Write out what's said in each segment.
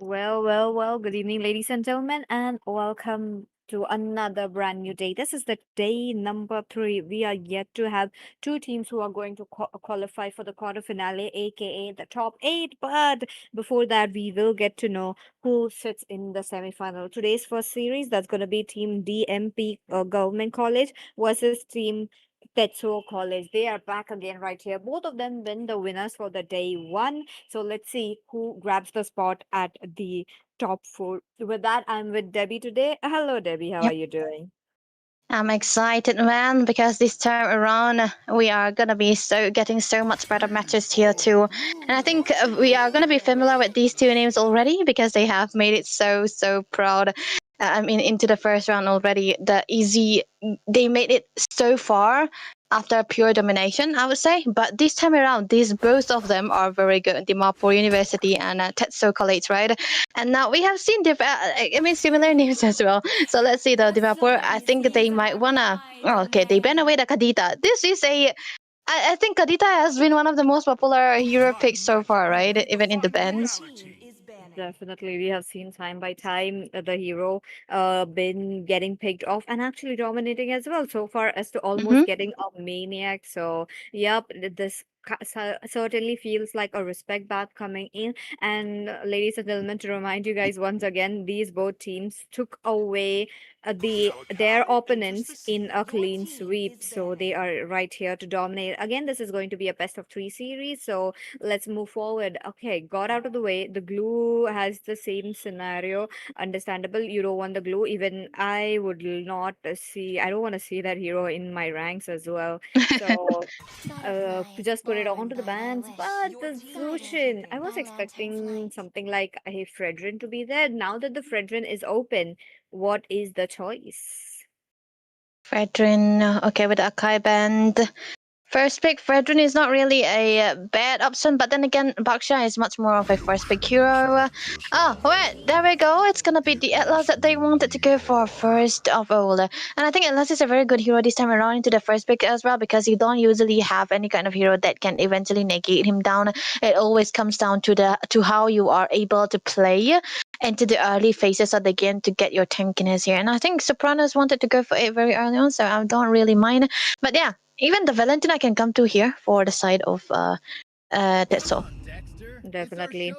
Well. Good evening, ladies and gentlemen, and welcome to another brand new day. This is the day number 3. We are yet to have two teams who are going to qualify for the quarter finale, aka the top 8. But before that, we will get to know who sits in the semi-final. Today's first series, that's going to be Team DMP Government College versus Team Tetso College. They are back again right here. Both of them win the winners for the day 1. So let's see who grabs the spot at the top 4. With that, I'm with Debbie today. Hello, Debbie. How are Yep. you doing? I'm excited, man, because this time around we are gonna be getting so much better matches here too, and I think we are gonna be familiar with these two names already because they have made it so proud. I mean, into the first round already. They made it so far after pure domination, I would say. But this time around, these both of them are very good. Dimapur University and Tetso College, right? And now we have seen similar names as well. So let's see the Dimapur. I think they might wanna. Oh, okay, they ban away the Kadita. This is a. I think Kadita has been one of the most popular hero picks so far, right? Even in the bans. Definitely, we have seen time by time the hero been getting picked off and actually dominating as well so far as to Mm-hmm. almost getting a maniac. So, yep, this certainly feels like a respect back coming in. And ladies and gentlemen, to remind you guys once again, these both teams took away their opponents in a clean sweep. So they are right here to dominate. Again, this is going to be a best of 3 series. So let's move forward. Okay, got out of the way. The glue has the same scenario. Understandable. You don't want the glue. Even I would not see. I don't want to see that hero in my ranks as well. So just put it onto the bands. But the Zushin, I was expecting something like a Fredrin to be there. Now that the Fredrin is open, what is the choice? Fredrin, okay, with the Akai band. First pick, Fredrin is not really a bad option, but then again, Baksha is much more of a first pick hero. Oh, wait, there we go. It's gonna be the Atlas that they wanted to go for first of all. And I think Atlas is a very good hero this time around into the first pick as well because you don't usually have any kind of hero that can eventually negate him down. It always comes down to how you are able to play into the early phases of the game to get your tankiness here. And I think Sopranos wanted to go for it very early on, so I don't really mind. But yeah, even the Valentina can come to here for the side of Tetsuo. Definitely.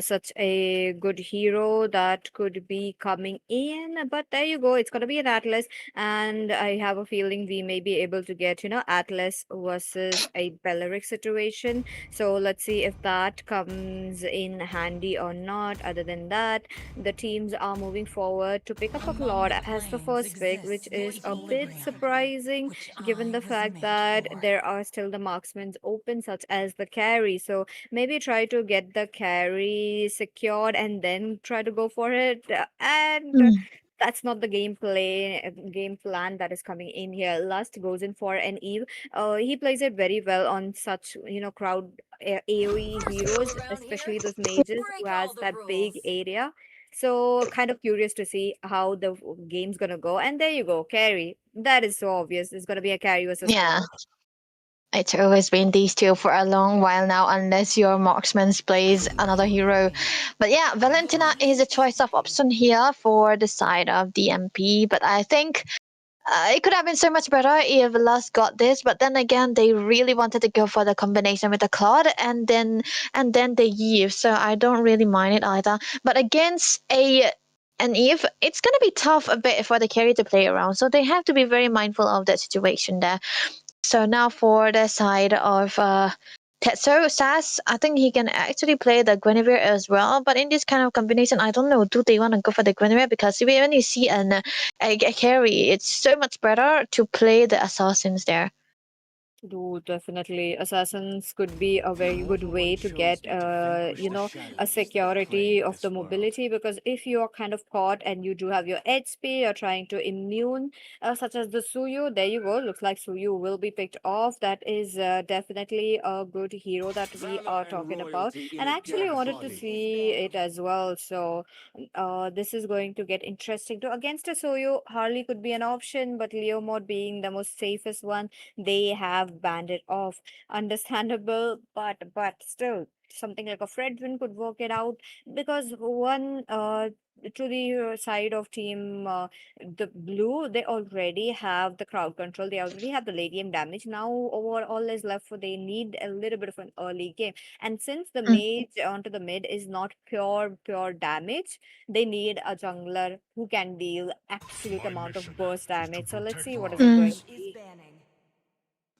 Such a good hero that could be coming in. But there you go. It's going to be an Atlas. And I have a feeling we may be able to get, Atlas versus a Belleric situation. So let's see if that comes in handy or not. Other than that, the teams are moving forward to pick up a Claude as the first pick, which is a bit surprising given the fact that there are still the marksmen open, such as the carry. So maybe try to get the carry secured and then try to go for it. And Mm. that's not the game plan that is coming in here. Lust goes in for an Eve. He plays it very well on such crowd AoE heroes, especially those mages who has that big area. So kind of curious to see how the game's gonna go. And there you go, carry. That is so obvious. It's gonna be a carry versus Yeah, Cloud. it's always been these two for a long while now, unless your marksman plays another hero. But yeah, Valentina is a choice of option here for the side of the MP. But I think it could have been so much better if Lust got this, but then again, they really wanted to go for the combination with the Claude and then the Eve, so I don't really mind it either. But against an Eve, it's gonna be tough a bit for the carry to play around, so they have to be very mindful of that situation there. So now for the side of Tetsu Sass, I think he can actually play the Guinevere as well. But in this kind of combination, I don't know. Do they want to go for the Guinevere? Because when you see a carry, it's so much better to play the assassins there. Do definitely. Assassins could be a very good way to get, a security of the mobility because if you are kind of caught and you do have your HP, you're trying to immune, such as the Suyu, there you go. Looks like Suyu will be picked off. That is definitely a good hero that we are talking about. And I actually wanted to see it as well. So this is going to get interesting. To against a Suyu, Harley could be an option, but Leo mode being the most safest one, they have have banned it off. Understandable, but still something like a Fredwin could work it out, because one to the side of team the blue, they already have the crowd control, they already have the late game damage. Now all is left for, they need a little bit of an early game, and since the Mm. mage onto the mid is not pure damage, they need a jungler who can deal absolute amount of burst damage. So let's see what is it going Mm. to be.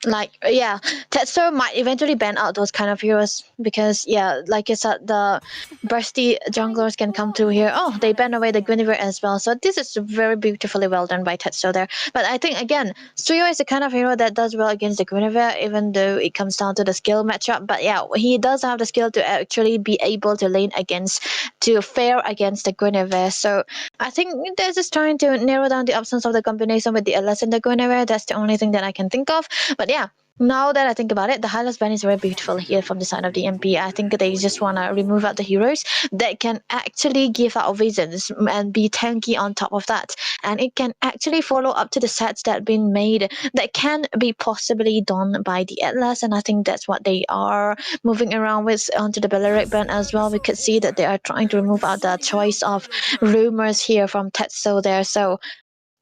Like yeah, Tetso might eventually ban out those kind of heroes because yeah, like you said, the bursty junglers can come through here. Oh, they ban away the Guinevere as well. So this is very beautifully well done by Tetso there. But I think again, Suyo is the kind of hero that does well against the Guinevere, even though it comes down to the skill matchup. But yeah, he does have the skill to actually be able to lane against, to fare against the Guinevere. So I think they're just trying to narrow down the options of the combination with the LS and the Guinevere. That's the only thing that I can think of. But yeah, now that I think about it, the Hylas ban is very beautiful here from the side of the MP. I think they just want to remove out the heroes that can actually give out visions and be tanky on top of that. And it can actually follow up to the sets that have been made that can be possibly done by the Atlas. And I think that's what they are moving around with onto the Belleric ban as well. We could see that they are trying to remove out the choice of rumors here from Tetso there. So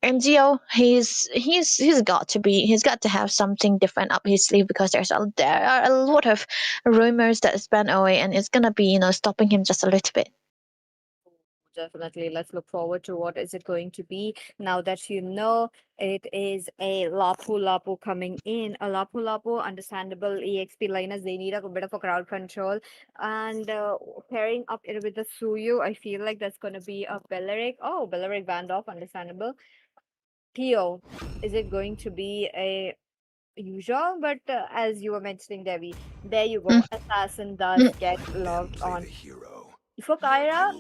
MGO, he's got to have something different up his sleeve because there are a lot of rumors that is banned away and it's gonna be stopping him just a little bit. Definitely. Let's look forward to what is it going to be now that you know it is a Lapu Lapu coming in. A Lapu Lapu, understandable EXP liners, they need a bit of a crowd control. And pairing up it with the Suyu, I feel like that's going to be a Belleric. Oh, Belleric banned off, understandable. Theo, is it going to be a usual? But as you were mentioning, Devi, there you Mm, go. Assassin does mm, get logged on. For Kyra,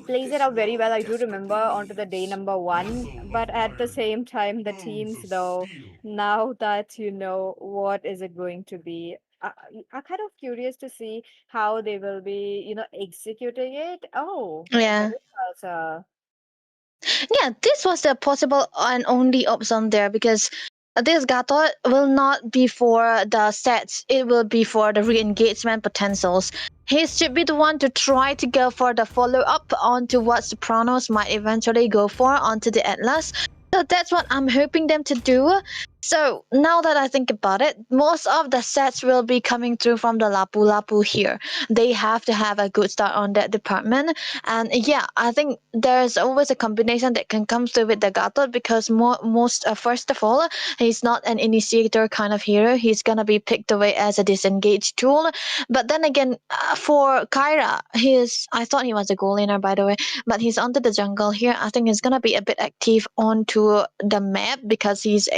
plays it out very well. I do remember onto the day number one, but at the same time, the teams though, now that you know what is it going to be, I'm kind of curious to see how they will be, executing it. Oh, yeah. very well, sir. Yeah, this was the possible and only option there because this Gato will not be for the sets, it will be for the re-engagement potentials. He should be the one to try to go for the follow-up onto what Sopranos might eventually go for onto the Atlas. So that's what I'm hoping them to do. So now that I think about it, most of the sets will be coming through from the Lapu Lapu here. They have to have a good start on that department. And yeah, I think there's always a combination that can come through with the Gato because most first of all, he's not an initiator kind of hero. He's gonna be picked away as a disengaged tool. But then again, for Kyra, I thought he was a goal laner by the way, but he's onto the jungle here. I think he's gonna be a bit active onto the map because he's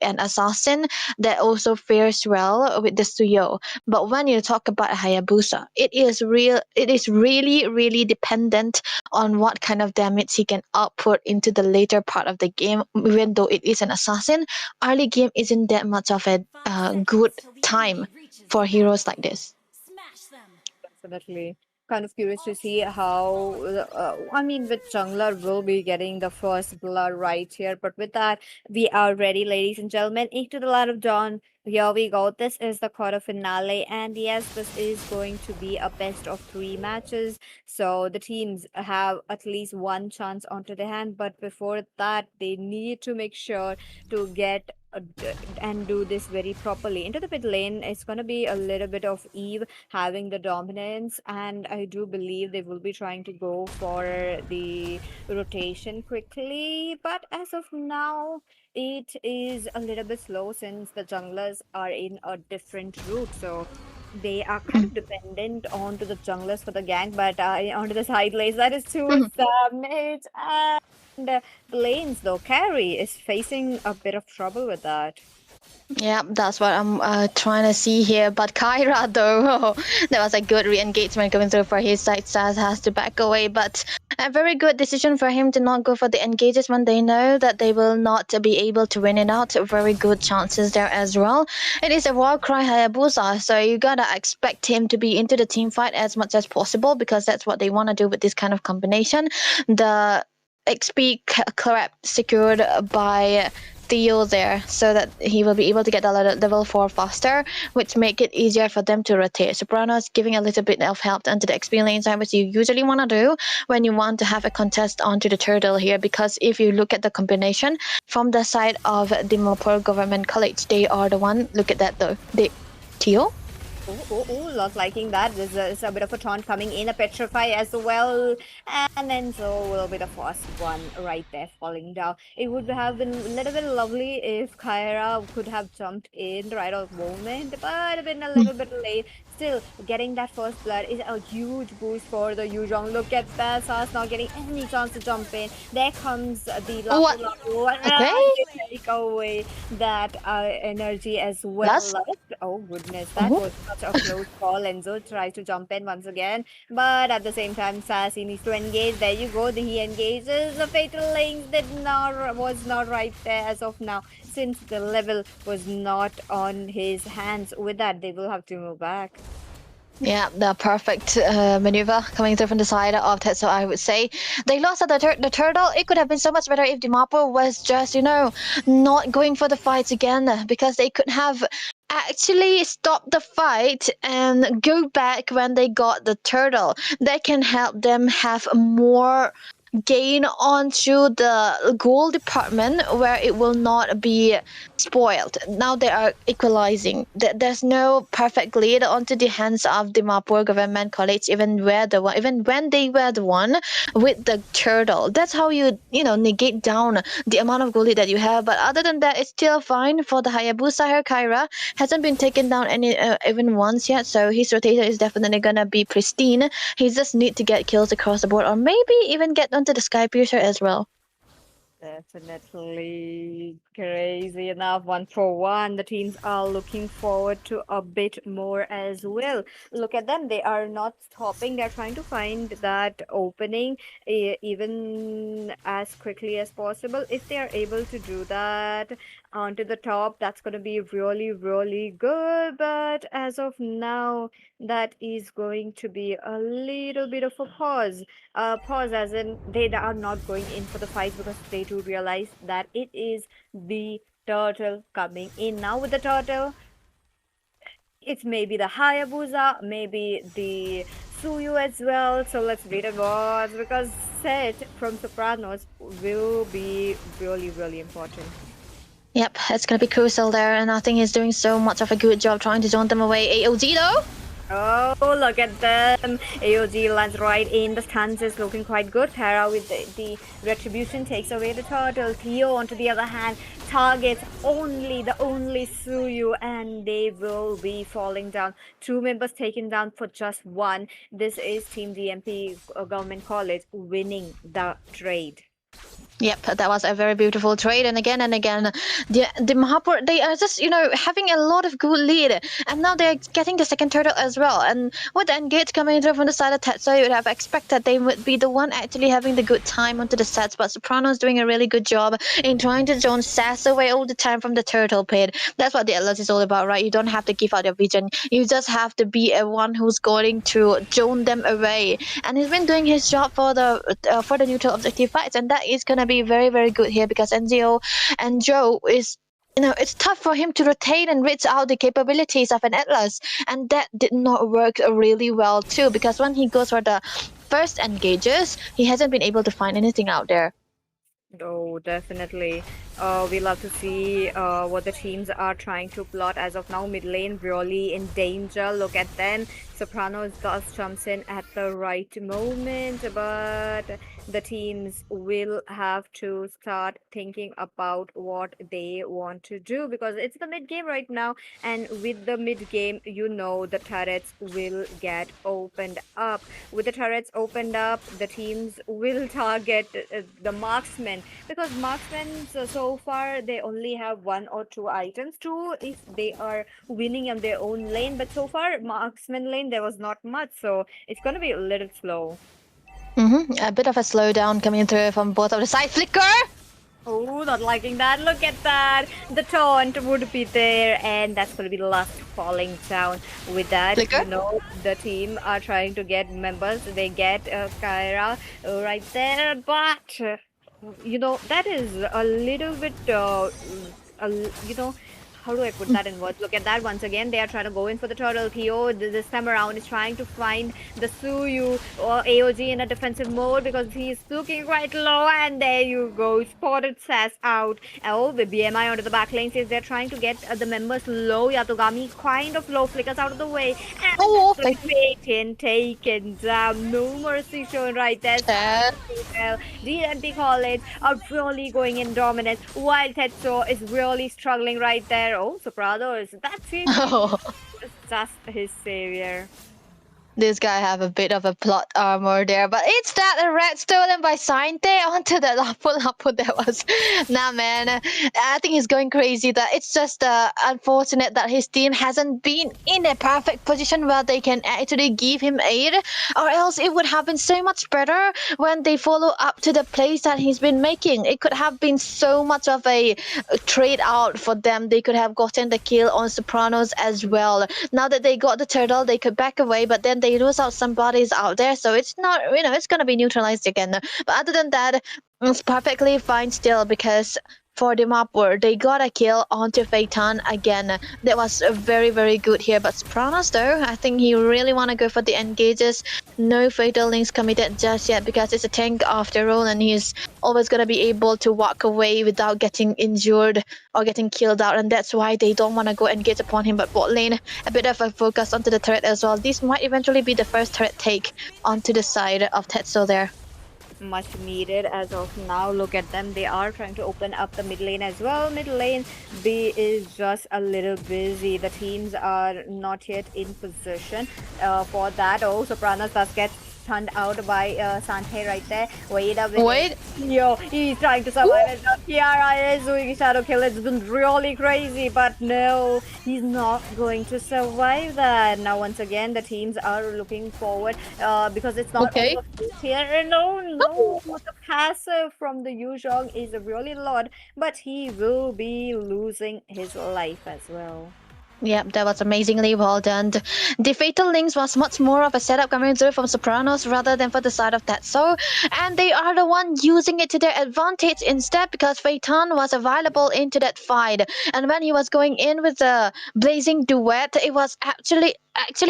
an assassin that also fares well with the Suyo. But when you talk about Hayabusa, it is really dependent on what kind of damage he can output into the later part of the game. Even though it is an assassin, early game isn't that much of a good time for heroes like this. Definitely. Kind of curious to see how, I mean, with jungler will be getting the first blood right here. But with that, we are ready, ladies and gentlemen, into the light of dawn. Here we go. This is the quarter finale. And yes, this is going to be a best of three matches. So the teams have at least one chance onto their hand. But before that, they need to make sure to get and do this very properly. Into the pit lane, it's going to be a little bit of Eve having the dominance, and I do believe they will be trying to go for the rotation quickly. But as of now, it is a little bit slow since the junglers are in a different route. So they are kind of dependent on to the junglers for the gank, but onto the side lanes, that is too much damage. And the lanes, though, carry is facing a bit of trouble with that. Yeah, that's what I'm trying to see here. But Kyra, though, that was a good re-engagement going through for his side. Saz has to back away, but a very good decision for him to not go for the engages when they know that they will not be able to win it out. Very good chances there as well. It is a Warcry Hayabusa, so you gotta expect him to be into the team fight as much as possible because that's what they want to do with this kind of combination. The XP crap secured by Theo there so that he will be able to get the level 4 faster, which make it easier for them to rotate. Sopranos giving a little bit of help onto the XP lane side, which you usually want to do when you want to have a contest onto the turtle here, because if you look at the combination from the side of Dimapur Government College, they are the one. Look at that though. Theo? Not liking that. There's a bit of a taunt coming in, a petrify as well, and then so a little bit of force one right there falling down. It would have been a little bit lovely if Kyra could have jumped in right of moment, but been a little bit late. Still, getting that first blood is a huge boost for the Yuzhong. Look at that, Sas not getting any chance to jump in. There comes the What? Lapu Lapu, Okay. they take away that energy as well. Last. Oh goodness, that Mhm. was such a close call. Enzo tries to jump in once again, but at the same time, Sassy needs to engage. There you go. He engages. The fatal links was not right there as of now, since the level was not on his hands. With that, they will have to move back. Yeah, the perfect maneuver coming through from the side of Tetso, I would say. They lost at the turtle. It could have been so much better if Dimapur was just, not going for the fights again, because they could have actually stopped the fight and go back when they got the turtle. That can help them have more gain onto the goal department where it will not be spoiled. Now they are equalizing. There's no perfect lead onto the hands of Dimapur Government College, even when they were the one with the turtle. That's how you negate down the amount of goal lead that you have. But other than that, it's still fine for the Hayabusa here. Kyra hasn't been taken down any even once yet, so his rotator is definitely gonna be pristine. He just need to get kills across the board, or maybe even get onto the Sky Piercer as well. Definitely crazy enough. 1 for 1. The teams are looking forward to a bit more as well. Look at them. They are not stopping. They're trying to find that opening even as quickly as possible. If they are able to do that onto the top, that's going to be really, really good. But as of now, that is going to be a little bit of a pause, as in they are not going in for the fights because they do realize that it is the turtle coming in. Now with the turtle, it's maybe the Hayabusa, maybe the Suyu as well. So let's wait and watch, because set from Sopranos will be really, really important. Yep, it's gonna be crucial there, and I think he's doing so much of a good job trying to zone them away. AOG though? Oh, look at them. AOG lands right in. The stance is looking quite good. Para with the retribution takes away the turtle. Theo, on to the other hand, targets the only Suyu, and they will be falling down. 2 members taken down for just one. This is Team DMP Government College winning the trade. Yep, that was a very beautiful trade. And again, the Mahapur, they are just, having a lot of good lead. And now they're getting the second turtle as well. And with the engage coming through from the side of Tetso, you would have expected they would be the one actually having the good time onto the sets. But Soprano's doing a really good job in trying to zone Sass away all the time from the turtle pit. That's what the Atlas is all about, right? You don't have to give out your vision. You just have to be a one who's going to zone them away. And he's been doing his job for the neutral objective fights. And that is going to be very, very good here, because NZO and Joe is, it's tough for him to rotate and reach out the capabilities of an Atlas, and that did not work really well too, because when he goes for the first engages, he hasn't been able to find anything out there. Oh, definitely. We love to see what the teams are trying to plot as of now. Mid lane really in danger. Look at them. Sopranos just jumps in at the right moment, but the teams will have to start thinking about what they want to do, because it's the mid game right now, and with the mid game, the turrets will get opened up. With the turrets opened up, the teams will target the marksmen, because marksmen so far they only have 1 or 2 items too if they are winning on their own lane, but so far marksman lane there was not much, so it's going to be a little slow. A bit of a slowdown coming through from both of the sides. Flicker! Oh, not liking that. Look at that. The taunt would be there, and that's going to be the last falling down. With that, Flicker? the team are trying to get members. They get Kyra right there, but That is a little bit, how do I put that in words? Look at that once again. They are trying to go in for the turtle. Theo this time around is trying to find the Suyu or AOG in a defensive mode because he's looking quite low. And there you go. Spotted Sass out. Oh, the BMI onto the back lane says they're trying to get the members low. Yatogami kind of low, flickers out of the way. And that's Oh, going okay. to be taken down. No mercy shown right there. Well, DMP College are really going in dominance while Tetso is really struggling right there. Oh, Sopranos, that CG Oh. was just his savior. This guy have a bit of a plot armor there, but it's that a red stolen by Sainte onto the Lapu that was nah man. I think he's going crazy. That it's just unfortunate that his team hasn't been in a perfect position where they can actually give him aid, or else it would have been so much better when they follow up to the plays that he's been making. It could have been so much of a trade out for them. They could have gotten the kill on Sopranos as well. Now that they got the turtle, they could back away, but then they lose out some bodies out there, so it's not, it's gonna be neutralized again. But other than that, it's perfectly fine still because for Dimapur, they got a kill onto Phaeton again. That was very, very good here. But Sopranos, though, I think he really want to go for the engages. No fatal links committed just yet because it's a tank after all, and he's always going to be able to walk away without getting injured or getting killed out. And that's why they don't want to go engage upon him. But bot lane, a bit of a focus onto the turret as well. This might eventually be the first turret take onto the side of Tetso there. Much needed as of now. Look at them. They are trying to open up the mid lane as well. Mid lane B is just a little busy. The teams are not yet in position for that. Oh, Sopranos does get stunned out by Sante right there. Wait a minute. Wait. Yo, he's trying to survive as well. Kiara is doing shadow kill. It's been really crazy, but no, he's not going to survive that. Now, once again, the teams are looking forward because it's not Okay. over here. And no, the passive from the Yuzhong is really a lot, but he will be losing his life as well. Yep, that was amazingly well done. The Fatal Links was much more of a setup coming through from Sopranos rather than for the side of Tetsu, and they are the one using it to their advantage instead because Phaeton was available into that fight, and when he was going in with the blazing duet, it was actually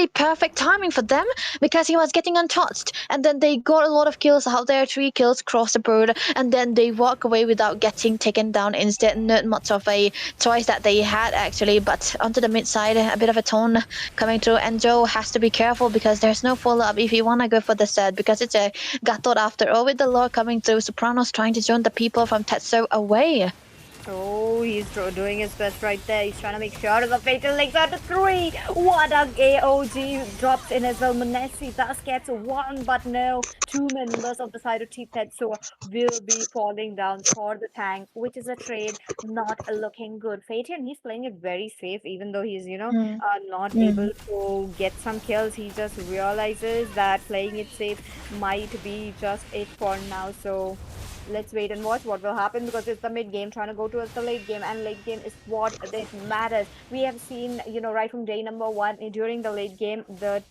perfect timing for them because he was getting untouched, and then they got a lot of kills out there, 3 kills across the board, and then they walk away without getting taken down instead. Not much of a choice that they had actually, but onto the mid side, a bit of a tone coming through, and Joe has to be careful because there's no follow-up if you want to go for the set because it's a Gatot after all with the lore coming through. Sopranos trying to join the people from Tetso away. Oh, he's doing his best right there. He's trying to make sure the fatal links out to 3. What a AOG drops in as well. Munesi thus gets 1, but no. 2 members of the side of Team Tetsuo will be falling down for the tank, which is a trade not looking good. Fatian, he's playing it very safe, even though he's, Mm. not able Mm. to get some kills. He just realizes that playing it safe might be just it for now. So let's wait and watch what will happen because it's the mid game trying to go towards the late game, and late game is what it matters. We have seen, right from day number 1 during the late game, the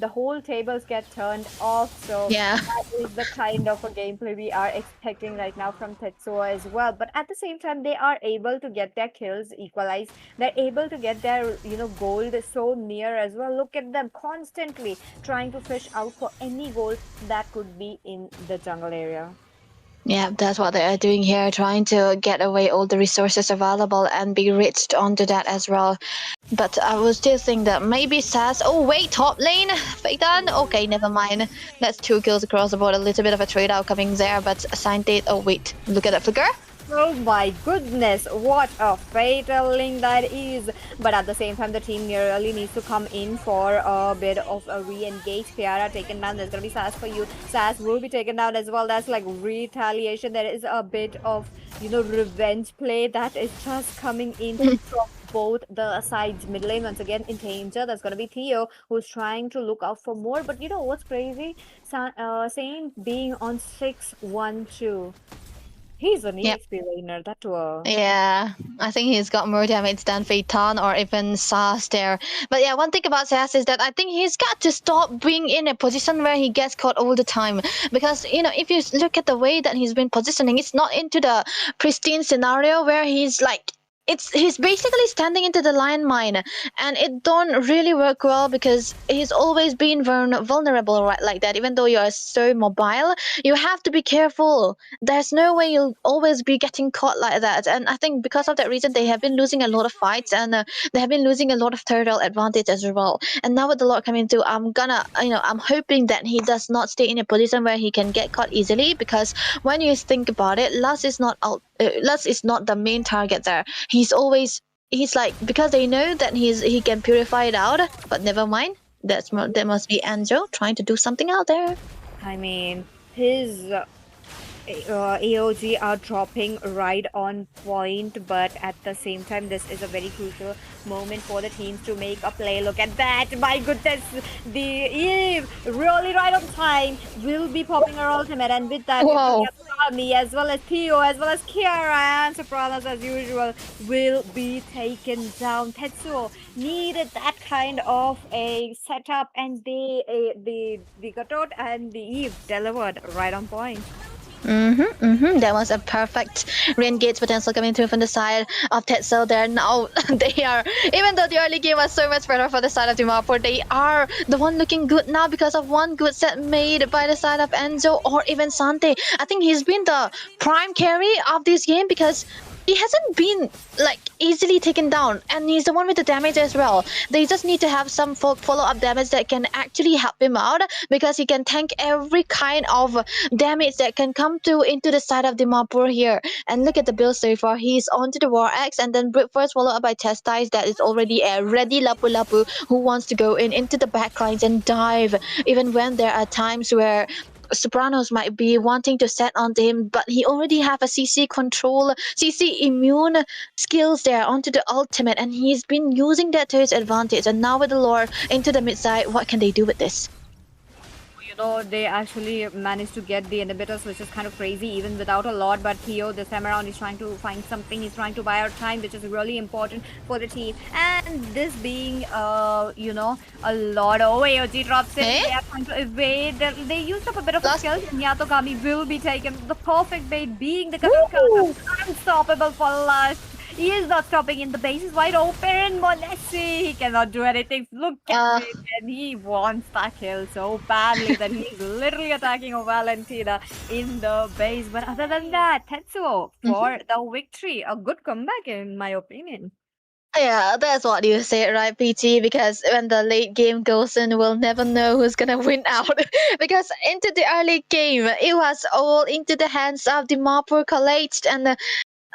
whole tables get turned off. So Yeah. that is the kind of a gameplay we are expecting right now from Tetsuo as well. But at the same time, they are able to get their kills equalized. They're able to get their, gold so near as well. Look at them constantly trying to fish out for any gold that could be in the jungle area. Yeah, that's what they are doing here, trying to get away all the resources available and be rich onto that as well. But I was still thinking that maybe Sass. Oh wait, top lane, Phaeton. Okay, never mind. That's 2 kills across the board. A little bit of a trade out coming there, but assigned date. Oh wait, look at that flicker. Oh my goodness, what a fatal link that is. But at the same time, the team really needs to come in for a bit of a re-engage. Kiara taken down. There's going to be Sass for you. Sass will be taken down as well. That's like retaliation. There is a bit of, revenge play that is just coming in from both the sides. Mid lane once again in danger. That's going to be Theo who's trying to look out for more. But you know what's crazy? Saint being on 6-1-2. He's an Yep. EXP laner, that too. Yeah, I think he's got more damage than Phaeton or even Sas there. But yeah, one thing about Sas is that I think he's got to stop being in a position where he gets caught all the time. Because, if you look at the way that he's been positioning, it's not into the pristine scenario where he's like, he's basically standing into the lion mine, and it don't really work well because he's always been vulnerable right like that. Even though you are so mobile, you have to be careful. There's no way you'll always be getting caught like that. And I think because of that reason, they have been losing a lot of fights, and they have been losing a lot of turtle advantage as well. And now with the Lord coming through, I'm hoping that he does not stay in a position where he can get caught easily. Because when you think about it, Lust is not the main target there. He's like, because they know that he can purify it out, but never mind. That must be Angel trying to do something out there. I mean, his AOG are dropping right on point, but at the same time, this is a very crucial moment for the teams to make a play. Look at that! My goodness, the Eve really right on time will be popping her ultimate, and with that, we're looking Whoa. at Sami as well as Theo as well as Kiara and Sopranos as usual will be taken down. Tetsuo needed that kind of a setup, and the Gatot and the Eve delivered right on point. That was a perfect re-engage potential coming through from the side of Tetso there. Now they are, even though the early game was so much better for the side of Dimapur, they are the one looking good now because of one good set made by the side of Enzo or even Sante. I think he's been the prime carry of this game because he hasn't been like easily taken down, and he's the one with the damage as well. They just need to have some follow-up damage that can actually help him out, because he can tank every kind of damage that can come to into the side of Dimapur here. And look at the build so far. He's onto the War Axe, and then Brute Force followed up by Chastise that is already a ready Lapu Lapu who wants to go in into the backlines and dive, even when there are times where Sopranos might be wanting to set onto him, but he already have a CC control, CC immune skills there onto the ultimate, and he's been using that to his advantage. And now with the lore into the mid side, what can they do with this? They actually managed to get the inhibitors, which is kind of crazy, even without a lot. But Theo, this time around, is trying to find something. He's trying to buy out time, which is really important for the team. And this being, a lot. Oh, AOG drops in. Eh? They are trying to evade. They used up a bit of a Last. skill, and Yatogami will be taken. The perfect bait being the Katuk counter. Woo! Unstoppable for last. He is not stopping in the base. Is wide open. Monesi. He cannot do anything. Look at Uh, it. And he wants that kill so badly that he's literally attacking Valentina in the base. But other than that, Tetsuo mhm. for the victory. A good comeback, in my opinion. Yeah, that's what you say, right, PT? Because when the late game goes in, we'll never know who's gonna win out. Because into the early game, it was all into the hands of the Dimapur College, and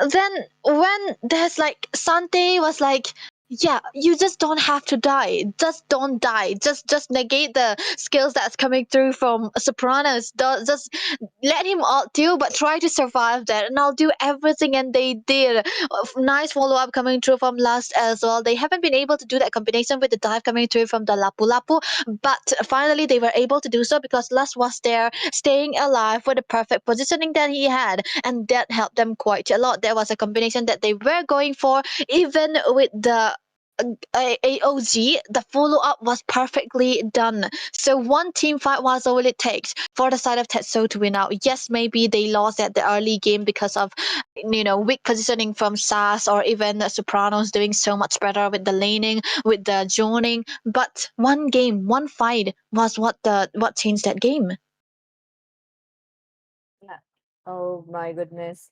then when there's like Sante was like, yeah, you just don't have to die, just don't die, just negate the skills that's coming through from Sopranos. Just let him out too, but try to survive that, and I'll do everything. And they did. Nice follow-up coming through from Lust as well. They haven't been able to do that combination with the dive coming through from the Lapu Lapu, but finally they were able to do so because Lust was there staying alive with the perfect positioning that he had, and that helped them quite a lot. There was a combination that they were going for, even with the AOG. The follow up was perfectly done. So one team fight was all it takes for the side of Tetso to win out. Yes, maybe they lost at the early game because of weak positioning from SAS or even the Sopranos doing so much better with the laning, with the zoning. But one game, one fight was what changed that game. Yeah. Oh my goodness.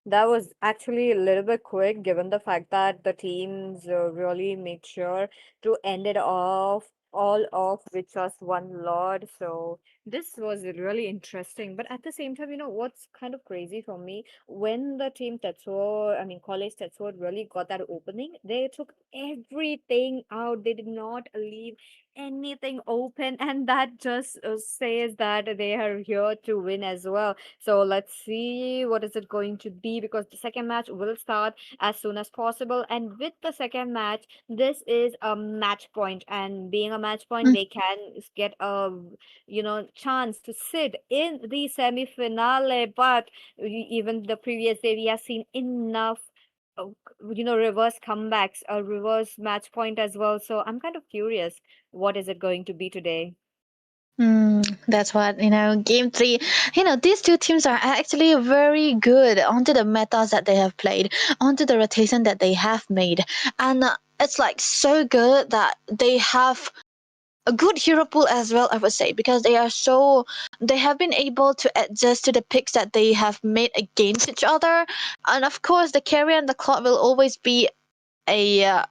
That was actually a little bit quick, given the fact that the teams really made sure to end it off all off with just one Lord. So this was really interesting. But at the same time, what's kind of crazy for me, when the team Tetsuo, I mean college Tetsuo really got that opening, they took everything out. They did not leave anything open, and that just says that they are here to win as well. So let's see what is it going to be, because the second match will start as soon as possible. And with the second match, this is a match point, and being a match point, Mm, they can get a chance to sit in the semi finale. But even the previous day, we have seen enough reverse comebacks, a reverse match point as well. So I'm kind of curious, what is it going to be today? that's what, game three. These two teams are actually very good onto the metas that they have played, onto the rotation that they have made. And it's like so good that they have a good hero pool as well, I would say, because they have been able to adjust to the picks that they have made against each other. And of course, the carry and the clock will always be a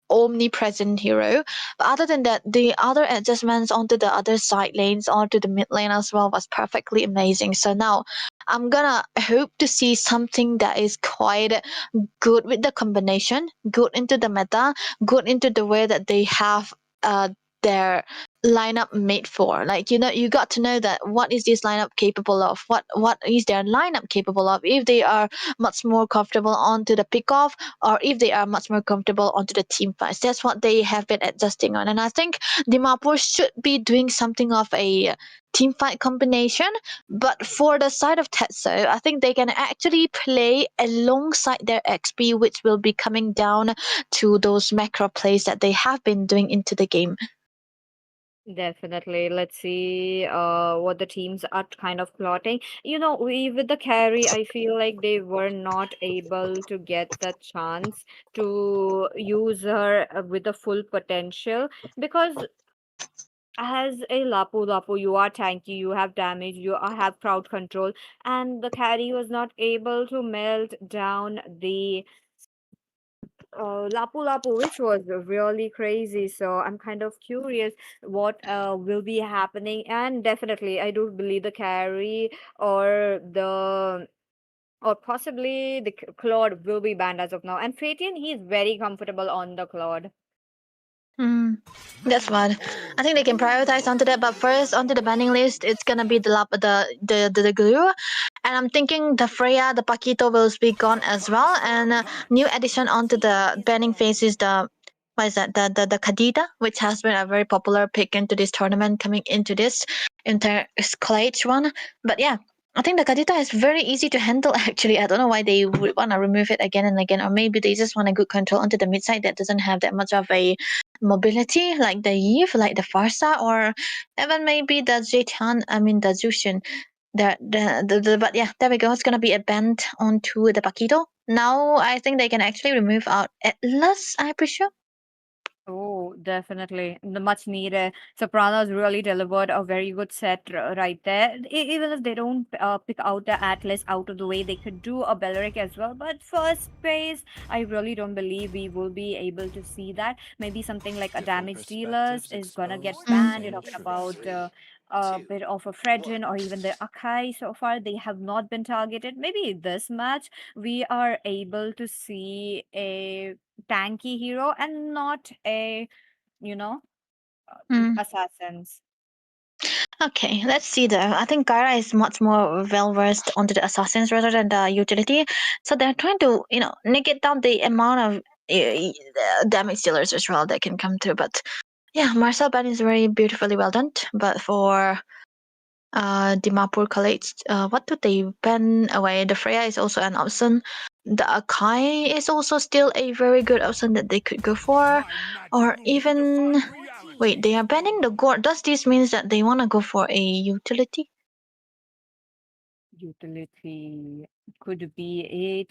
omnipresent hero. But other than that, the other adjustments onto the other side lanes or to the mid lane as well was perfectly amazing. So now I'm gonna hope to see something that is quite good with the combination, good into the meta, good into the way that they have their lineup made for. Like, you got to know that what is this lineup capable of, what is their lineup capable of, if they are much more comfortable onto the pick off, or if they are much more comfortable onto the team fights. That's what they have been adjusting on. And I think Dimapur should be doing something of a team fight combination. But for the side of Tetso, I think they can actually play alongside their XP, which will be coming down to those macro plays that they have been doing into the game. Definitely. Let's see what the teams are kind of plotting. We with the carry, I feel like they were not able to get the chance to use her with the full potential, because as a Lapu, you are tanky, you have damage, have crowd control, and the carry was not able to melt down the Lapu, which was really crazy. So I'm kind of curious what will be happening. And definitely, I do believe the carry or the or possibly the Claude will be banned as of now. And Fatian, he's very comfortable on the Claude. Mm, that's what I think they can prioritize onto that. But first, onto the banning list, it's gonna be the glue, and I'm thinking the Freya, the Paquito will be gone as well. And new addition onto the banning phase is the what is that the Kadita, which has been a very popular pick into this tournament coming into this inter college one. But yeah. I think the Kadita is very easy to handle actually. I don't know why they would want to remove it again and again, or maybe they just want a good control onto the mid side that doesn't have that much of a mobility like the Eve, like the Farsa, or even maybe the Zetian, I mean the Zushin. But yeah, there we go. It's gonna be a band onto the Paquito. Now I think they can actually remove out Atlas, I presume. Oh, definitely. The much needed. Sopranos really delivered a very good set right there. Even if they don't pick out the Atlas out of the way, they could do a Belleric as well. But first phase, I really don't believe we will be able to see that. Maybe something like a damage dealers is gonna get banned. You're talking about a bit of a Fredrin or even the Akai so far. They have not been targeted. Maybe this match we are able to see a tanky hero and not a you know Mm. assassins. Okay, let's see though. I think Gaira is much more well versed onto the assassins rather than the utility. So they're trying to, negate down the amount of damage dealers as well that can come through. But yeah, Marcel Ban is very beautifully well done. But for Dimapur College, what do they ban away? The Freya is also an option. The Akai is also still a very good option that they could go for. Or even wait, they are banning the Gore. Does this mean that they want to go for a utility? Utility could be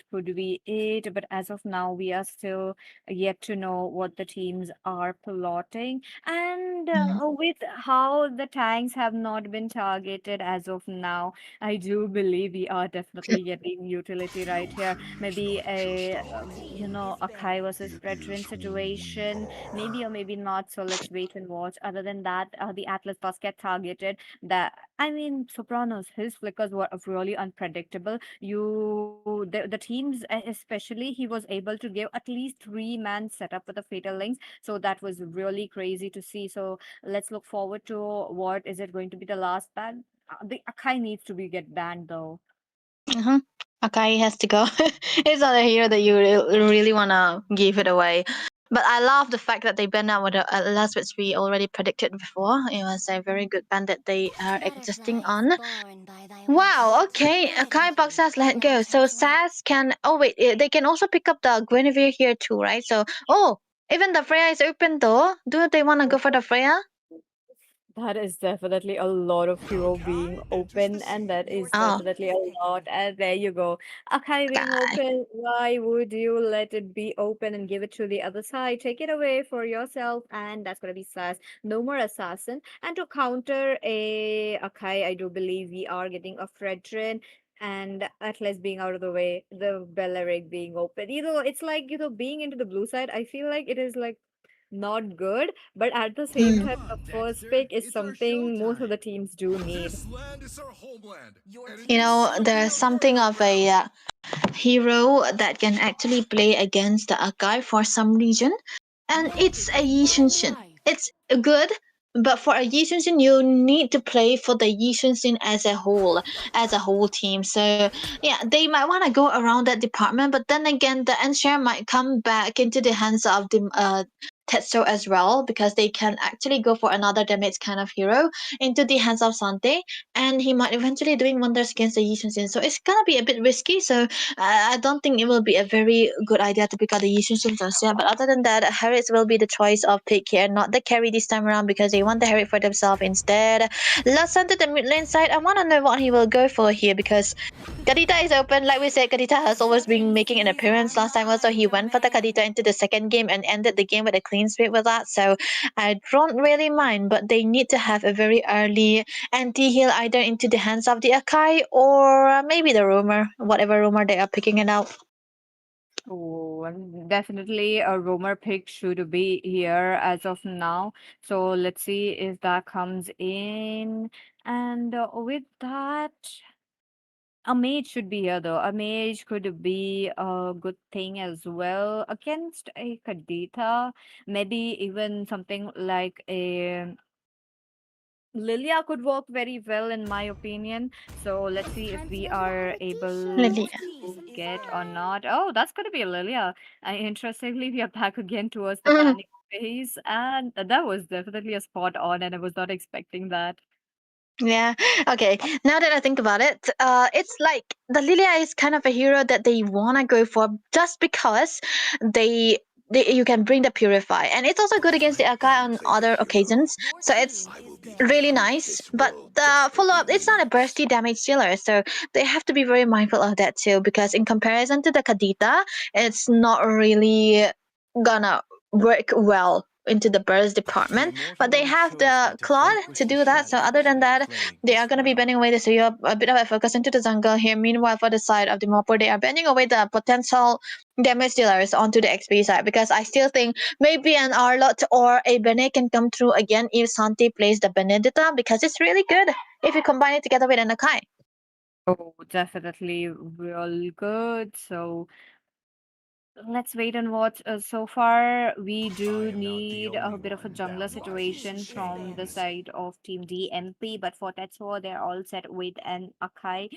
it, but as of now, we are still yet to know what the teams are plotting. And Mm. with how the tanks have not been targeted as of now, I do believe we are definitely getting utility right here. Maybe a Kai versus Fredrin situation, maybe or maybe not. So let's wait and watch. Other than that, the Atlas does get targeted. That I mean, Sopranos, his flickers were really unpredictable. You the teams, especially he was able to give at least 3 man setup with the fatal links. So that was really crazy to see. So let's look forward to what is it going to be the last ban. The Akai needs to be get banned though. Uh-huh. Okay, has to go. It's not a hero that you really want to give it away. But I love the fact that they banned out with the last, which we already predicted before. It was a very good ban that they are existing on. Wow, okay. Kai Box has let go. So Sass can. Oh, wait. They can also pick up the Guinevere here too, right? So, oh, even the Freya is open though. Do they want to go for the Freya? That is definitely a lot of hero being open, and that is Oh, definitely a lot. And there you go. Akai being okay. open, why would you let it be open and give it to the other side? Take it away for yourself, and that's gonna be Sass. No more assassin. And to counter a Akai, I do believe we are getting a Fredrin and Atlas being out of the way, the Belleric being open. It's like, being into the blue side, I feel like it is like not good, but at the same Mm. time, the first pick is something most of the teams do need. You know, there's something of a hero that can actually play against a guy for some reason, and it's a Yi Shunshin. It's good, but for a Yi Shunshin, you need to play for the Yi Shunshin as a whole team. So yeah, they might want to go around that department, but then again, the end share might come back into the hands of the Tetso as well, because they can actually go for another damage kind of hero into the hands of Sante, and he might eventually doing wonders against the Yi Shunshin. So it's gonna be a bit risky. So I don't think it will be a very good idea to pick out the Yishun just yet. But other than that, Harris will be the choice of pick here, not the carry this time around, because they want the Harry for themselves instead. Let's enter the mid lane side. I want to know what he will go for here, because Kadita is open. Like we said, Kadita has always been making an appearance. Last time also, he went for the Kadita into the second game and ended the game with a clean sweep with that. So I don't really mind, but they need to have a very early anti-heal either into the hands of the Akai or maybe the rumor, whatever rumor they are picking it out. Oh, and definitely a roamer pick should be here as of now. So let's see if that comes in. And with that, a mage should be here though. A mage could be a good thing as well against a Kadita. Maybe even something like a Lilia could work very well in my opinion. So let's see if we are able Lilia. to get or not. Oh, that's gonna be a Lilia. Interestingly, we are back again towards the Mhm. panic phase, and that was definitely a spot on, and I was not expecting that. Yeah. Okay. Now that I think about it, it's like the Lilia is kind of a hero that they wanna go for just because they. You can bring the purify, and it's also good against the Akai on other occasions. So it's really nice. But the follow up, it's not a bursty damage dealer, so they have to be very mindful of that too. Because in comparison to the Kadita, it's not really gonna work well into the burst department, but they have the Claude to do that. So other than that, they are going to be bending away the Suyo, a bit of a focus into the jungle here. Meanwhile, for the side of Dimapur, they are bending away the potential damage dealers onto the XP side, because I still think maybe an Arlot or a Bene can come through again if Santi plays the Benedetta, because it's really good if you combine it together with an Akai. Oh, definitely real good. So let's wait and watch. So far, we do need a bit of a jungler situation from the side of Team DMP, but for Tetsuo, they're all set with an Akai.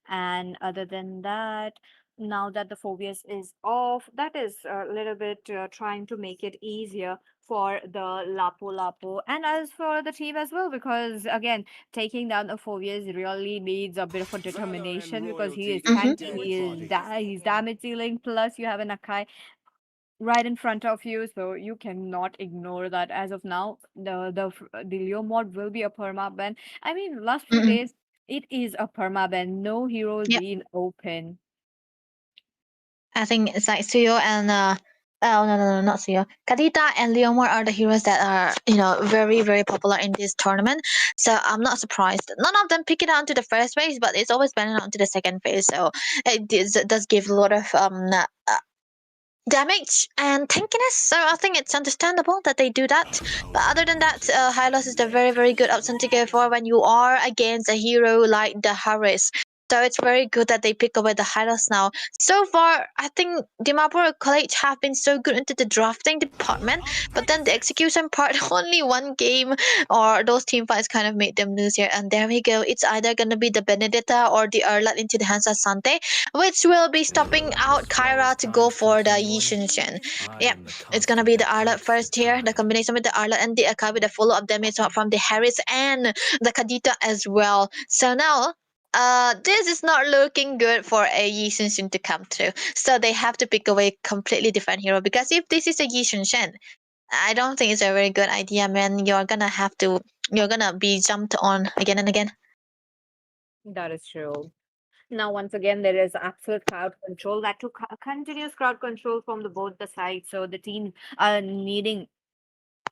And other than that, now that the Phobius is off, that is a little bit trying to make it easier for the Lapo Lapo and as for the team as well, because again, taking down the Phobius really needs a bit of a determination because he is Mm-hmm. tanky, he's damage dealing, plus you have an Akai right in front of you, so you cannot ignore that. As of now, the Leo mod will be a perma ban. I mean, last few Mm-hmm. days it is a perma ban. No heroes Yep. being open. I think it's like Suyo and oh no, not Suyo. Kadita and Leomor are the heroes that are, very very popular in this tournament. So I'm not surprised. None of them pick it out to the first phase, but it's always been on to the second phase. So does give a lot of damage and tankiness. So I think it's understandable that they do that. But other than that, Hylos is the very very good option to go for when you are against a hero like the Harris. So it's very good that they pick away the highlights now. So far, I think Dimapur College have been so good into the drafting department, but then the execution part, only one game or those team fights kind of made them lose here. And there we go. It's either gonna be the Benedetta or the Erlat into the hands of Sante, which will be stopping out Kyra to go for the Yi Shen. Yep, it's gonna be the Arlot first here. The combination with the Arlot and the Akai with the follow-up damage from the Harris and the Kadita as well. So now this is not looking good for a Yi Shen to come through. So they have to pick away completely different hero, because if this is a Yi Shen, I don't think it's a very good idea, man. You're gonna be jumped on again and again. That is true. Now, once again, there is absolute crowd control that took continuous crowd control from the both the sides. So the team are needing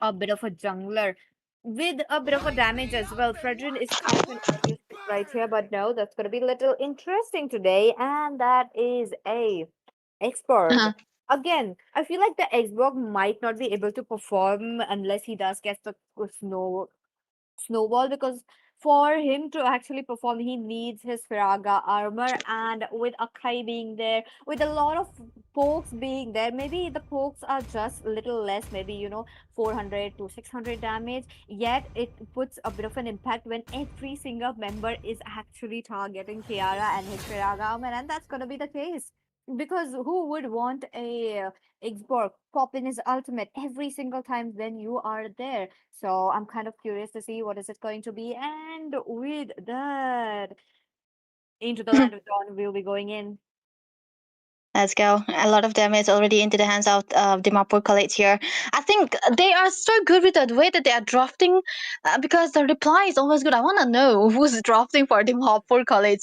a bit of a jungler with a bit of a damage as well. Fredrin is kind of an obvious pick right here, but no, that's going to be a little interesting today, and that is a Xborg. Uh-huh. Again, I feel like the Xborg might not be able to perform unless he does get the snowball, because for him to actually perform he needs his Firaga armor, and with Akai being there, with a lot of pokes being there, maybe the pokes are just a little less, maybe 400 to 600 damage, yet it puts a bit of an impact when every single member is actually targeting Kiara and his Firaga armor, and that's going to be the case. Because who would want a Xborg pop in his ultimate every single time when you are there? So I'm kind of curious to see what is it going to be. And with that, into the land of dawn, we'll be going in. Let's go. A lot of damage already into the hands of Dimapur College here. I think they are so good with the way that they are drafting, because the reply is always good. I want to know who's drafting for Dimapur College,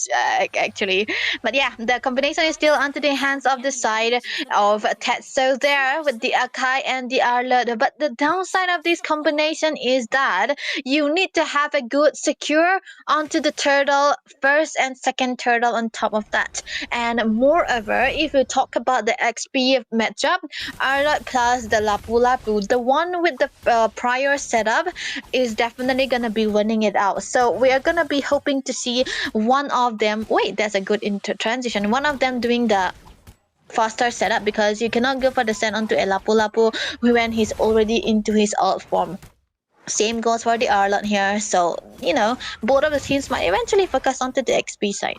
actually. But yeah, the combination is still onto the hands of the side of Tetso there with the Akai and the Arlot. But the downside of this combination is that you need to have a good secure onto the turtle, first and second turtle on top of that. And moreover, if you talk about the XP matchup, Arlot plus the Lapu Lapu, the one with the prior setup is definitely gonna be winning it out. So we are gonna be hoping to see one of them. Wait, that's a good transition. One of them doing the faster setup, because you cannot go for the send onto a Lapu Lapu when he's already into his alt form. Same goes for the Arlot here. So, both of the teams might eventually focus onto the XP side.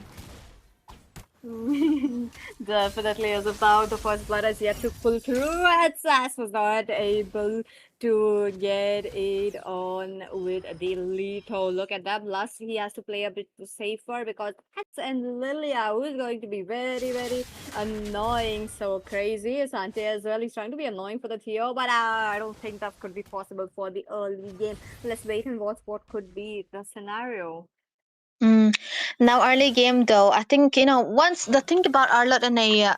Definitely, as about the first blood has yet to pull through, and Sass was not able to get it on with the lethal. Look at that. Last, he has to play a bit safer because Sass and Lilia, who is going to be very, very annoying. So crazy. Sante as well. He's trying to be annoying for the Theo, but I don't think that could be possible for the early game. Let's wait and watch what could be the scenario. Mm. Now, early game though, I think once the thing about Arlot and a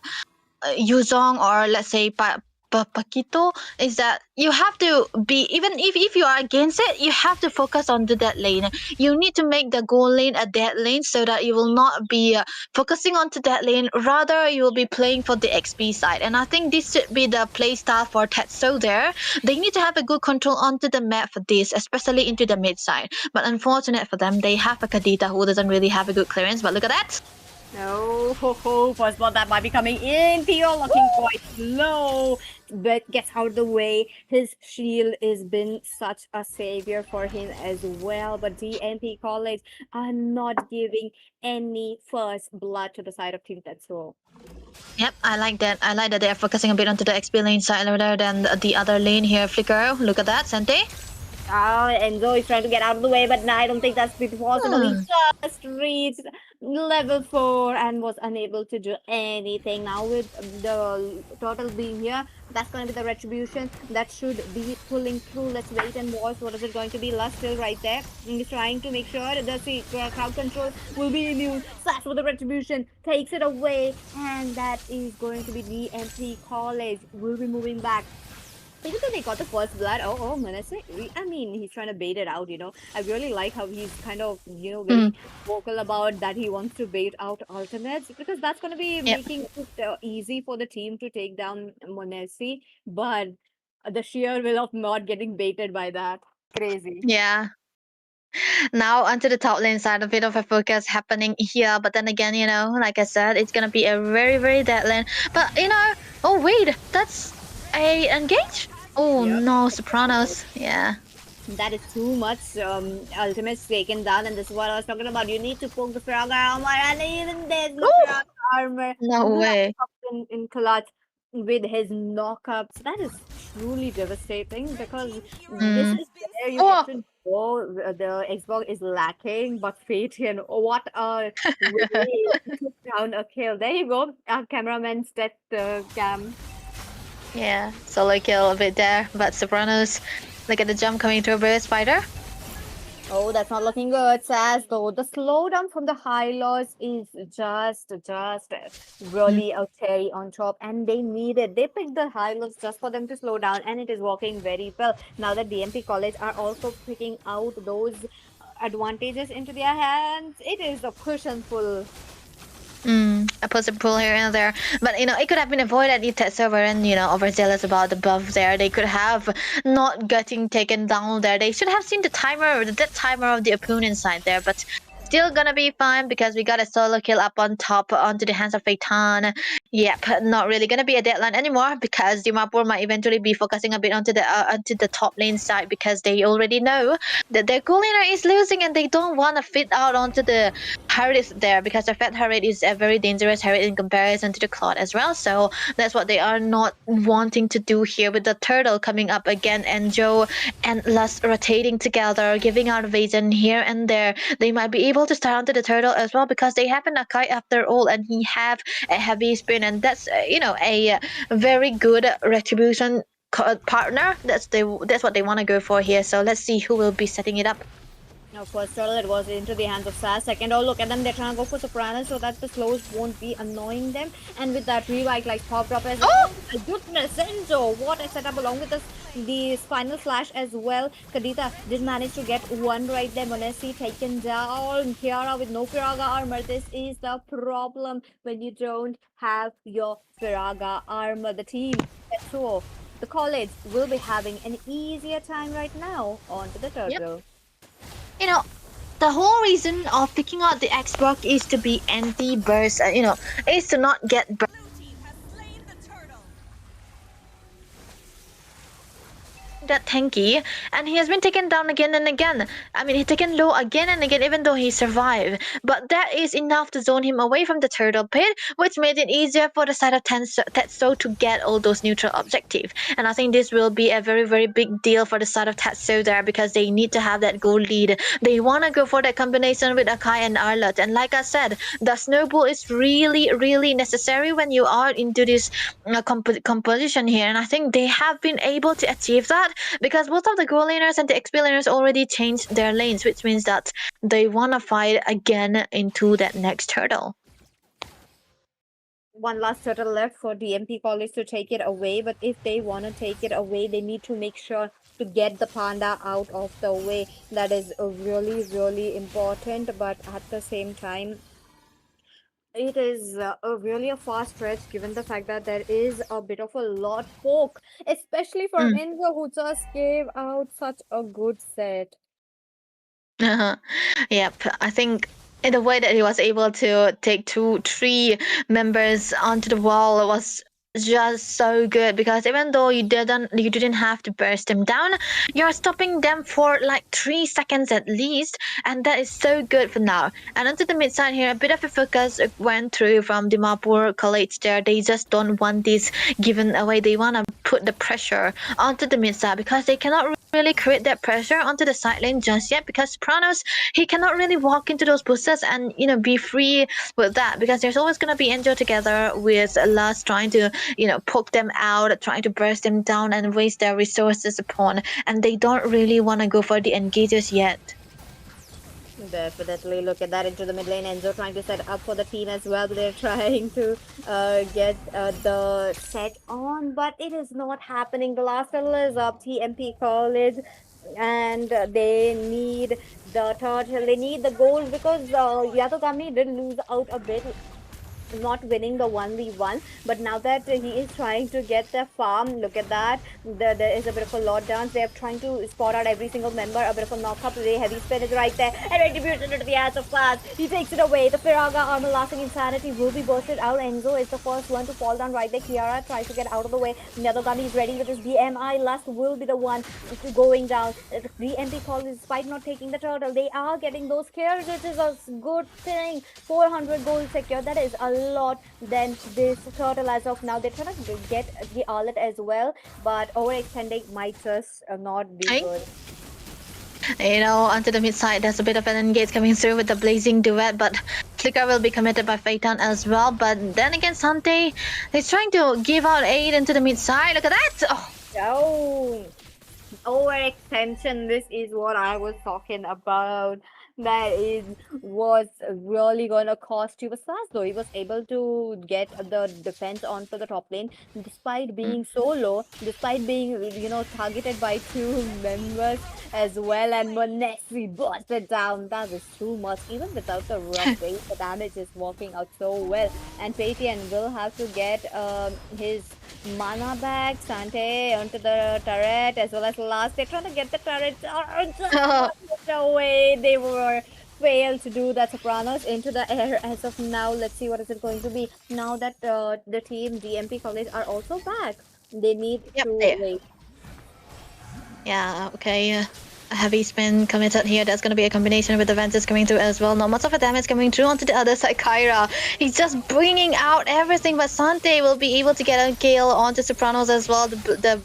Yuzong, or let's say Paquito, is that you have to be, even if you are against it, you have to focus on the dead lane. You need to make the goal lane a dead lane so that you will not be focusing on to that lane. Rather, you will be playing for the XP side. And I think this should be the play style for Tetso there. They need to have a good control onto the map for this, especially into the mid side. But unfortunate for them, they have a Kadita who doesn't really have a good clearance. But look at that. No, ho, ho, first blood that might be coming in. Theo looking quite low, but gets out of the way. His shield has been such a savior for him as well. But DMP College are not giving any first blood to the side of Team Tetsuo. Yep, I like that. I like that they're focusing a bit onto the XP lane side rather than the other lane here. Flicker, look at that, Sente. Enzo is trying to get out of the way, but no, I don't think that's possible. He Hmm. just reached level 4 and was unable to do anything. Now with the turtle being here, that's going to be the retribution that should be pulling through. Let's wait and watch. What is it going to be? Lust still right there. He's trying to make sure the crowd control will be immune. Slash with the retribution takes it away, and that is going to be the MP College. Will be moving back. Even though they got the first blood, Menace, I mean, he's trying to bait it out. I really like how he's kind of, Hmm. very vocal about that he wants to bait out alternates, because that's going to be Yep. making it easy for the team to take down Monesi. But the sheer will of not getting baited by that, crazy. Yeah. Now onto the top lane side, a bit of a focus happening here. But then again, like I said, it's gonna be a very, very dead lane. But oh wait, that's a engage? Oh Yep. no, Sopranos. Yeah. That is too much ultimates taken down, and this is what I was talking about. You need to poke the Firaga armor, and even there's no Oh, Firaga armor. no Glad way. comes in clutch with his knockups. That is truly devastating because this Mm. is where you get Oh, to know the Xbox is lacking, but Fatian, what a way to took down a kill. There you go, our cameraman set cam. yeah. Solo kill a bit there, but Sopranos. Look at the jump coming through Bird Spider. Oh, that's not looking good, Says though. The slowdown from the high lows is just Mm. really a cherry on top, and they need it. They picked the high lows just for them to slow down, and it is working very well. Now that DMP College are also picking out those advantages into their hands, it is a push and pull. A push and pull here and there, but it could have been avoided if Tetso weren't overzealous about the buff there. They could have not getting taken down there. They should have seen the death timer of the opponent side there, but still gonna be fine because we got a solo kill up on top onto the hands of Feitan. Yep, not really gonna be a deadline anymore because Dimapur might eventually be focusing a bit onto the top lane side because they already know that their goal laner is losing and they don't want to fit out onto the Harriet there because the Fat Harriet is a very dangerous Harriet in comparison to the Claude as well. So that's what they are not wanting to do here with the turtle coming up again and Joe and Lust rotating together, giving out evasion here and there. They might be able to start onto the turtle as well because they have an Akai after all and he have a heavy spin and that's a very good retribution partner. That's what they want to go for here. So let's see who will be setting it up. Now, first turtle, it was into the hands of Sass. Second, oh, look at them. They're trying to go for Sopranos so that the slows won't be annoying them. And with that revive, like popped up as well. Oh, Oh, my goodness, Enzo. What a setup along with this, the final flash as well. Kadita did manage to get one right there. Monesi taken down. Kiara with no Firaga armor. This is the problem when you don't have your Firaga armor. The team, Tetso, the college will be having an easier time right now. On to the yep. turtle. You know, the whole reason of picking out the Xbox is to be anti-burst. Is to not get that tanky, and he has been taken down again and again. I mean, he's taken low again and again, even though he survived. But that is enough to zone him away from the turtle pit, which made it easier for the side of Tetso to get all those neutral objectives. And I think this will be a very, very big deal for the side of Tetso there because they need to have that goal lead. They want to go for that combination with Akai and Arlott. And like I said, the snowball is really, really necessary when you are into this composition here. And I think they have been able to achieve that because both of the goal laners and the XP laners already changed their lanes, which means that they want to fight again into that next turtle. One last turtle left for DMP College to take it away, but if they want to take it away, they need to make sure to get the panda out of the way. That is really, really important, but at the same time, it is really a fast stretch given the fact that there is a bit of a lot poke, especially from Mm. Enzo who just gave out such a good set. Uh-huh. Yep, I think in the way that he was able to take 3 members onto the wall was just so good because even though you didn't have to burst them down, you're stopping them for like 3 seconds at least, and that is so good for now. And onto the mid side here, a bit of a focus went through from Dimapur College there. They just don't want this given away. They want to put the pressure onto the mid side because they cannot really create that pressure onto the side lane just yet because Sopranos, he cannot really walk into those boosters and be free with that because there's always going to be Enjo together with Lust trying to poke them out, trying to burst them down and waste their resources upon, and they don't really want to go for the engages yet. Definitely look at that into the mid lane. Enzo trying to set up for the team as well. They're trying to get the set on, but it is not happening. The last turtle is up. TMP College, and they need the turtle. They need the goals because Yato Company did lose out a bit not winning the 1v1, but now that he is trying to get the farm. Look at that. There is a bit of a lot dance. They're trying to spot out every single member. A bit of a knock up. The heavy spin is right there, and retribution into the ass of class. He takes it away. The Firaga armor lasting insanity will be bursted out. Enzo is the first one to fall down right there. Kiara tries to get out of the way. Nethergami is ready with his BMI. Last will be the one going down. The MP call, despite not taking the turtle, they are getting those kills, which is a good thing. 400 gold secure. That is a lot than this turtle as of now. They're trying to get the outlet as well, but overextending might just not be Okay. good. Onto the mid side, there's a bit of an engage coming through with the blazing duet, but Flicker will be committed by Phaeton as well. But then again, Sante is trying to give out aid into the mid side. Look at that! Oh, Oh, overextension. This is what I was talking about. That is was really gonna cost you. But though he was able to get the defense onto the top lane despite being solo, despite being targeted by two members as well. And Monesi busted down. That was too much. Even without the rough wave, the damage is working out so well. And Paytian will have to get his mana back. Sante onto the turret as well as last. They're trying to get the turret away. They were failed to do that. Sopranos into the air as of now. Let's see what is it going to be. Now that the team DMP College are also back. They need yep, to there. wait. Yeah, okay. A heavy spin committed here. That's going to be a combination with the Ventus coming through as well. Not much of a damage coming through onto the other side. Kyra, he's just bringing out everything, but Sante will be able to get a kill onto Sopranos as well. The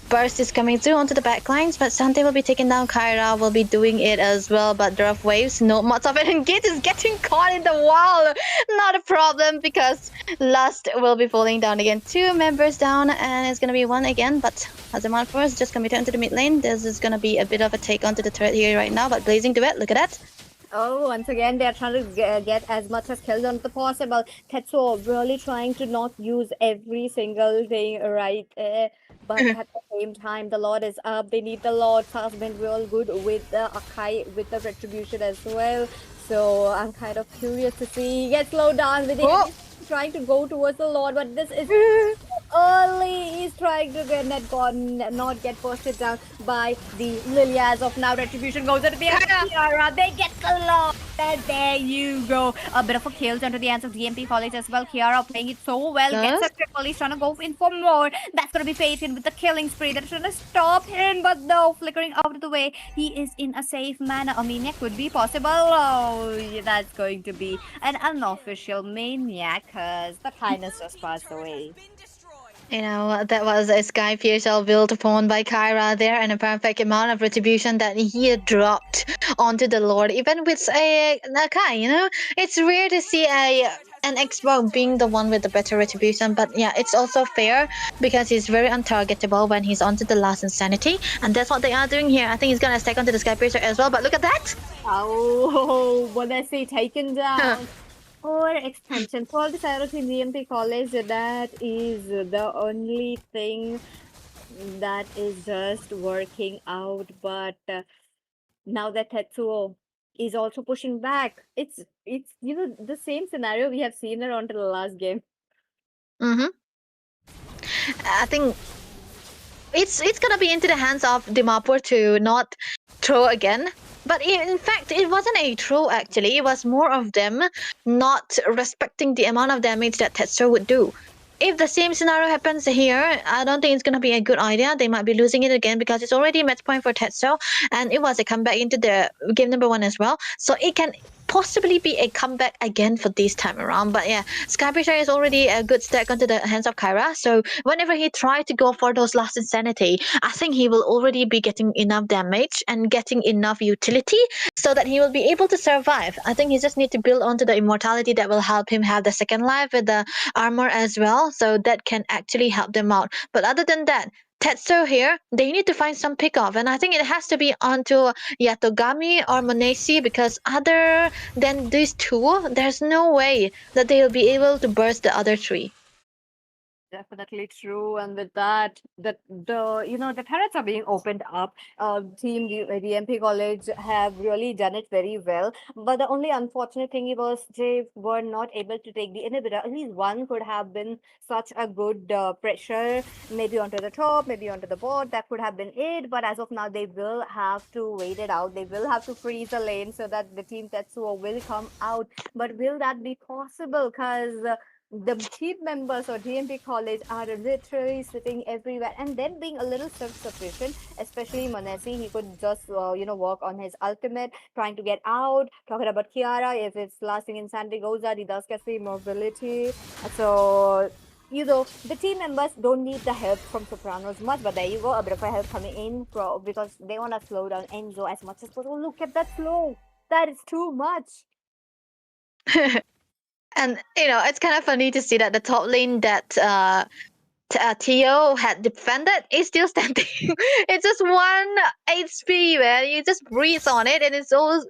burst is coming through onto the backlines, but Sante will be taking down Kyra, will be doing it as well, but the rough waves, not much of it, and Git is getting caught in the wall. Not a problem, because Lust will be falling down again. 2 members down, and it's gonna be 1 again, but Azaman first just committed into the mid lane. This is gonna be a bit of a take onto the turret here right now, but Blazing Duet, look at that. Oh, once again, they're trying to get as much as kills on the possible. Tetso really trying to not use every single thing right there. But at the same time, the Lord is up. They need the Lord. Has been real good with the Akai, with the retribution as well. So I'm kind of curious to see. Get slowed down with Oh. it. Trying to go towards the Lord, but this is early. He's trying to get not get posted down by the Lily as of now. Retribution goes into the Kiara. They get the Lord. And there you go. A bit of a kill into the hands of DMP College as well. Kiara playing it so well. Gets a triple. He's trying to go in for more. That's going to be Peyton with the killing spree. They're trying to stop him, but no, flickering out of the way. He is in a safe manner. A maniac could be possible. Oh, yeah, that's going to be an unofficial maniac because the kindness just passed away. That was a Sky Piercer built upon by Kyra there, and a perfect amount of retribution that he dropped onto the Lord, even with a Nakai. It's rare to see an Xbox being the one with the better retribution, but yeah, it's also fair because he's very untargetable when he's onto the last insanity, and that's what they are doing here. I think he's gonna stack onto the Sky Piercer as well, but look at that! Oh, what I say, taken down. Or extension for the Cyrus in GMP college, that is the only thing that is just working out. But now that Tetsuo is also pushing back, it's the same scenario we have seen around the last game. Mm-hmm. I think it's gonna be into the hands of Dimapur to not throw again. But in fact, it wasn't a throw actually. It was more of them not respecting the amount of damage that Tetso would do. If the same scenario happens here, I don't think it's gonna be a good idea. They might be losing it again because it's already a match point for Tetso, and it was a comeback into the game number 1 as well. So it can possibly be a comeback again for this time around. But yeah, Skybreaker is already a good stack onto the hands of Kyra. So whenever he tried to go for those last insanity, I think he will already be getting enough damage and getting enough utility so that he will be able to survive. I think he just need to build onto the immortality that will help him have the second life with the armor as well. So that can actually help them out. But other than that, Tetsu here, they need to find some pick off, and I think it has to be onto Yatogami or Monesi because other than these two, there's no way that they'll be able to burst the other 3. Definitely true, and with that, the turrets are being opened up. Team DMP College have really done it very well, but the only unfortunate thing was they were not able to take the inhibitor. At least one could have been such a good pressure, maybe onto the top, maybe onto the board. That could have been it. But as of now, they will have to wait it out. They will have to freeze the lane so that the team Tetsuo will come out. But will that be possible? Because the team members or DMP college are literally sitting everywhere and then being a little self-sufficient, especially Monesi. He could just, work on his ultimate, trying to get out. Talking about Kiara, if it's lasting insanity goes out, he does get the mobility. So, the team members don't need the help from Sopranos much, but there you go, a bit of a help coming in because they want to slow down Enzo as much as possible. Look at that flow. That is too much. And it's kind of funny to see that the top lane that Tio had defended is still standing. It's just one HP, man. You just breathe on it, and it's always,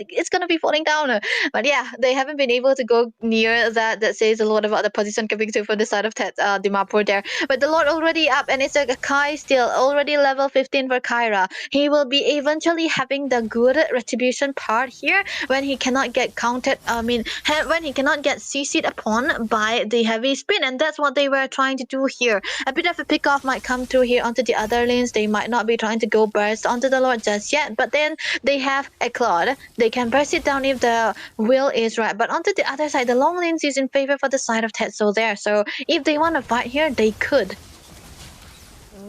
it's gonna be falling down. But yeah, they haven't been able to go near that. That says a lot about the position coming to from the side of Dimapur there. But the Lord already up, and it's a Kai still already level 15 for Kyra. He will be eventually having the good retribution part here when he cannot get counted. I mean, when he cannot get CC'd upon by the heavy spin, and that's what they were trying to do here. A bit of a pick off might come through here onto the other lanes. They might not be trying to go burst onto the Lord just yet, but then they have a Claude. They can burst it down if the will is right. But onto the other side, the long lanes is in favor for the side of Tetso there. So if they want to fight here, they could.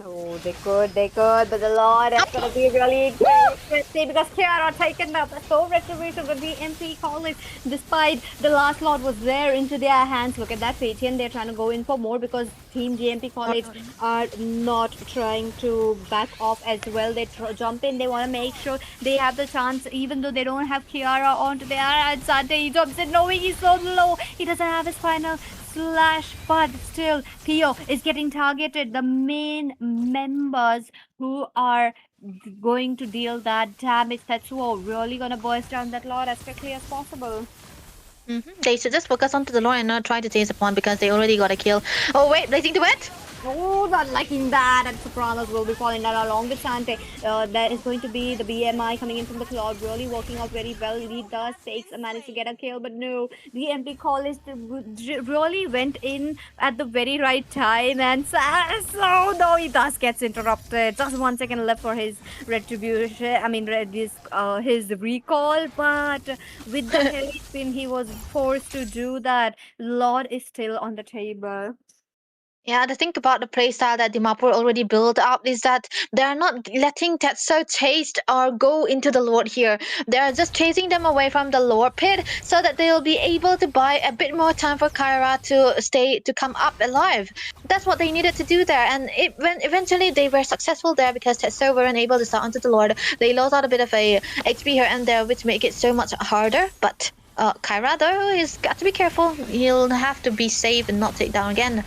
No, they could, but the Lord is gonna be really risky because Kiara taken up so retribution with the MP college. Despite the last lot was there into their hands. Look at that Patian, they're trying to go in for more because Team GMP college are not trying to back off as well. They jump in, they want to make sure they have the chance, even though they don't have Kiara onto their hands. Sante, he jumps in knowing he's so low. He doesn't have his final slash, but still Theo is getting targeted. The main members who are going to deal that damage, Tetsuo really gonna burst down that lot as quickly as possible. They should just focus onto the Lord and not try to chase upon because they already got a kill. Oh wait, blazing to it. Oh, not liking that. And Sopranos will be falling down along with Sante. There is going to be the BMI coming in from the cloud, really working out very well. He does takes manage to get a kill, but no, the MP College really went in at the very right time, and so no, he does gets interrupted. Just 1 second left for his retribution. I mean, his recall, but with the heavy spin, he was forced to do that. Lord is still on the table. Yeah, the thing about the playstyle that Dimapur already built up is that they're not letting Tetsu chase or go into the Lord here. They're just chasing them away from the Lord pit so that they'll be able to buy a bit more time for Kyra to come up alive. That's what they needed to do there, and when eventually they were successful there because Tetsu weren't able to start onto the Lord. They lost out a bit of a HP here and there, which make it so much harder. But Kyra though, he's got to be careful. He'll have to be safe and not take down again.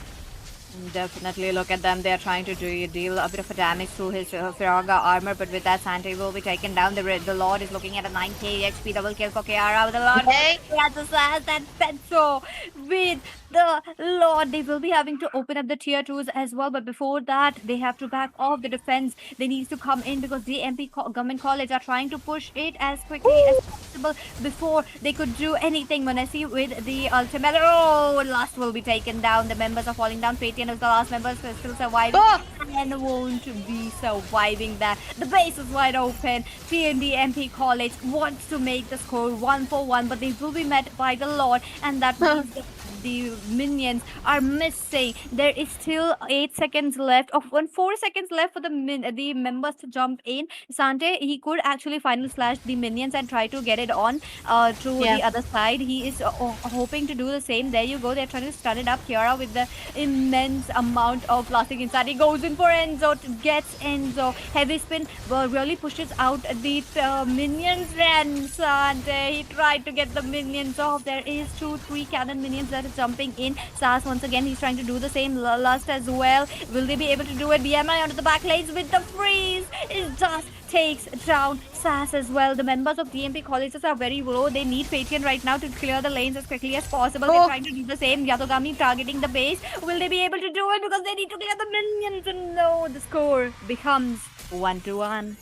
Definitely look at them. They're trying to deal a bit of a damage to his Firaga armor, but with that, Sante will be taken down. The Lord is looking at a 9k HP double kill for Kiara. With the Lord, Okay. he has the slash and Tetso with the Lord. They will be having to open up the tier 2s as well, but before that, they have to back off the defense. They need to come in because the MP Government College are trying to push it as quickly as possible before they could do anything. Monesi with the ultimate. Oh, last will be taken down. The members are falling down. Patian is the last member still surviving. Oh! And won't be surviving that. The base is wide open. TND MP College wants to make the score 1-1, but they will be met by the Lord, and that means the minions are missing. There is still 8 seconds left, of 4 seconds left for the members to jump in. Sante, he could actually final slash the minions and try to get it on to the other side. He is hoping to do the same. There you go. They're trying to stun it up. Kiara with the immense amount of plastic inside. He goes in for Enzo, gets Enzo. Heavy spin really pushes out the minions, and Sante, he tried to get the minions off. There is 2-3 cannon minions that is jumping in. Sas once again, he's trying to do the same. Lust as well. Will they be able to do it? BMI onto the back lanes with the freeze. It just takes down Sas as well. The members of DMP colleges are very low. They need Patreon right now to clear the lanes as quickly as possible. They're Oh, trying to do the same. Yatogami targeting the base. Will they be able to do it? Because they need to clear the minions. And no, the score becomes 1-1.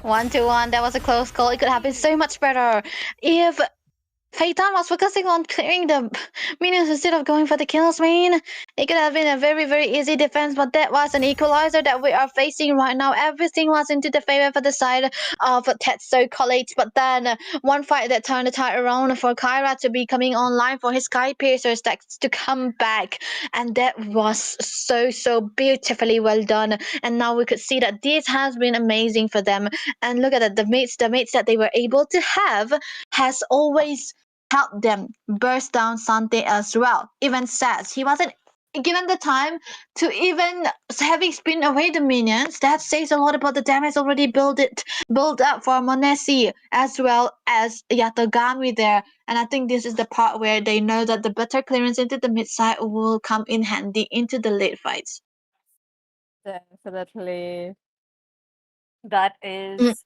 1-1. That was a close call. It could have been so much better if Phaeton was focusing on clearing the minions instead of going for the kills, man. It could have been a very, very easy defense, but that was an equalizer that we are facing right now. Everything was into the favor for the side of Tetso College, but then one fight that turned the tide around for Kyra to be coming online for his Sky Piercer stacks to come back, and that was so beautifully well done. And now we could see that this has been amazing for them. And look at that, the mates that they were able to have has always helped them burst down Sante as well. Even says he wasn't given the time to even having spin away the minions. That says a lot about the damage already built up for Monesi as well as Yatogami there. And I think this is the part where they know that the better clearance into the mid side will come in handy into the late fights. Definitely. That Mm, is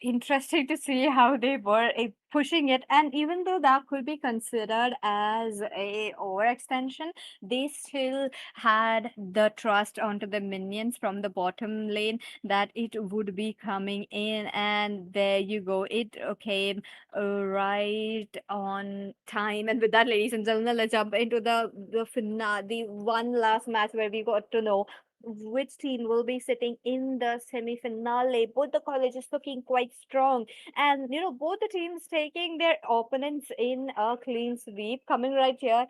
interesting to see how they were pushing it, and even though that could be considered as a overextension, they still had the trust onto the minions from the bottom lane that it would be coming in, and there you go, it came right on time. And with that, ladies and gentlemen, let's jump into the finale, the one last match where we got to know which team will be sitting in the semi-finale. Both the colleges looking quite strong, and both the teams taking their opponents in a clean sweep. Coming right here,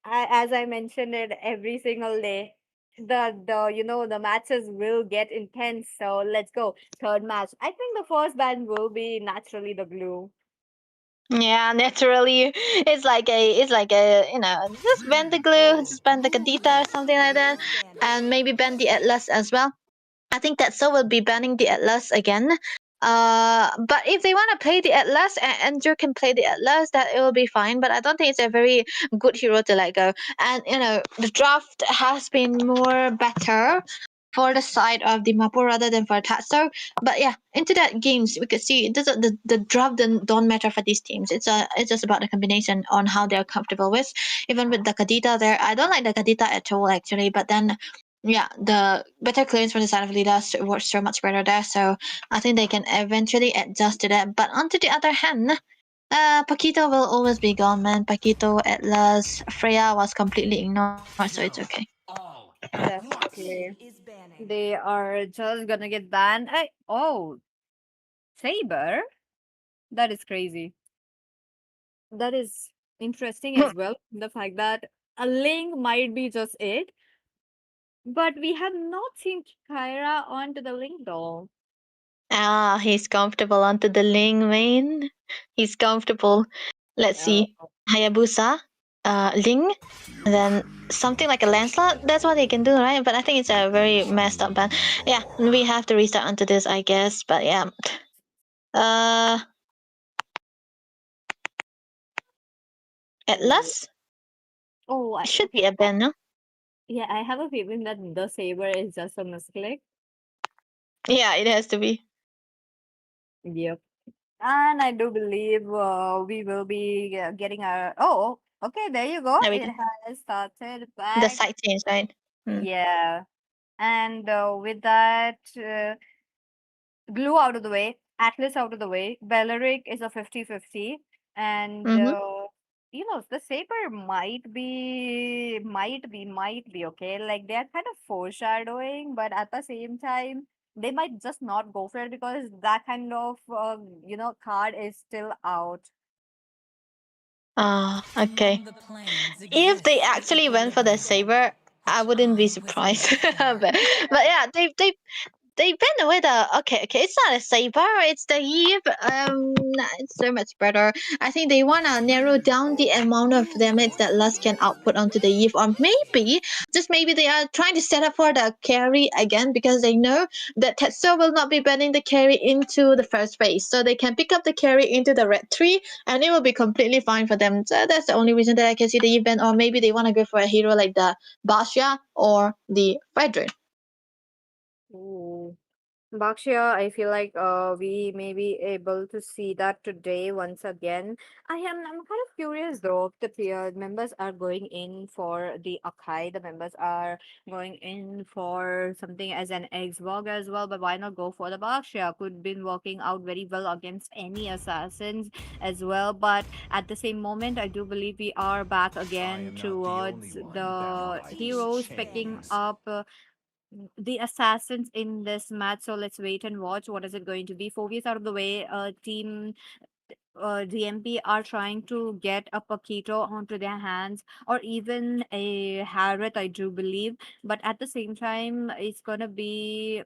as I mentioned it every single day, the matches will get intense. So let's go. Third match. I think the first band will be naturally the blue. yeah, naturally, it's like a just bend the glue, just bend the Kadita or something like that, and maybe bend the Atlas as well. I think Tetso will be banning the Atlas again. But if they want to play the Atlas and Andrew can play the Atlas, that it will be fine. But I don't think it's a very good hero to let go. And the draft has been more better for the side of Dimapur rather than for Tatsu. But yeah, into that games we could see it doesn't the draft don't matter for these teams. It's just about the combination on how they're comfortable with. Even with the Kadita there, I don't like the Kadita at all actually. But then yeah, the better clearance from the side of leaders works so much better there. So I think they can eventually adjust to that. But on to the other hand, Paquito will always be gone, man. Paquito, Atlas, Freya was completely ignored, so it's okay. Definitely. They are just gonna get banned. Oh, Saber? That is crazy. That is interesting as well. The fact that a link might be just it, but we have not seen Kyra onto the link though. Ah, he's comfortable onto the Ling main. He's comfortable. Let's Oh, see. Hayabusa, Ling, and then something like a Lancelot. That's what they can do, right? But I think it's a very messed up ban. Yeah, we have to restart onto this, I guess. But yeah. Uh, oh, Atlas? oh, It should okay. be a ban, no? Yeah, I have a feeling that the Saber is just a misclick. Yeah, it has to be. Yep. And I do believe we will be getting our. Oh, okay, there you go. There we It go. has started The back. side change, right? Hmm. Yeah. And with that, Glue out of the way, Atlas out of the way, Belleric is a 50-50. And, Mm-hmm. the Saber might be okay. Like, they're kind of foreshadowing, but at the same time, they might just not go for it because that kind of, card is still out. Ah, okay. If they actually went for the saber, I wouldn't be surprised. but yeah, they they went away okay, it's not a saber, it's the Eve. It's so much better. I think they wanna narrow down the amount of damage that Lust can output onto the Eve, or maybe just maybe they are trying to set up for the carry again, because they know that Tetso will not be banning the carry into the first phase, so they can pick up the carry into the red tree and it will be completely fine for them. So that's the only reason that I can see the Eve ban, or maybe they wanna go for a hero like the Basha or the Frederick. Ooh. Bakshia, I feel like we may be able to see that today once again. I'm kind of curious though. If the peer members are going in for the Akai. The members are going in for something as an Xbox as well. But why not go for the Bakshia? Could been working out very well against any assassins as well. But at the same moment, I do believe we are back I again am not the only towards one that the likes heroes picking chains. up. The assassins in this match. So let's wait and watch. What is it going to be? 4 years out of the way. Team DMP are trying to get a Paquito onto their hands, or even a Harriet, I do believe. But at the same time, it's gonna be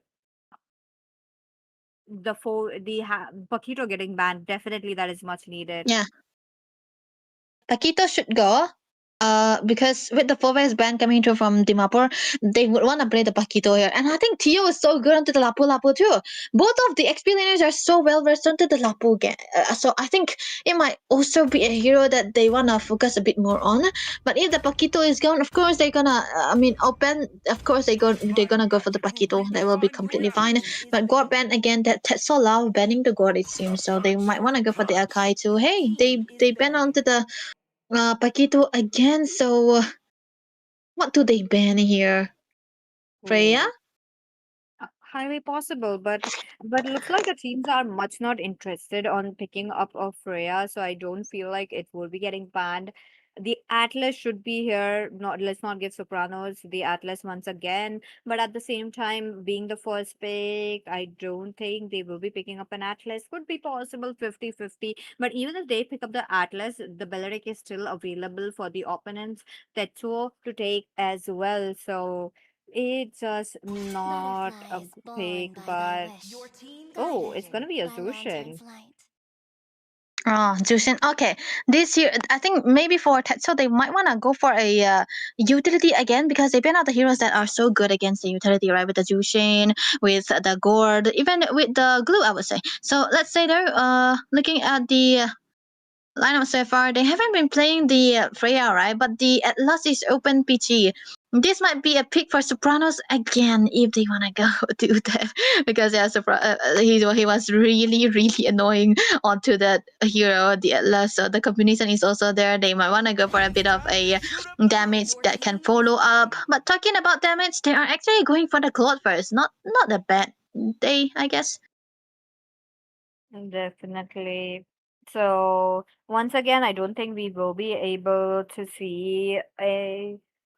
Paquito getting banned. Definitely, that is much needed. Yeah, Paquito should go. Because with the four-ways band coming through from Dimapur, they would want to play the Paquito here. And I think Tio is so good onto the Lapu Lapu too. Both of the XP laners are so well versed onto the Lapu game. So I think it might also be a hero that they want to focus a bit more on. But if the Paquito is gone, of course they're gonna, open, of course they're gonna go for the Paquito. That will be completely fine. But God ban again, that's so loud banning the God, it seems. So they might want to go for the Akai too. Hey, they ban onto the Paquito again. So what do they ban here? Freya? Ooh. Highly possible, but looks like the teams are much not interested on picking up of Freya, so I don't feel like it will be getting banned. The Atlas should be here. Not let's not give Sopranos the Atlas once again, but at the same time, being the first pick, I don't think they will be picking up an Atlas. Could be possible 50-50, but even if they pick up the Atlas, the Belleric is still available for the opponents Tetso to take as well. So it's just not a Butterflies pick, born by thy but wish, your team oh, guided it's gonna be a by lantern Zushin. flight. Oh, Jushin. Okay, this year I think maybe for Tetsuo they might wanna go for a utility again, because they've been out the heroes that are so good against the utility, right? With the Jushin, with the Gourd, even with the Glue, I would say. So let's say though, looking at the lineup so far, they haven't been playing the Freya, right? But the Atlas is open PG. This might be a pick for Sopranos again if they wanna go do that, because yeah, he was really annoying onto that hero, the Atlas. So the combination is also there. They might wanna go for a bit It's of time to a suit up the crew. damage Your that can team is follow up. open. But talking about damage, they are actually going for the Claude first. Not that bad. They, I guess. Definitely. So once again, I don't think we will be able to see a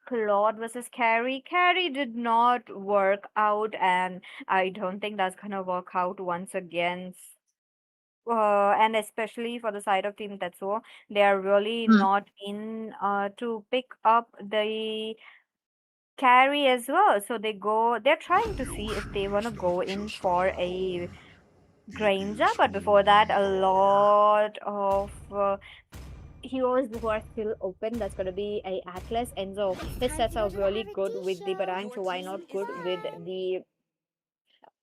Claude versus Carrie. Carrie did not work out, and I don't think that's gonna work out once again. And especially for the side of Team Tetsuo, they are really Hmm. not in to pick up the carry as well. So they're trying to see if they want to go in for a Granger, but before that, a lot of heroes who are still open. That's going to be a Atlas. Enzo, It's his time sets for are your really dramatic good tea with the show. Barang, Your so why team not is good with ahead. the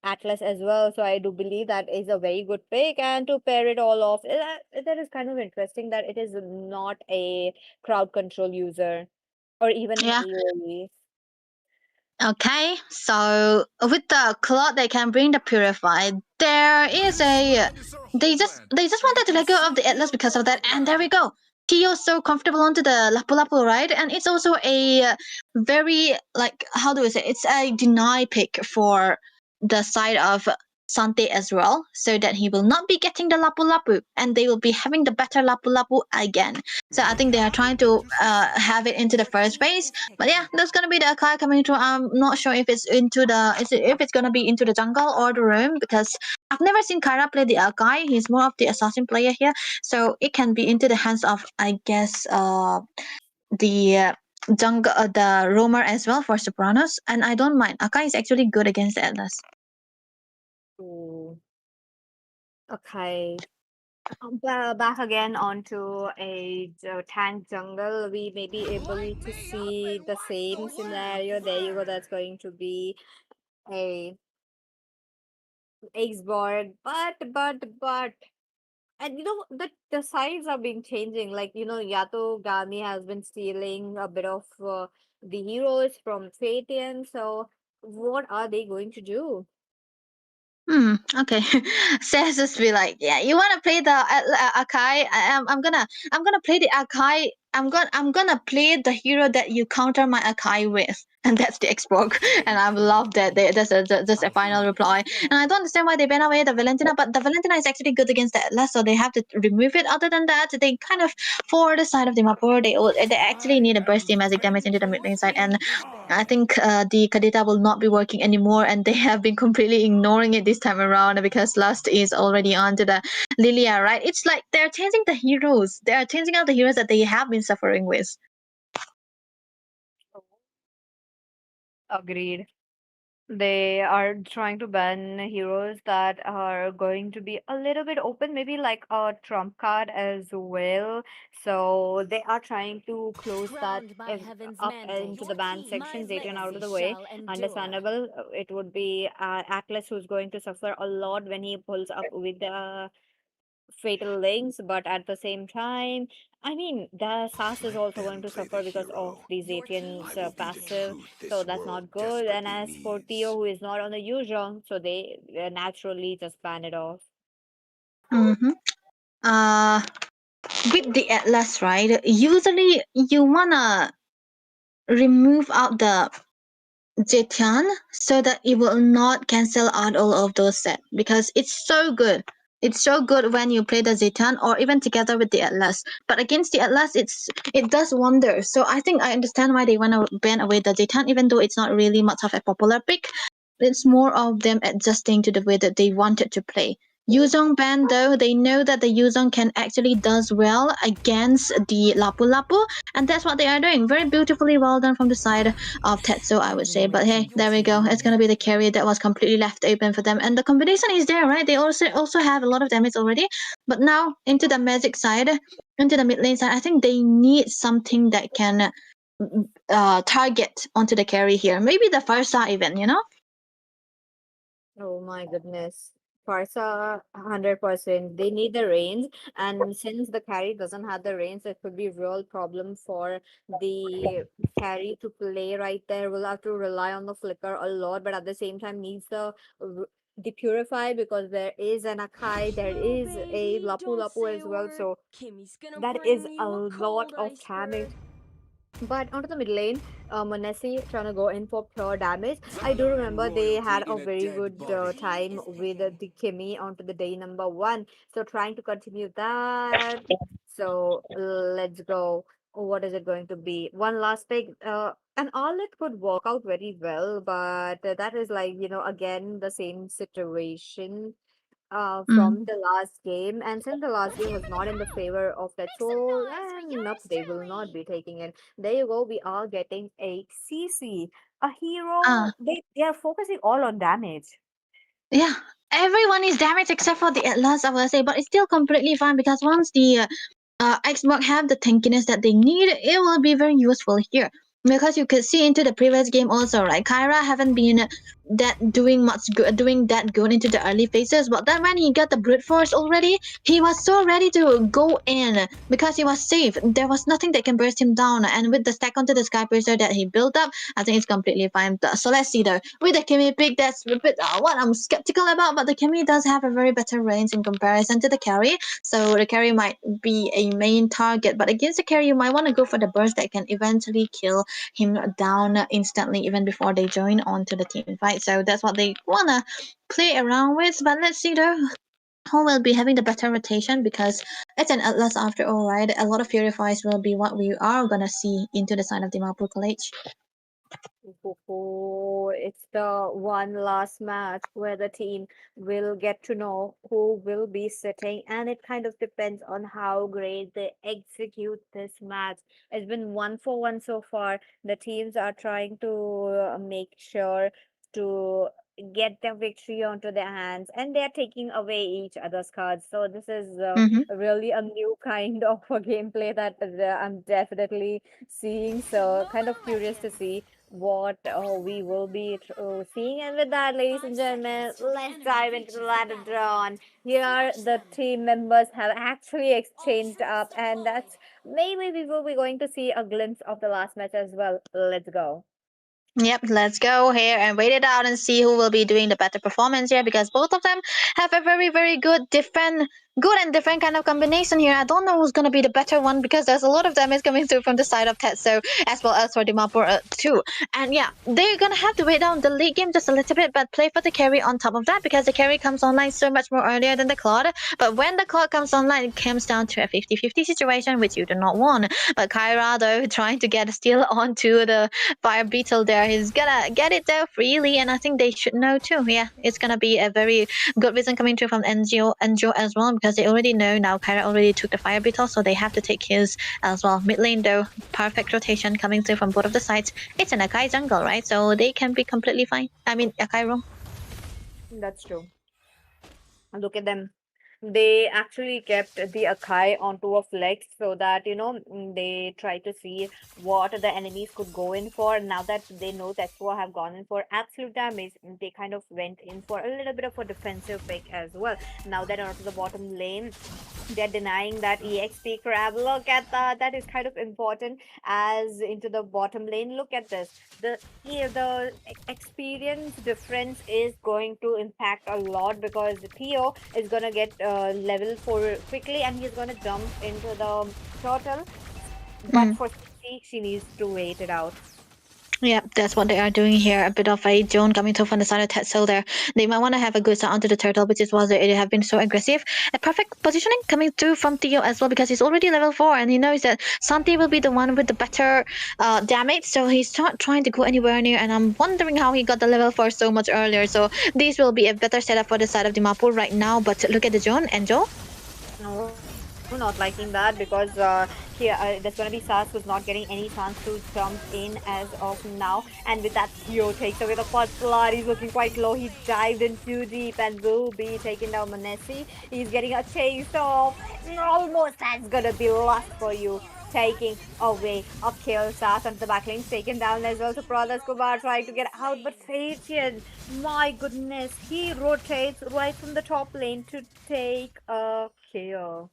Atlas as well? So I do believe that is a very good pick. And to pair it all off, that is kind of interesting that it is not a crowd control user or even an Yeah. AoE. Okay, so with the cloth they can bring the purified. There is This a land is our they just and we wanted to can let go of see the Atlas beyond because the of that, and there we hourglass. go. Tio's so comfortable onto the Lapu Lapu, right? And it's also a very, like, how do I say, it's a deny pick for the side of Sante as well, so that he will not be getting the Lapu Lapu and they will be having the better Lapu Lapu again. So I think they are trying to have it into the Your first team phase. is But yeah, picking. that's gonna be the Akai coming through. I'm not sure if it's into the if it's gonna be into the jungle or the room, because I've never seen Kyra play the Akai. He's more of the assassin player here, so it can be into the hands of, I guess, the jungle, the roamer as well for Sopranos. And I don't mind. Akai is actually good against the Atlas. Ooh, okay. Back again onto a tank jungle. We may be able to see the same scenario. There you go. That's going to be a Xboard, but and the sides are being changing. Like Yato Gami has been stealing a bit of the heroes from Fatian. So what are they going to do? Okay. Says just be like, yeah, you wanna play the Akai? I'm gonna play the Akai. I'm gonna play the hero that you counter my Akai with, and that's the Xbox. And I love that. That's a final reply. And I don't understand why they ban away the Valentina, but the Valentina is actually good against the Atlas, so they have to remove it. Other than that, they kind of for the side of Dimapur, they actually need a bursty magic damage into the mid lane side, and I think the Kadita will not be working anymore, and they have been completely ignoring it this time around because Lust is already on to the Lilia, right? It's like they're changing the heroes. They are changing out the heroes that they have been suffering with. Agreed. They are trying to ban heroes that are going to be a little bit open, maybe like a trump card as well. So they are trying to close that up into the ban section, Zayton out of the way. Understandable. It would be Atlas who's going to suffer a lot when he pulls up with the fatal links, but at the same time, I mean, the SAS is also going to suffer because of the Zetian's passive, so that's not good. And as for Theo, who is not on the Yuzhong, so they naturally just ban it off. Mm-hmm. Uh, with the Atlas, right? Usually you wanna remove out the Zetian so that it will not cancel out all of those sets because it's so good. It's so good when you play the Zetian or even together with the Atlas. But against the Atlas, it does wonders. So I think I understand why they want to ban away the Zetian, even though it's not really much of a popular pick. It's more of them adjusting to the way that they wanted to play. Yuzong ban though, they know that the Yuzong can actually does well against the Lapu Lapu, and that's what they are doing. Very beautifully well done from the side of Tetso, I would say. But hey, there we go. It's gonna be the carry that was completely left open for them, and the combination is there, right? They also have a lot of damage already. But now into the magic side, into the mid lane side, I think they need something that can target onto the carry here. Maybe the first star even, you know. Oh my goodness. Farsa 100%. They need the range, and since the carry doesn't have the range, it could be real problem for the carry to play right there. We'll have to rely on the flicker a lot, but at the same time needs the purify because there is an Akai, there is a Lapu Lapu as well, so that is a lot of damage. But onto the mid lane, Monesi trying to go in for pure damage. I do remember they had a very good time with the Kimmy onto the day number one. So trying to continue that. So let's go. What is it going to be? One last pick. And all it could work out very well, but that is like, again, the same situation Mm. from the last game. And since the last game was not in the favor of that soul, and nope, they will not be taking it. There you go. We are getting a CC, a Ah, hero. They are focusing all on damage. yeah. Everyone is damaged except for the Atlas, I will say, but it's still completely fine because once the Xbox have the tankiness that they need, it will be very useful here. Because you could see into the previous game also, right? Kyra haven't been doing that good into the early phases, but then when he got the brute force already, he was so ready to go in because he was safe. There was nothing that can burst him down, and with the stack onto the sky piercer that he built up, I think it's completely fine. So let's see though. With the Kimi pick, that's a bit what I'm skeptical about, but the Kimi does have a very better range in comparison to the carry, so the carry might be a main target. But against the carry, you might want to go for the burst that can eventually kill him down instantly, even before they join onto the team fight. So that's what they wanna play around with. But let's see though. Who will be having the better rotation because it's an Atlas after all, right? A lot of Purifies will be what we are gonna see into the side of Dimapur College. Oh, it's the one last match where the team will get to know who will be sitting, and it kind of depends on how great they execute this match. It's been 1-for-1 so far. The teams are trying to make sure to get the victory onto their hands, and they are taking away each other's cards. So this is Mm-hmm. really a new kind of a gameplay that I'm definitely seeing. So kind of curious to see what we will be seeing. And with that, ladies and gentlemen, let's dive into the ladder draw. And here, the team members have actually exchanged up, and that's maybe we will be going to see a glimpse of the last match as well. Let's go. Yep, let's go here and wait it out and see who will be doing the better performance here because both of them have a very, very good and different kind of combination here. I don't know who's gonna be the better one because there's a lot of damage coming through from the side of Tetso as well as for Dimapur too. And yeah, they're gonna have to wait down the late game just a little bit, but play for the carry on top of that because the carry comes online so much more earlier than the Claude. But when the Claude comes online, it comes down to a 50-50 situation, which you do not want. But Kyra, though, trying to get a steal onto the Fire Beetle there. He's gonna get it there freely, and I think they should know too. Yeah, it's gonna be a very good reason coming through from NGO as well because they already know now Kyra already took the Fire Beetle, so they have to take his as well. Mid lane though, perfect rotation coming through from both of the sides. It's an Akai jungle, right? So they can be completely fine. I mean, Akai roam. That's true. Look at them. They actually kept the Akai onto a flex so that, they try to see what the enemies could go in for. Now that they know Tetsuo have gone in for absolute damage, they kind of went in for a little bit of a defensive pick as well. Now that onto the bottom lane, they're denying that EXP grab. Look at that. That is kind of important as into the bottom lane. Look at this. The experience difference is going to impact a lot because Theo is gonna get level 4 quickly and he's gonna jump into the turtle. But Mm. for CC, she needs to wait it out. Yeah, that's what they are doing here. A bit of a zone coming through from the side of Tetsuo there. They might want to have a good start onto the turtle, which is why they have been so aggressive. A perfect positioning coming through from Theo as well because he's already level 4 and he knows that Santi will be the one with the better damage. So he's not trying to go anywhere near. And I'm wondering how he got the level 4 so much earlier. So this will be a better setup for the side of Dimapur right now. But look at the zone, Angel. No, not liking that because here there's gonna be Sas who's not getting any chance to jump in as of now. And with that, Theo takes away the first blood. He's looking quite low. He dived in too deep and will be taking down Manesi. He's getting a chase off. Almost that's gonna be lost for you. Taking away a kill. Sas onto the backlane, taken down as well. So Pradas Kumar trying to get out, but Fabian, my goodness, he rotates right from the top lane to take a kill.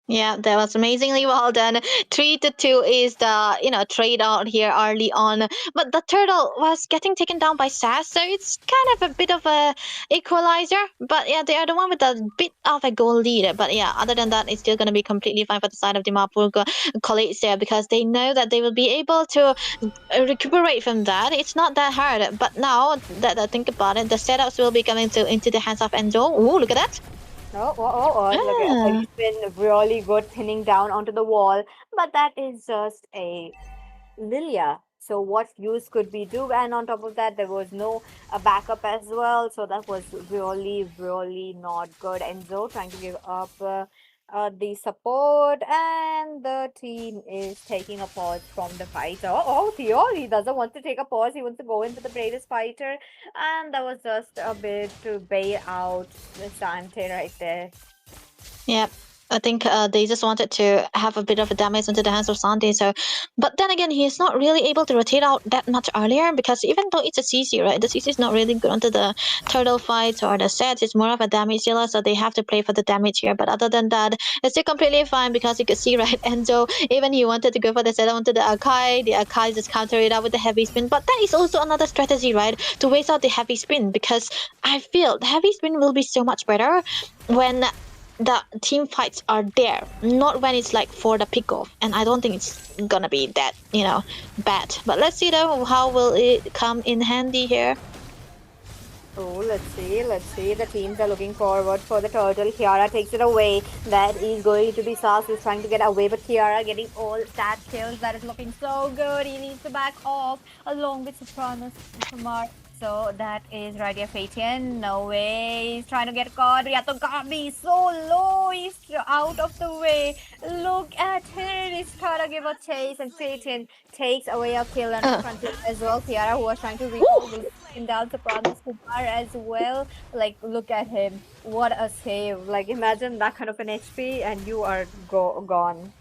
Yeah, that was amazingly well done. 3-2 is the trade out here early on, but the turtle was getting taken down by Sass, so it's kind of a bit of a equalizer. But yeah, they are the one with a bit of a goal lead. But yeah, other than that, it's still gonna be completely fine for the side of Dimapur colleagues there because they know that they will be able to recuperate from that. It's not that hard. But now that I think about it, the setups will be coming into the hands of Enzo. Ooh, look at that! Look at Ah. he's been really good pinning down onto the wall, but that is just a Lilia. So what use could we do? And on top of that, there was no backup as well. So that was really, really not good. Enzo trying to give up the support, and the team is taking a pause from the fight. Theo, he doesn't want to take a pause. He wants to go into the bravest fighter, and that was just a bit to bail out the Sante right there. Yeah, I think they just wanted to have a bit of a damage into the hands of Santi. So, but then again, he's not really able to rotate out that much earlier because even though it's a CC, right, the CC is not really good onto the turtle fights or the sets. It's more of a damage dealer, so they have to play for the damage here. But other than that, it's still completely fine because you could see, right, Enzo, even he wanted to go for the setup onto the Akai just counter it out with the heavy spin. But that is also another strategy, right, to waste out the heavy spin because I feel the heavy spin will be so much better when the team fights are there, not when it's like for the pickoff. And I don't think it's gonna be that, bad. But let's see though, how will it come in handy here? Oh, let's see, let's see. The teams are looking forward for the turtle. Kiara takes it away. That is going to be Sas who's trying to get away, but Kiara getting all that kills. That is looking so good. He needs to back off along with Sopranos Kumar. So that is right here, Fatian. No way. He's trying to get caught. Yatogami so low. He's out of the way. Look at him. He's trying to give a chase, and Fatian takes away a kill under the Uh, front line as well. Kiara, who was trying to recall, woo! will taken down Sopranos Kumar as well. Like, look at him. What a save. Like, imagine that kind of an HP, and you are gone.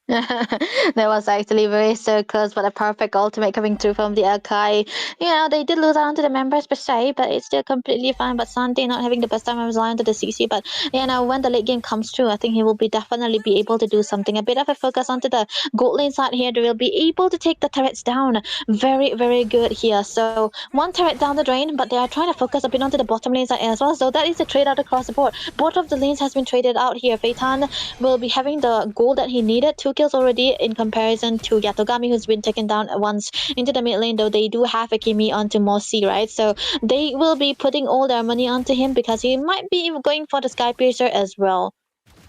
That was actually very so close, but a perfect ultimate coming through from the Akai. You know, they did lose out to the members per se, but it's still completely fine. But Sante not having the best time, I was lying to the CC. But you know, when the late game comes through, I think he will be definitely be able to do something. A bit of a focus onto the gold lane side here. They will be able to take the turrets down. Very, very good here. So one turret down the drain, but they are trying to focus a bit onto the bottom lane side as well. So that is a trade out across the board. Both of the lanes has been traded out here. Feitan will be having the goal that he needed. 2 kills already in comparison to Yatogami, who's been taken down once into the mid lane, though they do have a Kimi onto Mossy, right? So they will be putting all their money onto him because he might be going for the Sky Piercer as well.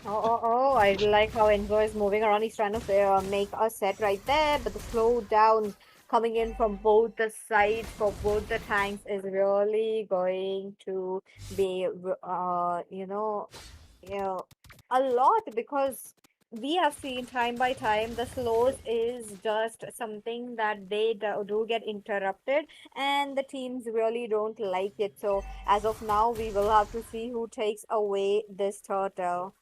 Oh, I like how Enzo is moving around. He's trying to make a set right there, but the slowdown coming in from both the sides for both the tanks is really going to be, yeah, a lot because we have seen time by time the slows is just something that they do get interrupted, and the teams really don't like it. So as of now, we will have to see who takes away this turtle.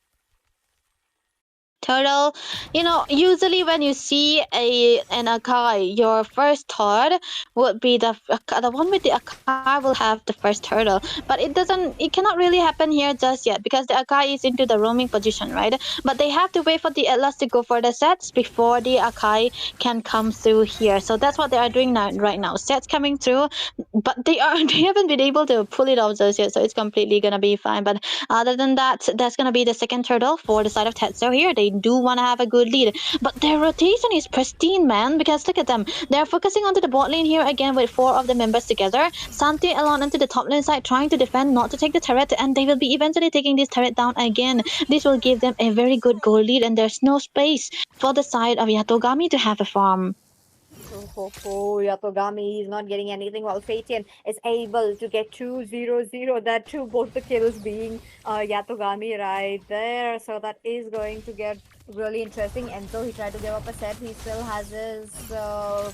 Turtle, you know, usually when you see an Akai, your first thought would be the one with the Akai will have the first turtle, but it cannot really happen here just yet because the Akai is into the roaming position, right? But they have to wait for the Atlas to go for the sets before the Akai can come through here. So that's what they are doing now right now. Sets coming through, but they are they haven't been able to pull it off just yet, so it's completely gonna be fine. But other than that, that's gonna be the second turtle for the side of Tetso here. They do want to have a good lead, but their rotation is pristine, man. Because look at them, they're focusing onto the bot lane here again with 4 of the members together. Santi alone into the top lane side, trying to defend, not to take the turret, and they will be eventually taking this turret down again. This will give them a very good goal lead, and there's no space for the side of Yatogami to have a farm. Yatogami is not getting anything while Fatian is able to get 2-0-0. That too, both the kills being Yatogami right there. So that is going to get really interesting. Enzo, he tried to give up a set. He still has his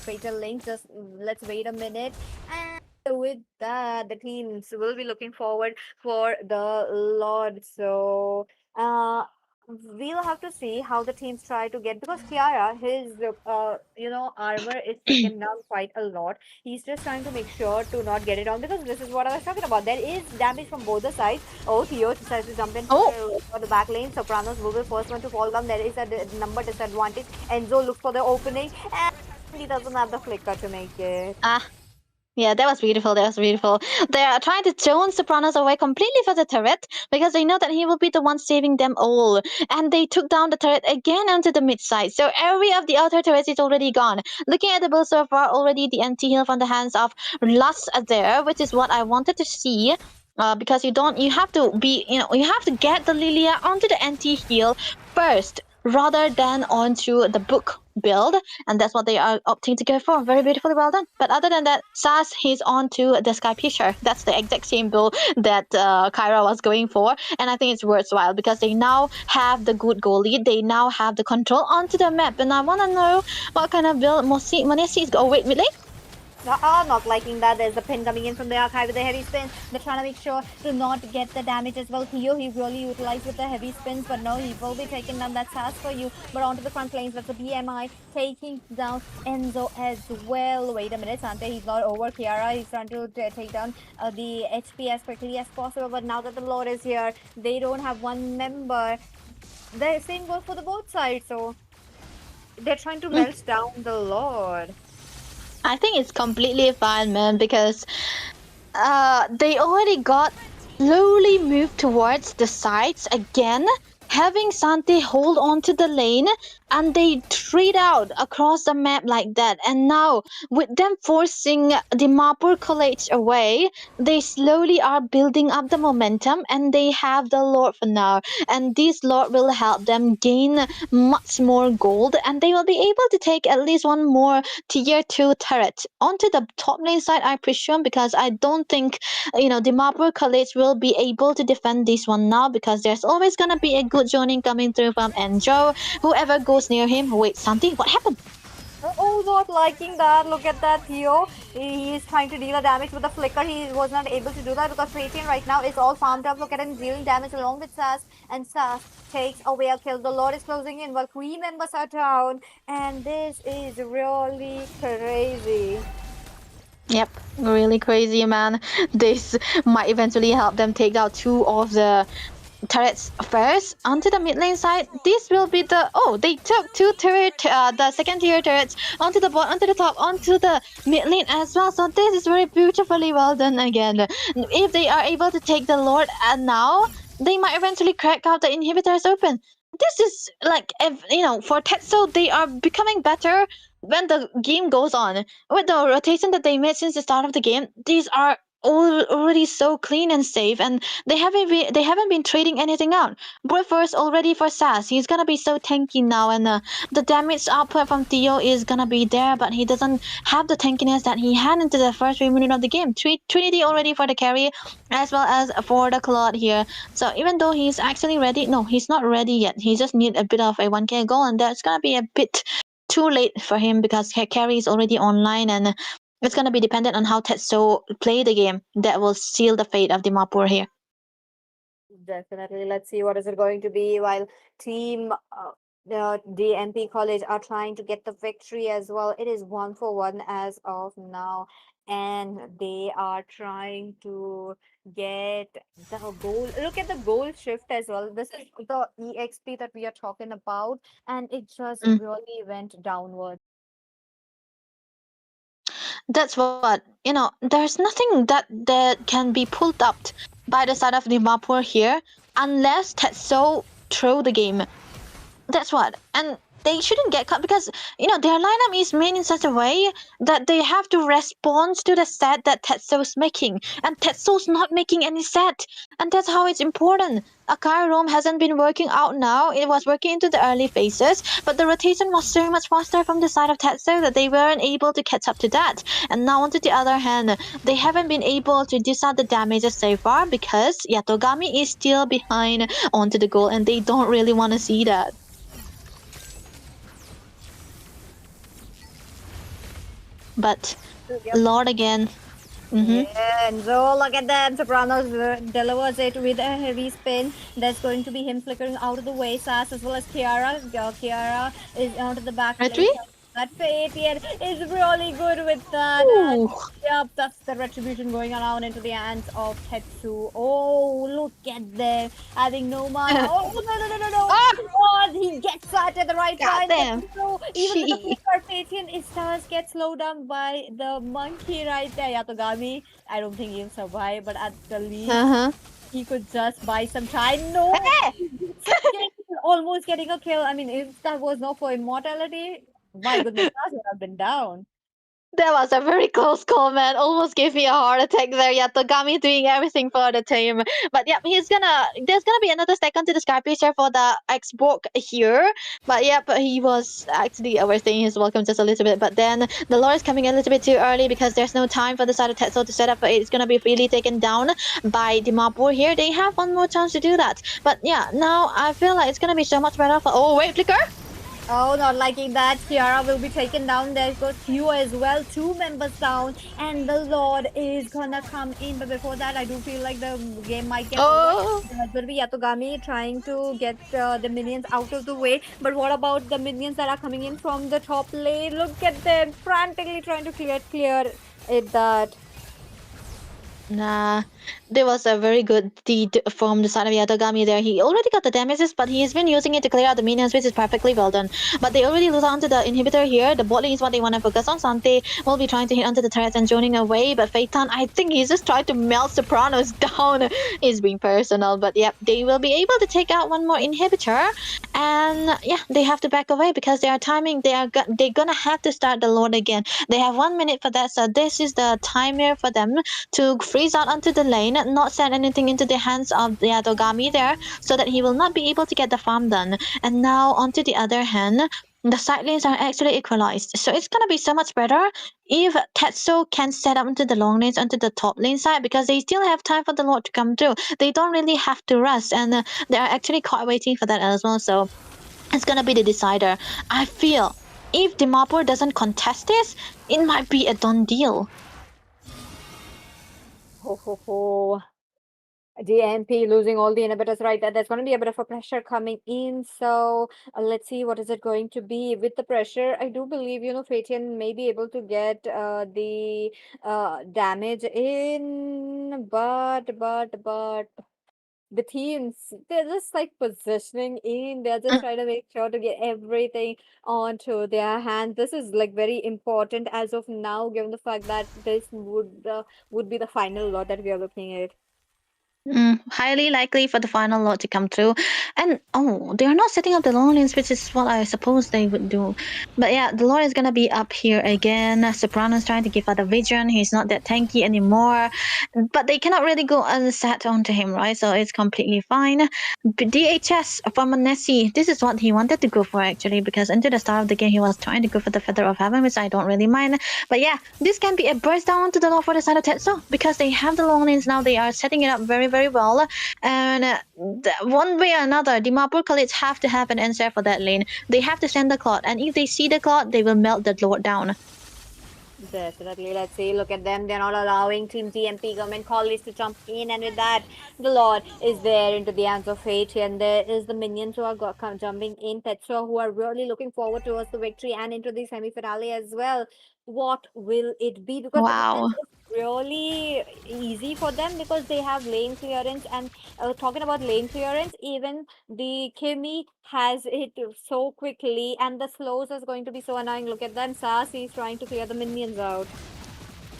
fatal link. Just let's wait a minute. And with that, the teams will be looking forward for the Lord. So we'll have to see how the teams try to get, because Kiara, his armor is taken down quite a lot. He's just trying to make sure to not get it on, because this is what I was talking about. There is damage from both the sides. Oh, Theo decides to jump in Oh, for the back lane. Sopranos will be the first one to fall down. There is a number disadvantage. Enzo looks for the opening, and he doesn't have the flicker to make it. ah, yeah, that was beautiful. That was beautiful. They are trying to zone Sopranos away completely for the turret because they know that he will be the one saving them all. And they took down the turret again onto the mid side. So every of the outer turrets is already gone. Looking at the build so far, already the anti heal from the hands of Lust are there, which is what I wanted to see. Because you have to be, you have to get the Lilia onto the anti heal first rather than onto the book build, and that's what they are opting to go for. Very beautifully well done. But other than that, Sas, he's on to the Sky Piercer. That's the exact same build that Kyra was going for, and I think it's worthwhile because they now have the good goal lead. They now have the control onto the map, and I want to know what kind of build Monesi is. Oh wait, really? Not liking that. There's the pin coming in from the archive with the heavy spin. They're trying to make sure to not get the damage as well. Theo, he really utilized with the heavy spins, but no, he will be taking down that task for you. But onto the front lanes, that's the BMI taking down Enzo as well. Wait a minute, Sante, he's not over Kiara. He's trying to take down the HP as quickly as possible. But now that the Lord is here, they don't have one member. The same goes for the both sides. So they're trying to Mm, melt down the Lord. I think it's completely fine, man, because they already got slowly moved towards the sides again. having Sante hold on to the lane, and they trade out across the map like that. And now, with them forcing Dimapur College away, they slowly are building up the momentum, and they have the Lord for now. And this Lord will help them gain much more gold, and they will be able to take at least one more tier 2 turret onto the top lane side, I presume, because I don't think Dimapur College will be able to defend this one now, because there's always gonna be a good zoning coming through from Enjo. Whoever goes near him, wait, something, what happened? Oh, not liking that. Look at that, Theo. He is trying to deal a damage with the flicker. He was not able to do that because Trajan right now is all farmed up. Look at him dealing damage along with Sass. And Sass takes away a kill. The Lord is closing in while Queen members are down. And this is really crazy. Yep, really crazy, man. This might eventually help them take out two of the turrets first onto the mid lane side. This will be they took two the second tier turrets onto the bot, onto the top, onto the mid lane as well. So this is very beautifully well done again. If they are able to take the Lord and now, they might eventually crack out the inhibitors open. This is like, if for Tetso, they are becoming better when the game goes on. With the rotation that they made since the start of the game, these are already so clean and safe, and they haven't been trading anything out. Brute first already for Sass. He's gonna be so tanky now, and the damage output from Theo is gonna be there, but he doesn't have the tankiness that he had into the first 3 minutes of the game. Trinity already for the carry, as well as for the Claude here. So even though he's actually ready, no, he's not ready yet. He just need a bit of a 1k goal, and that's gonna be a bit too late for him because carry is already online, and it's going to be dependent on how Tetso play the game that will seal the fate of Dimapur here. Definitely. Let's see what is it going to be while team the DMP College are trying to get the victory as well. It is 1-for-1 as of now, and they are trying to get the goal. Look at the goal shift as well. This is the EXP that we are talking about, and it just Mm. really went downward. That's what, there's nothing that can be pulled up by the side of Dimapur here unless Tetso throw the game. That's what. And they shouldn't get cut because, their lineup is made in such a way that they have to respond to the set that Tetsu's making. And Tetsu's not making any set. And that's how it's important. Akai Rome hasn't been working out now. It was working into the early phases, but the rotation was so much faster from the side of Tetsu that they weren't able to catch up to that. And now, on the other hand, they haven't been able to dish out the damages so far because Yatogami is still behind onto the goal, and they don't really want to see that. But Yep. Lord again. Yeah, and so look at them. Sopranos delivers it with a heavy spin. That's going to be him flickering out of the way. Sass as well as Kiara. Kiara is onto the back Retry? lane. That fate here is really good with that. And Ooh. yep, that's the retribution going around into the hands of Tetsu. Oh, look at them having no mana. Oh, no, no, no, no, no. Ah! Oh, he gets that at the right time. Goddamn. So even with the She. flicker, Patian, it does get slowed down by the monkey right there. Yatogami, I don't think he'll survive, but at the least, Uh-huh. he could just buy some time. No! Hey! Almost getting a kill. I mean, if that was not for immortality, my goodness, that would have been down. That was a very close call, man. Almost gave me a heart attack there. Yatogami doing everything for the team. But yeah, there's gonna be another second to the sky pitcher for the Xbox here. But yeah, but he was actually overstaying his welcome just a little bit. But then the Lord is coming a little bit too early because there's no time for the side of Tetso to set up. It's gonna be freely taken down by Dimapur here. They have one more chance to do that. But yeah, now I feel like it's gonna be so much better for. Oh wait, flicker. Oh, not liking that. Kiara will be taken down. There goes Hugh as well. 2 members down. And the Lord is gonna come in. But before that, I do feel like the game might get over. Oh. There's going to be Yatogami trying to get the minions out of the way. But what about the minions that are coming in from the top lane? Look at them frantically trying to clear it that. Nah, there was a very good deed from the side of Yatagami there. He already got the damages, but he's been using it to clear out the minions, which is perfectly well done. But they already lose onto the inhibitor here. The bot lane is what they want to focus on. Sante will be trying to hit onto the turrets and zoning away, but Phaeton, I think he's just trying to melt Sopranos down. He's being personal, but yep, they will be able to take out one more inhibitor, and yeah, they have to back away because they are timing. They're gonna have to start the Lord again. They have 1 minute for that, so this is the timer for them to freeze out onto the lane, not send anything into the hands of the Yatogami there, so that he will not be able to get the farm done. And now, onto the other hand, the side lanes are actually equalized. So it's gonna be so much better if Tetso can set up into the long lanes onto the top lane side because they still have time for the Lord to come through. They don't really have to rush, and they are actually caught waiting for that as well. So it's gonna be the decider. I feel if Dimapur doesn't contest this, it might be a done deal. Ho ho ho. DMP losing all the inhibitors right there. There's going to be a bit of a pressure coming in. So let's see what is it going to be with the pressure. I do believe, Fatian may be able to get the damage in, but the teams, they're just like positioning in. They're just trying to make sure to get everything onto their hands. This is like very important as of now, given the fact that this would be the final lot that we are looking at. Highly likely for the final lot to come through. And oh, they are not setting up the long lanes, which is what I suppose they would do. But yeah, the Lord is gonna be up here again. Soprano's trying to give out the vision. He's not that tanky anymore. But they cannot really go unsat onto him, right? So it's completely fine. DHS from Nessie. This is what he wanted to go for actually, because into the start of the game he was trying to go for the Feather of Heaven, which I don't really mind. But yeah, this can be a burst down to the Lord for the side of Tetsu because they have the long lanes now. They are setting it up very, very well. And one way or another, Dimapur Khalids have to have an answer for that lane. They have to send the cloud, and if they see the cloud, they will melt the Lord down. Definitely. Let's see. Look at them. They're not allowing Team TMP government colleagues to jump in. And with that, the Lord is there into the hands of fate. And there is the minions who are jumping in. Tetso, who are really looking forward towards the victory and into the semi finale as well. What will it be? Because this Wow. is really easy for them because they have lane clearance. And talking about lane clearance, even the Kimi has it so quickly, and the slows is going to be so annoying. Look at them. Sassy is trying to clear the minions out.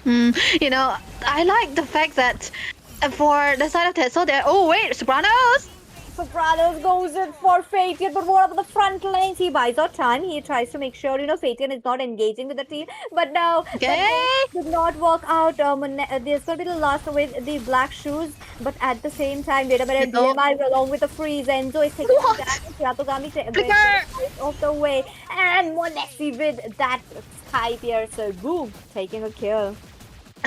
You know, I like the fact that for the side of Tetsu, they're oh wait, Sopranos. Sopranos goes in for Fatian, but what about the front lanes? He buys out time. He tries to make sure, Fatian is not engaging with the team. But now that Okay. did not work out. There's going to be the last with the black shoes. But at the same time, wait a You minute, know DMI along with the freeze. Enzo is taking some what? damage. Yatogami Trigger. out of the way. And Monesi with that Sky Piercer. Boom, taking a kill.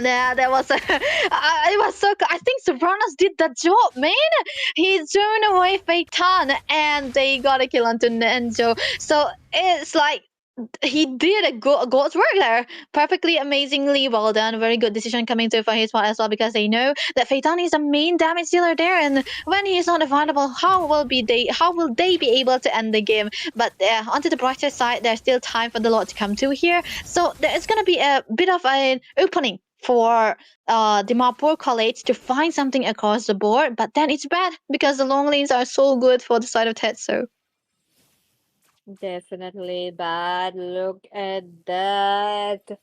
Yeah, that was it was so I think Sopranos did the job, man. He turned away Phaeton and they got a kill onto Nenjo. So it's like he did a God's work there. Perfectly, amazingly well done. Very good decision coming through for his part as well because they know that Phaeton is the main damage dealer there, and when he is not available, how will they be able to end the game? But onto the brighter side, there's still time for the Lord to come to here. So there is gonna be a bit of an opening for Dimapur College to find something across the board, but then it's bad because the long lanes are so good for the side of Tetsu. Definitely bad. Look at that.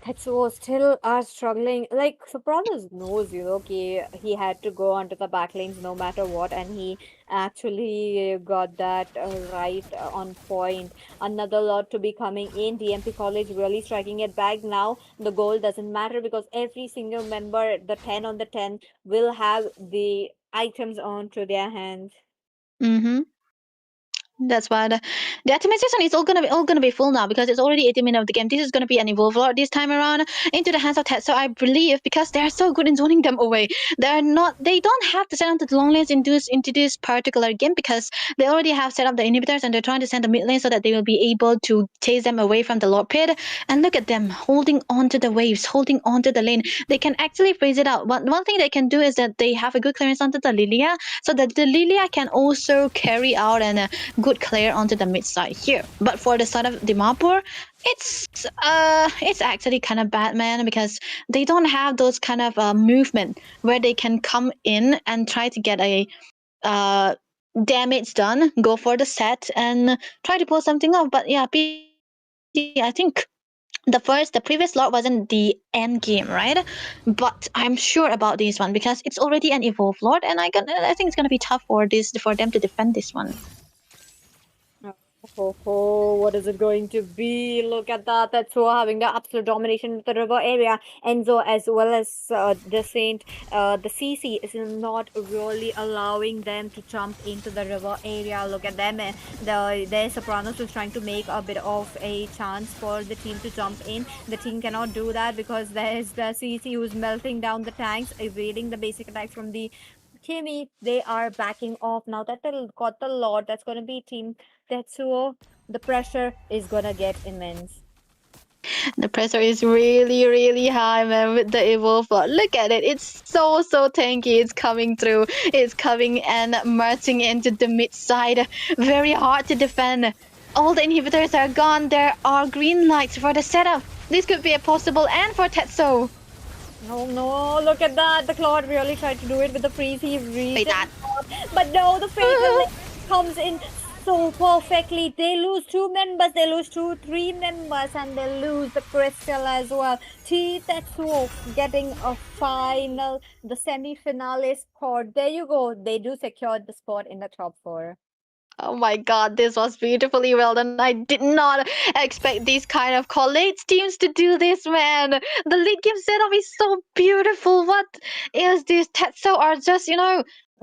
Tetsuo still are struggling. Like Sopranos knows, he had to go onto the back lanes no matter what, and he actually got that right on point. Another lot to be coming in. DMP College really striking it back now. The goal doesn't matter because every single member, the 10 on the 10, will have the items onto their hands. Mm-hmm. That's why the optimization is all gonna be full now because it's already 80 minutes of the game. This is gonna be an evolve lord this time around into the hands of Ted. So I believe because they are so good in zoning them away, they don't have to send them to the long lanes into this particular game because they already have set up the inhibitors and they're trying to send the mid lane so that they will be able to chase them away from the Lord Pit. And look at them holding on to the waves, holding on to the lane. They can actually freeze it out. One thing they can do is that they have a good clearance onto the Lilia so that the Lilia can also carry out and good would clear onto the mid side here. But for the side of Dimapur, it's actually kind of bad, man, because they don't have those kind of movement where they can come in and try to get a uh damage done, go for the set and try to pull something off. But yeah, PC, I think the previous lot wasn't the end game, right? But I'm sure about this one because it's already an evolved lord, and I think it's gonna be tough for them to defend this one. Oh, what is it going to be? Look at that. That's who having the absolute domination with the river area. Enzo as well as the Saint, the CC is not really allowing them to jump into the river area. Look at them. The Sopranos is trying to make a bit of a chance for the team to jump in. The team cannot do that because there's the CC who's melting down the tanks, evading the basic attacks from the Kimi. They are backing off now that they got the Lord. That's going to be Team Tetsuo. The pressure is going to get immense. The pressure is really, really high, man, with the evolve lord. Look at it. It's so tanky. It's coming through. It's coming and merging into the mid side. Very hard to defend. All the inhibitors are gone. There are green lights for the setup. This could be a possible end for Tetso. Oh no, look at that. The Claude really tried to do it with the freeze. He Like reached that. it. But no, the Fatal comes in so perfectly. They lose two members, they lose three members, and they lose the crystal as well. T Tetsuo getting a final, the semi-finale spot. There you go. They do secure the spot in the top four. Oh my god, this was beautifully well done. I did not expect these kind of college teams to do this, man. The lead game setup is so beautiful. What is this? Tetsu are just,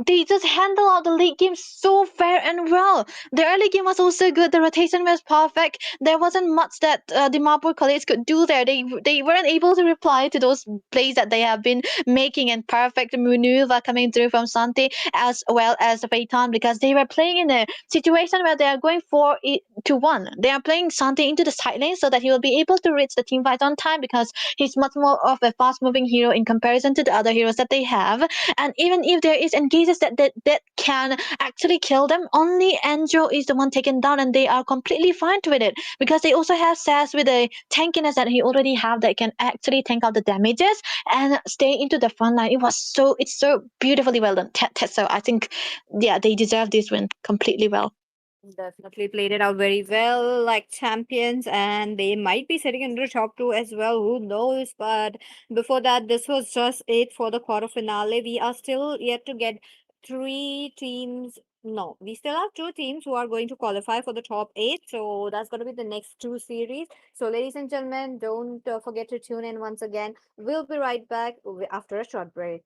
they just handle out the late game so fair and well. The early game was also good. The rotation was perfect. There wasn't much that the Dimapur colleagues could do there. They weren't able to reply to those plays that they have been making and perfect maneuver coming through from Santi as well as Phaeton because they were playing in a situation where they are going for it to one. They are playing Santi into the side lane so that he will be able to reach the team fight on time because he's much more of a fast moving hero in comparison to the other heroes that they have. And even if there is engages that can actually kill them, only Angel is the one taken down and they are completely fine with it because they also have Sass with a tankiness that he already have that can actually tank out the damages and stay into the front line. It's so beautifully well done. So I think yeah, they deserve this win completely well. Definitely played it out very well, like champions, and they might be sitting in the top two as well. Who knows? But before that, this was just it for the quarter finale. We are still yet to get three teams. No, we still have two teams who are going to qualify for the top eight. So that's going to be the next two series. So, ladies and gentlemen, don't forget to tune in once again. We'll be right back after a short break.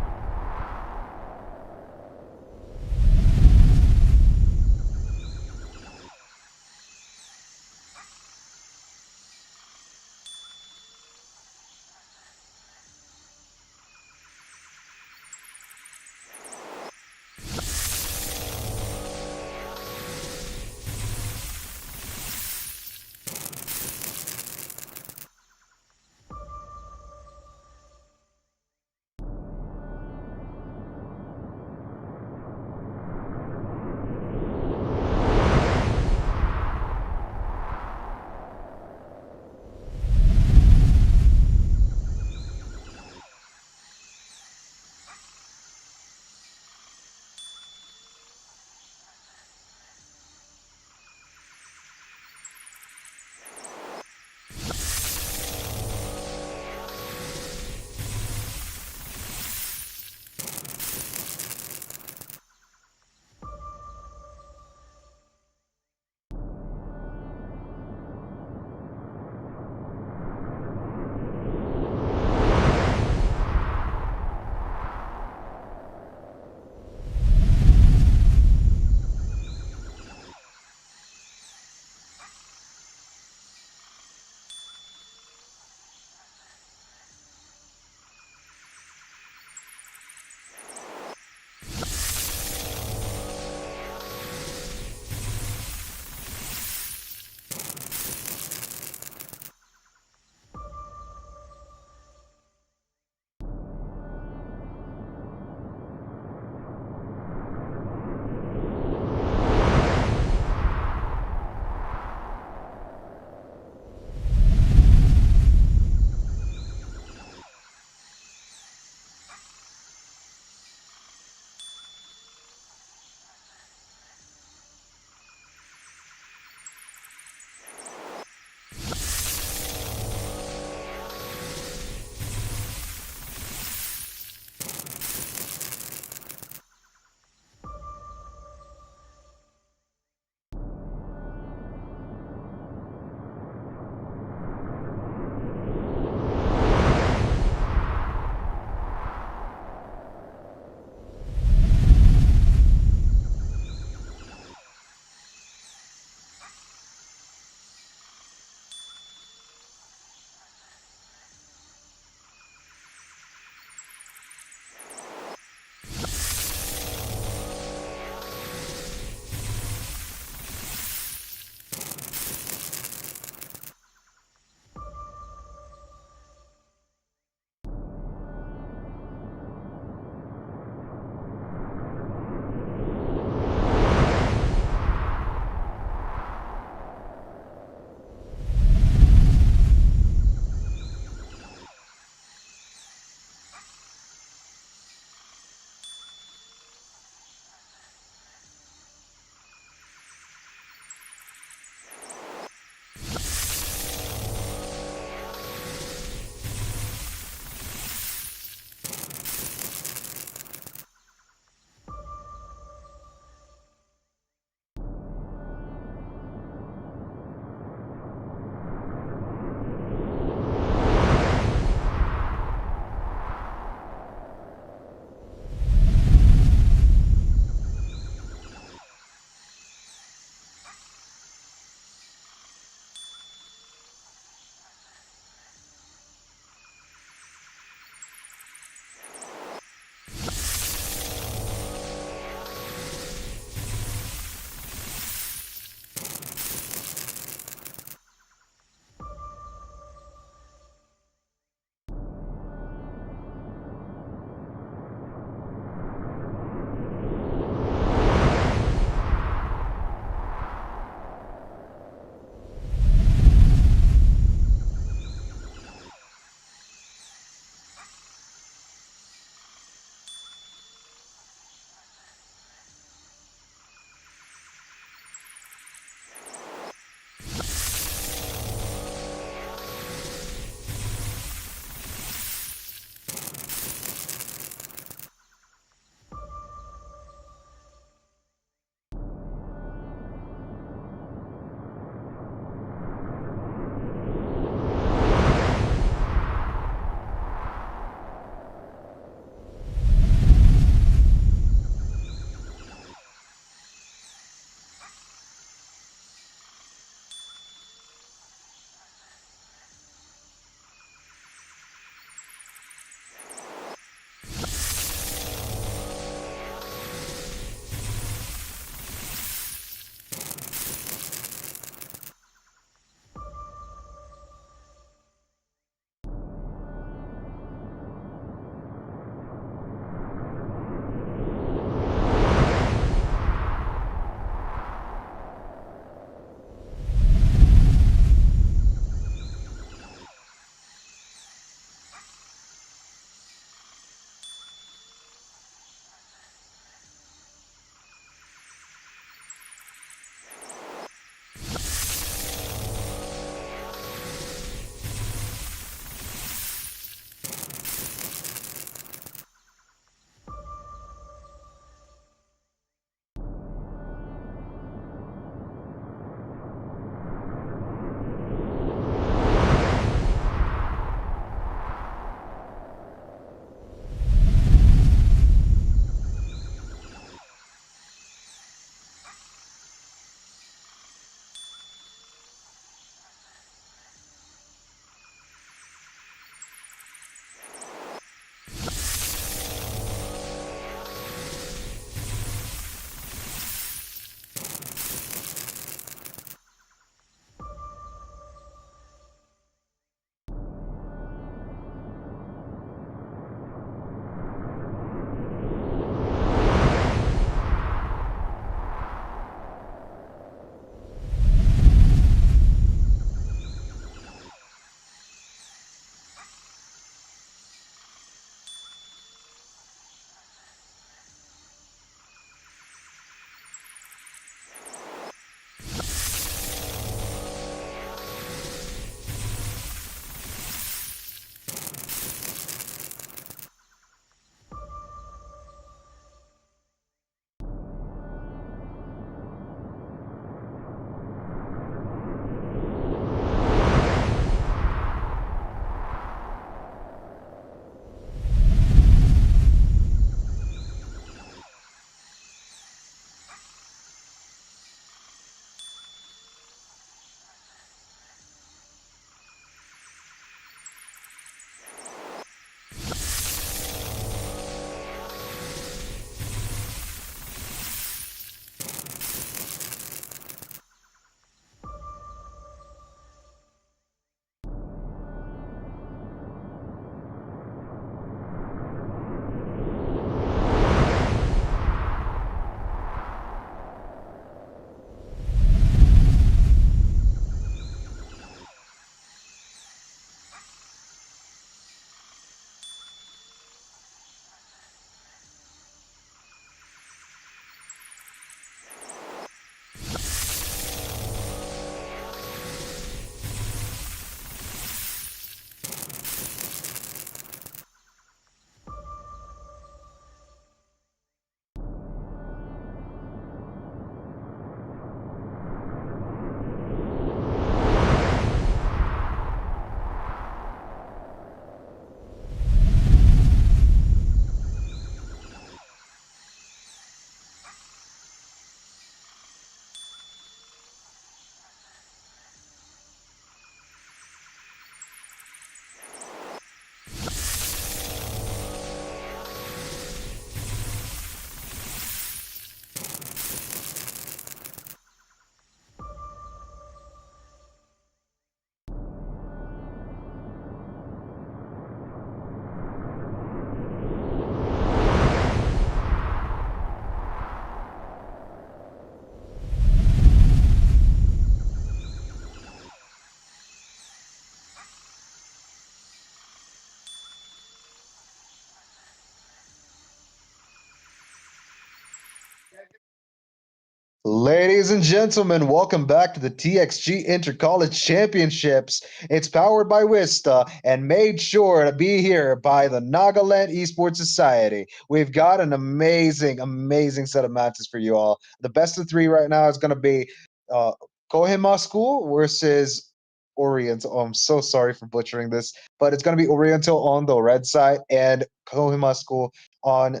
Ladies and gentlemen, welcome back to the TXG Intercollege Championships. It's powered by Vizta and made sure to be here by the Nagaland Esports Society. We've got an amazing set of matches for you all. The best of three right now is going to be uh, Kohima School versus Oriental. Oh, I'm so sorry for butchering this, but it's going to be Oriental on the red side and Kohima School on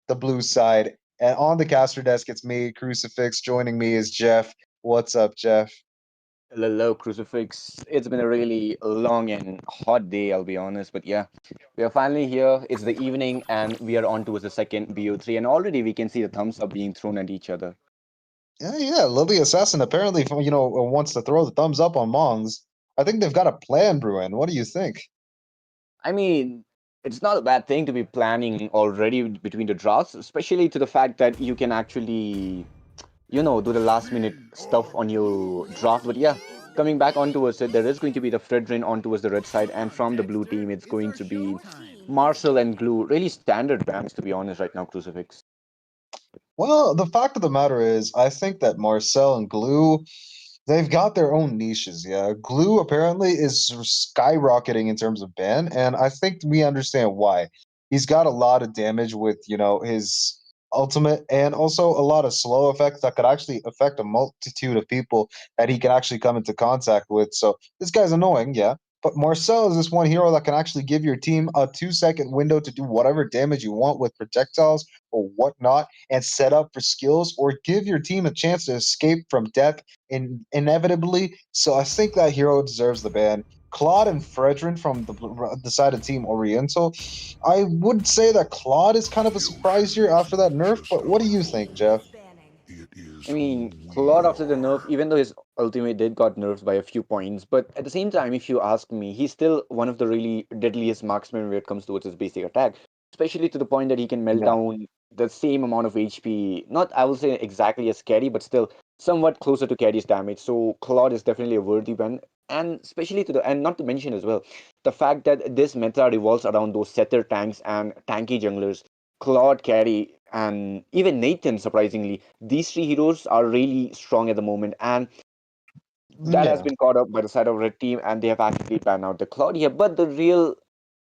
the blue side. And on the caster desk, it's me, Crucifix. Joining me is Jeff. What's up, Jeff? Hello, Crucifix. It's been a really long and hot day, I'll be honest. But yeah, we are finally here. It's the evening, and we are on towards the second BO3, and already we can see the thumbs up being thrown at each other. Yeah. Lily Assassin apparently, wants to throw the thumbs up on Mongs. I think they've got a plan, Bruin. What do you think? I mean, it's not a bad thing to be planning already between the drafts, especially to the fact that you can actually, do the last minute stuff on your draft. But yeah, coming back on towards it, there is going to be the Fredrin on towards the red side, and from the blue team, it's going to be Marcel and Glue. Really standard bans, to be honest, right now, Crucifix. Well, the fact of the matter is, I think that Marcel and Glue, they've got their own niches. Yeah, Glue apparently is skyrocketing in terms of ban, and I think we understand why. He's got a lot of damage with his ultimate, and also a lot of slow effects that could actually affect a multitude of people that he can actually come into contact with. So this guy's annoying, yeah. But Marcel is this one hero that can actually give your team a 2-second window to do whatever damage you want with projectiles or whatnot and set up for skills or give your team a chance to escape from death inevitably. So I think that hero deserves the ban. Claude and Fredrin from the side of Team Oriental. I would say that Claude is kind of a surprise here after that nerf, but what do you think, Jeff? I mean, Claude after the nerf, even though his ultimate did got nerfed by a few points, but at the same time, if you ask me, he's still one of the really deadliest marksmen when it comes towards his basic attack, especially to the point that he can melt Yeah. down the same amount of HP. Not, I will say exactly as carry, but still somewhat closer to carry's damage. So Claude is definitely a worthy one, and especially and not to mention as well, the fact that this meta revolves around those setter tanks and tanky junglers. Claude, Carry, and even Nathan, surprisingly, these three heroes are really strong at the moment, and that has Yeah. been caught up by the side of red team, and they have actually banned out the Claude here. But the real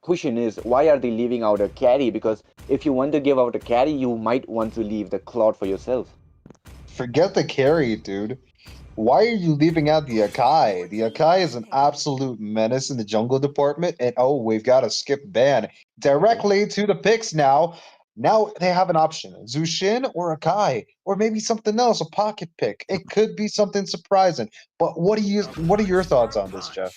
question is, why are they leaving out a carry? Because if you want to give out a carry, you might want to leave the Claude for yourself. Forget the carry, dude. Why are you leaving out the Akai? The Akai is an absolute menace in the jungle department, and oh, we've got to skip ban Okay. directly to the picks now. Now they have an option: Zushin or Akai, or maybe something else, a pocket pick. It could be something surprising. But what are your thoughts on this, Jeff?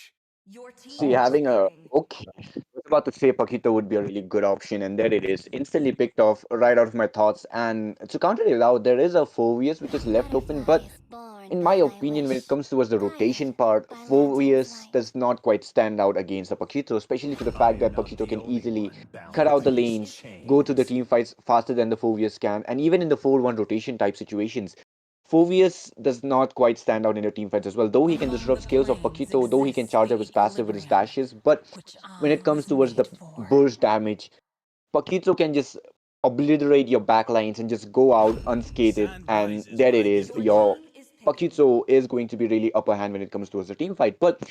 See, having a okay, I was about to say Paquito would be a really good option, and there it is, instantly picked off right out of my thoughts. And to counter it out, there is a Fovius which is left open, but in my opinion, when it comes towards the rotation part, Fovius does not quite stand out against the Paquito, especially to the fact that Paquito can easily cut out the lanes, go to the team fights faster than the Fovius can, and even in the 4-1 rotation type situations, Fovius does not quite stand out in the team fights as well. Though he can disrupt skills of Paquito, though he can charge up his passive with his dashes, but when it comes towards the burst damage, Paquito can just obliterate your backlines and just go out unscathed, and there it is. Your Paquito is going to be really upper hand when it comes towards the team fight. But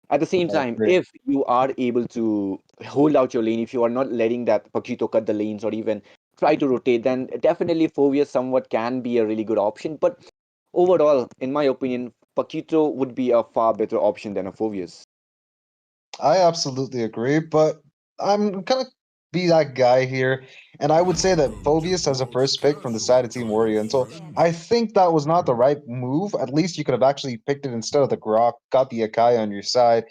at the same I time, agree. if you are able to hold out your lane, if you are not letting that Paquito cut the lanes or even try to rotate, then definitely Fovia somewhat can be a really good option. But overall, in my opinion, Paquito would be a far better option than a Fovius. I absolutely agree, but I'm gonna be that guy here, and I would say that Phobius as a first pick from the side of Team Oriental, I think that was not the right move. At least you could have actually picked it instead of the Grok, got the Akai on your side.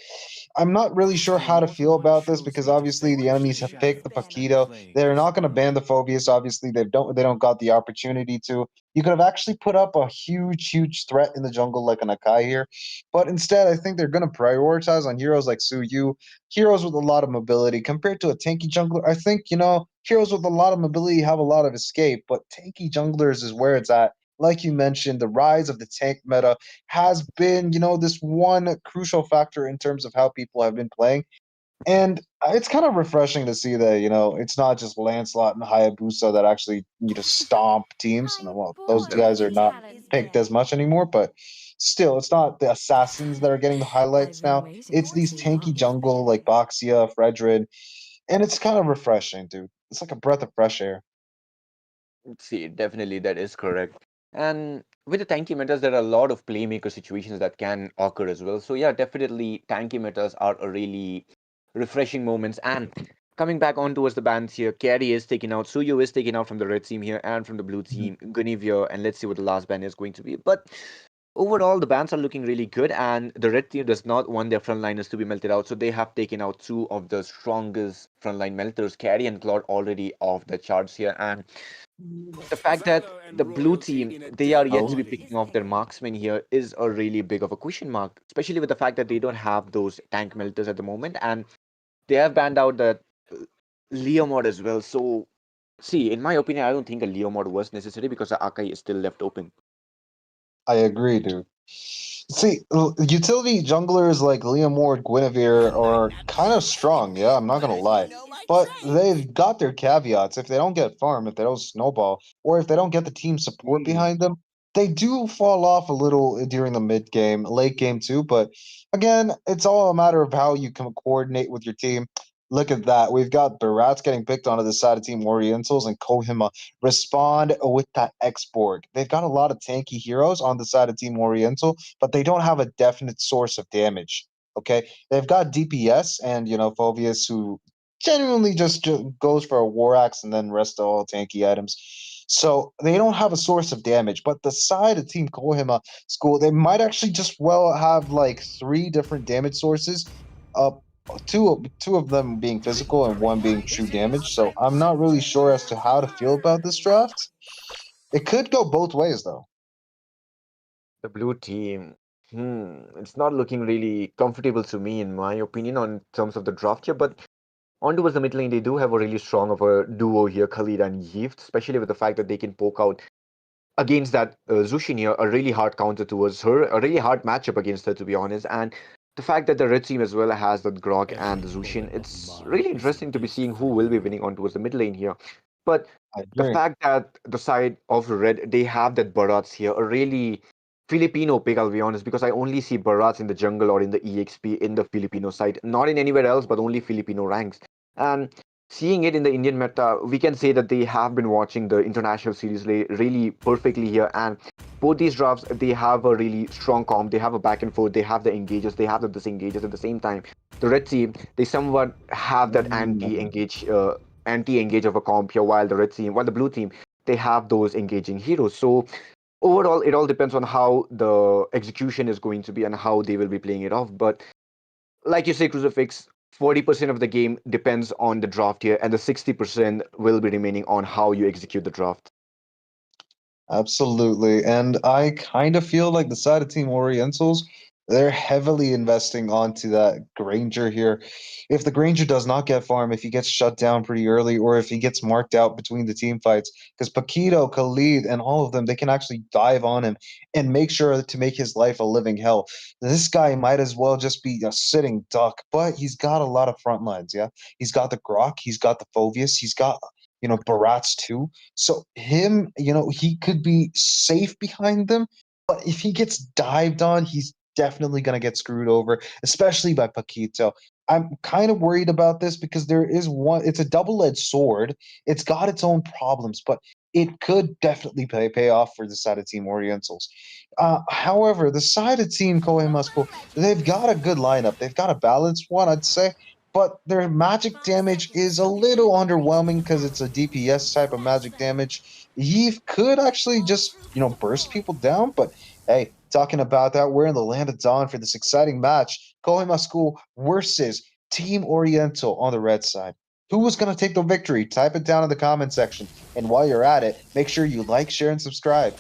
I'm not really sure how to feel about this because obviously the enemies have picked the Paquito. They're not going to ban the Phobius. Obviously, they don't got the opportunity to. You could have actually put up a huge threat in the jungle like an Akai here, but instead, I think they're going to prioritize on heroes like Suyu, heroes with a lot of mobility compared to a tanky jungler. I think heroes with a lot of mobility have a lot of escape, but tanky junglers is where it's at. Like you mentioned, the rise of the tank meta has been, this one crucial factor in terms of how people have been playing. And it's kind of refreshing to see that, it's not just Lancelot and Hayabusa that actually, stomp teams. Well, those guys are not picked as much anymore, but still, it's not the assassins that are getting the highlights now. It's these tanky jungle like Boxia, Fredrin, and it's kind of refreshing, dude. It's like a breath of fresh air. See, definitely that is correct. And with the tanky metas, there are a lot of playmaker situations that can occur as well. So yeah, definitely tanky metas are a really refreshing moments. And coming back on towards the bans here, Carry is taken out, Suyo is taken out from the red team here and from the blue Mhm. team, Guinevere, and let's see what the last ban is going to be. But overall, the bans are looking really good, and the red team does not want their frontliners to be melted out, so they have taken out two of the strongest frontline melters, Carry and Claude, already off the charts here. And the fact that the blue team, they are yet to be picking off their marksmen here is a really big of a question mark, especially with the fact that they don't have those tank melters at the moment, and they have banned out that Leo mod as well. So, see, in my opinion, I don't think a Leo mod was necessary because the Akai is still left open. I agree, dude. See, utility junglers like Liam Ward, Guinevere are kind of strong, yeah, I'm not gonna lie. But they've got their caveats. If they don't get farm, if they don't snowball, or if they don't get the team support Hmm. behind them, they do fall off a little during the mid game, late game too. But again, it's all a matter of how you can coordinate with your team. Look at that. We've got Barats getting picked onto the side of Team Orientals and Kohima respond with that X-Borg. They've got a lot of tanky heroes on the side of Team Oriental, but they don't have a definite source of damage. Okay, they've got DPS and Phobius, who genuinely just goes for a war axe and then rest all tanky items. So they don't have a source of damage. But the side of Team Kohima school, they might actually just well have like three different damage sources. Uh, two of them being physical and one being true damage. So I'm not really sure as to how to feel about this draft. It could go both ways though. The blue team, it's not looking really comfortable to me, in my opinion, on terms of the draft here. But on towards the mid lane, they do have a really strong of a duo here, Khalid and Yift, especially with the fact that they can poke out against that Zushin here, a really hard counter towards her, a really hard matchup against her, to be honest. And the fact that the red team as well has the Grog and the Zushin, it's really interesting to be seeing who will be winning on towards the mid lane here. But I the agree. fact that the side of red, they have that Barats here, a really Filipino pick, I'll be honest, because I only see Barats in the jungle or in the EXP in the Filipino side, not in anywhere else, but only Filipino ranks. And seeing it in the Indian meta, we can say that they have been watching the international series really perfectly here. And both these drafts, they have a really strong comp. They have a back and forth. They have the engagers. They have the disengagers at the same time. The red team, they somewhat have that anti-engage of a comp here, while the blue team, they have those engaging heroes. So overall, it all depends on how the execution is going to be and how they will be playing it off. But like you say, Crucifix, 40% of the game depends on the draft here, and the 60% will be remaining on how you execute the draft. Absolutely. And I kind of feel like the side of Team Orientals, they're heavily investing onto that Granger here. If the Granger does not get farm, if he gets shut down pretty early, or if he gets marked out between the team fights, because Paquito, Khalid, and all of them, they can actually dive on him and make sure to make his life a living hell. This guy might as well just be a sitting duck, but he's got a lot of front lines, yeah? He's got the Grok, he's got the Phovius, he's got, Barats too. So him, he could be safe behind them, but if he gets dived on, he's definitely going to get screwed over, especially by Paquito. I'm kind of worried about this because there is one, it's a double-edged sword. It's got its own problems, but it could definitely pay off for the side of Team Orientals. However, the side of Team Koei Moscow, they've got a good lineup. They've got a balanced one, I'd say, but their magic damage is a little underwhelming because it's a DPS type of magic damage. Eve could actually just, burst people down, but hey, talking about that, we're in the land of dawn for this exciting match. Kohima School versus Team Oriental on the red side. Who was going to take the victory? Type it down in the comment section. And while you're at it, make sure you like, share, and subscribe.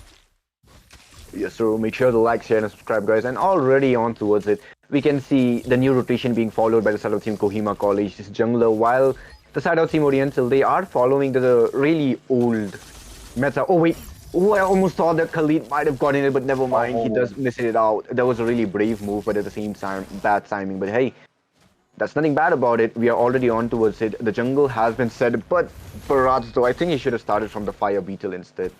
Yes, so make sure to like, share, and subscribe, guys. And already on towards it, we can see the new rotation being followed by the side of Team Kohima College, this jungler, while the side of Team Oriental, they are following the really old meta. Oh, wait. Oh, I almost thought that Khalid might have gotten it, but never mind. He Oh, does miss it out. That was a really brave move, but at the same time, bad timing. But hey, that's nothing bad about it. We are already on towards it. The jungle has been set, but for Raj, though, I think he should have started from the Fire Beetle instead.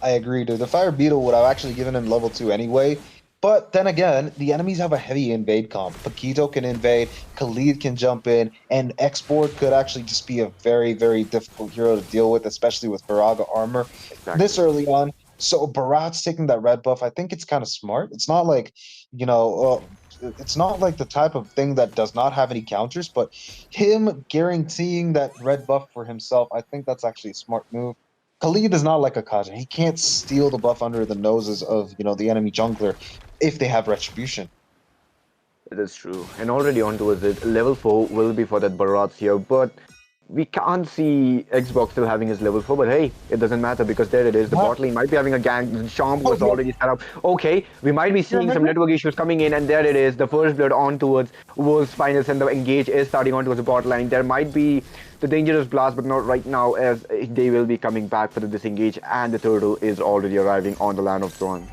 I agree, dude. The Fire Beetle would have actually given him level 2 anyway. But then again, the enemies have a heavy invade comp. Paquito can invade, Khalid can jump in, and Export could actually just be a very, very difficult hero to deal with, especially with Viraga armor this Exactly. early on. So Barat's taking that red buff. I think it's kind of smart. It's not like, it's not like the type of thing that does not have any counters, but him guaranteeing that red buff for himself, I think that's actually a smart move. Khalid is not like a Kaja. He can't steal the buff under the noses of the enemy jungler if they have retribution. It is true. And already on towards it, level 4 will be for that Barats here, but we can't see Xbox still having his level 4, but hey, it doesn't matter because there it is. The What? bot lane might be having a gank. The Charm Oh, was already set up. Okay, we might be you seeing some remember? network issues coming in, and there it is. The first blood on towards Wolves Finals, and the engage is starting on towards the bot line. There might be the dangerous blast, but not right now, as they will be coming back for the disengage, and the turtle is already arriving on the land of Thorn.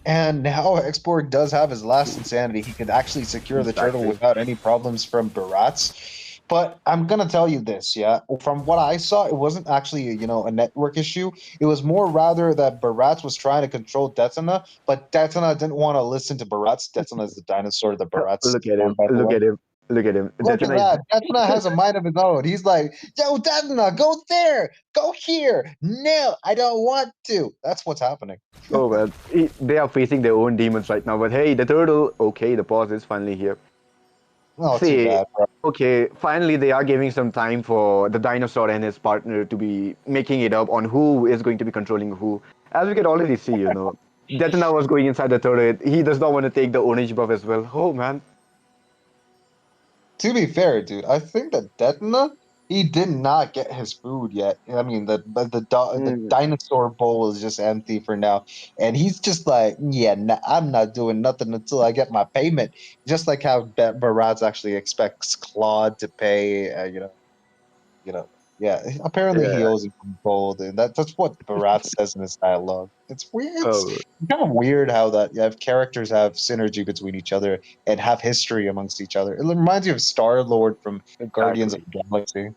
And now Exborg does have his last insanity. He could actually secure the turtle Exactly. without any problems from Barats. But I'm gonna tell you this, yeah. From what I saw, it wasn't actually a network issue. It was more rather that Barats was trying to control Detana, but Detana didn't want to listen to Barats. Detana is the dinosaur that Barats Look at him. spawned, by the Look way. at him. Look at him. Look at Detona is that. Detana has a mind of his own. He's like, yo, Detana, go there, go here. No, I don't want to. That's what's happening. Oh well, they are facing their own demons right now. But hey, the turtle. Okay, the pause is finally here. Oh, too See, bad, bro. okay, finally they are giving some time for the dinosaur and his partner to be making it up on who is going to be controlling who. As we can already see, Detana was going inside the turret. He does not want to take the orange buff as well. Oh man. To be fair, dude, I think that Detna, he did not get his food yet. I mean, the Mm, dinosaur bowl is just empty for now, and he's just like, yeah, nah, I'm not doing nothing until I get my payment. Just like how Baraz actually expects Claude to pay, you know, yeah. Apparently, he yeah. owes him some gold, and that's what Barat says in his dialogue. It's weird. It's Oh, kind of weird how that you have characters have synergy between each other and have history amongst each other. It reminds you of Star Lord from Guardians of exactly. the Galaxy.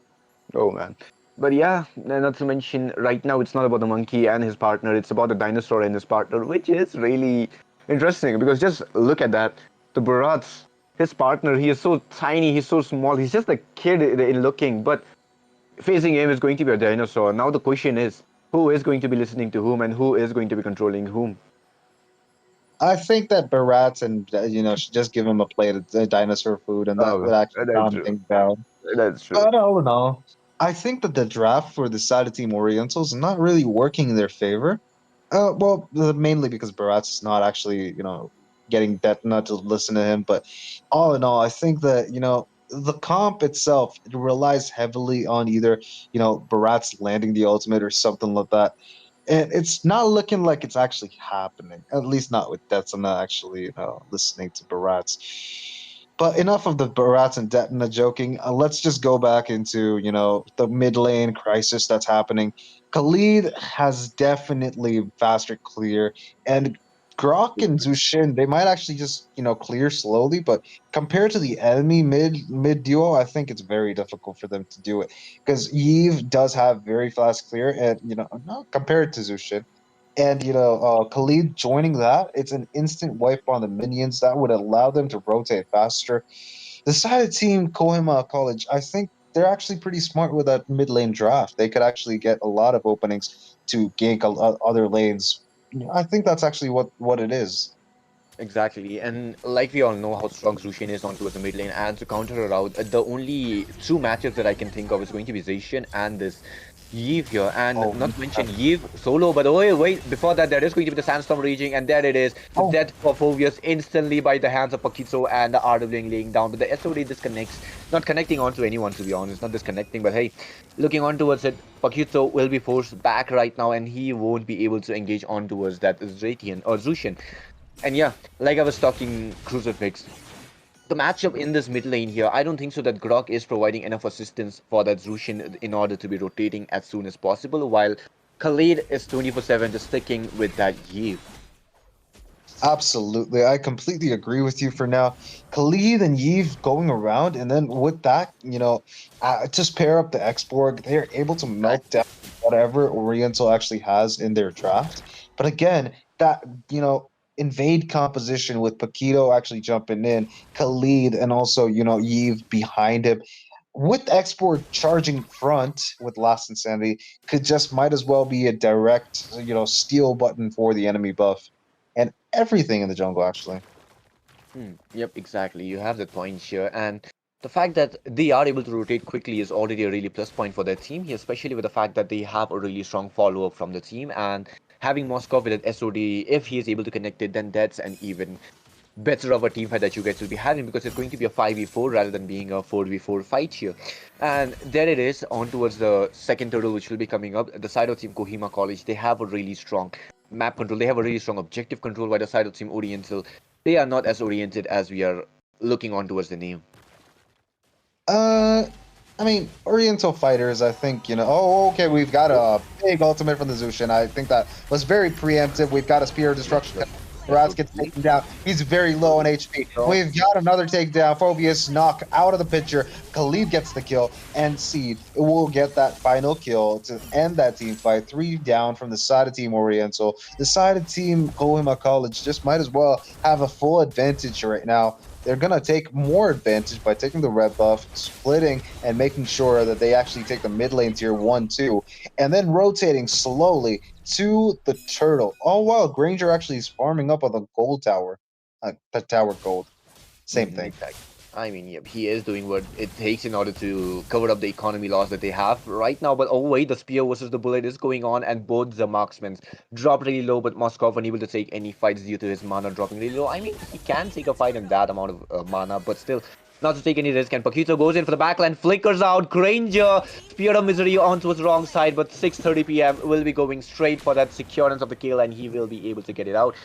Oh man. But yeah, not to mention, right now it's not about the monkey and his partner, it's about the dinosaur and his partner, which is really interesting because just look at that. The Bharat's, his partner, he is so tiny, he's so small, he's just a kid in looking, but facing him is going to be a dinosaur. Now the question is, who is going to be listening to whom and who is going to be controlling whom? I think that Barat and should just give him a plate of dinosaur food, and that Oh, would actually that's calm true. things down. That's true. But all in all, I think that the draft for the side of Team Orientals is not really working in their favor. Mainly because Barat's not actually, getting Detna to listen to him. But all in all, I think that, the comp itself, it relies heavily on either, Barat's landing the ultimate or something like that. And it's not looking like it's actually happening, at least not with Detna actually, listening to Barat's. But enough of the Barats and Detna joking. Let's just go back into, the mid lane crisis that's happening. Khalid has definitely faster clear, and Grok and Zushin, they might actually just, clear slowly, but compared to the enemy mid duo, I think it's very difficult for them to do it. Because Eve does have very fast clear, and not compared to Zushin. And Khalid joining that, it's an instant wipe on the minions that would allow them to rotate faster. The side of team Kohima College, I think they're actually pretty smart with that mid lane draft. They could actually get a lot of openings to gank other lanes. I think that's actually what it is. Exactly, and like we all know how strong Zushin is on towards the mid lane, and to counter her out, the only two matchups that I can think of is going to be Zacian and this Yve here, and Oh, not to mention Yve solo, but oh wait, before that there is going to be the Sandstorm raging, and there it is, the oh, death of Phobius instantly by the hands of Pakitso and the RW laying down, but the SOD disconnects, not connecting onto anyone to be honest, not disconnecting, but hey, looking on towards it, Pakitso will be forced back right now, and he won't be able to engage on towards that Zratian or Zushin. And yeah, like I was talking Crucifix, the matchup in this mid lane here, I don't think so that Grok is providing enough assistance for that Zushin in order to be rotating as soon as possible, while Khalid is 24/7 just sticking with that Yve. absolutely. I completely agree with you for now. Khalid and Yves going around, and then with that, just pair up the Xborg. They're able to melt down Exactly. whatever Oriental actually has in their draft. But again, that, invade composition with Paquito actually jumping in, Khalid, and also, Yves behind him. With Xborg charging front with Last Insanity, could just might as well be a direct, steal button for the enemy buff and everything in the jungle actually. Yep, exactly. You have that point here, and The fact that they are able to rotate quickly is already a really plus point for their team here, especially with the fact that they have a really strong follow-up from the team, and having Moskov with an SOD, if he is able to connect it, then that's an even better of a team fight that you guys will be having, because it's going to be a 5v4 rather than being a 4v4 fight here. And there it is, on towards the second turtle, which will be coming up. The side of Team Kohima College, they have a really strong map control, they have a really strong objective control, while the side of Team Oriental, they are not as oriented as we are looking on towards the name. Uh, I mean, Oriental fighters, I think, oh, okay, we've got a big ultimate from the Zushin. I think that was very preemptive. We've got a Spear of Destruction. Rats gets taken down. He's very low on HP. We've got another takedown. Phobius knock out of the picture. Khalid gets the kill, and Seed will get that final kill to end that team fight. 3 down from the side of Team Oriental. The side of Team Kohima College just might as well have a full advantage right now. They're going to take more advantage by taking the red buff, splitting, and making sure that they actually take the mid lane tier 1, 2, and then rotating slowly to the turtle. Oh, wow, Granger actually is farming up on the gold tower. The tower gold. Same thing. Exactly. I mean, yep, he is doing what it takes in order to cover up the economy loss that they have right now. But oh wait, the spear versus the bullet is going on, and both the marksmen drop really low. But Moskov unable to take any fights due to his mana dropping really low. I mean, he can take a fight in that amount of mana, but still not to take any risk. And Pakito goes in for the backline, flickers out. Granger, Spear of Misery onto his wrong side, but 6:30 p.m. will be going straight for that securance of the kill, and he will be able to get it out.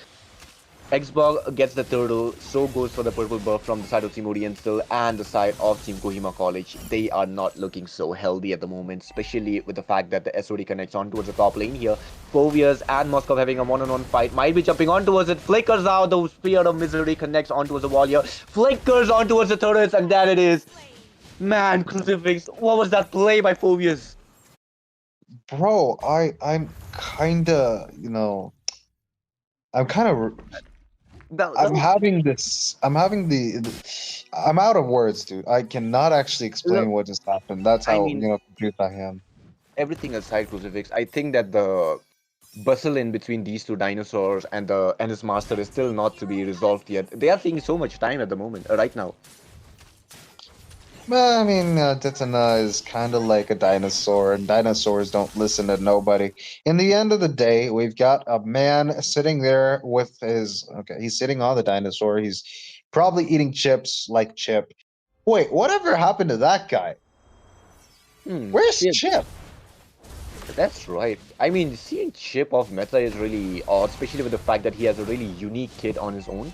Xbox gets the turtle, so goes for the purple buff from the side of Team Oriental and the side of Team Kohima College. They are not looking so healthy at the moment, especially with the fact that the SOD connects on towards the top lane here. Phobius and Moskov having a one-on-one fight, might be jumping on towards it, flickers out, the Spear of Misery connects on towards the wall here, flickers on towards the turrets, and there it is. Man, Crucifix, what was that play by Phobius? Bro, I'm kinda, I'm kind of I'm having this. I'm having I'm out of words, dude. I cannot actually Look, explain what just happened. That's I how mean, confused I am. everything aside, Crucifix, I think that the bustle in between these two dinosaurs and his master is still not to be resolved yet. They are taking so much time at the moment, right now. Well, I mean, Tetana is kind of like a dinosaur, and dinosaurs don't listen to nobody. In the end of the day, we've got a man sitting there with his. Okay, he's sitting on the dinosaur. He's probably eating chips like Chip. Wait, whatever happened to that guy? Where's Chip. Chip? That's right. I mean, seeing Chip off meta is really odd, especially with the fact that he has a really unique kit on his own.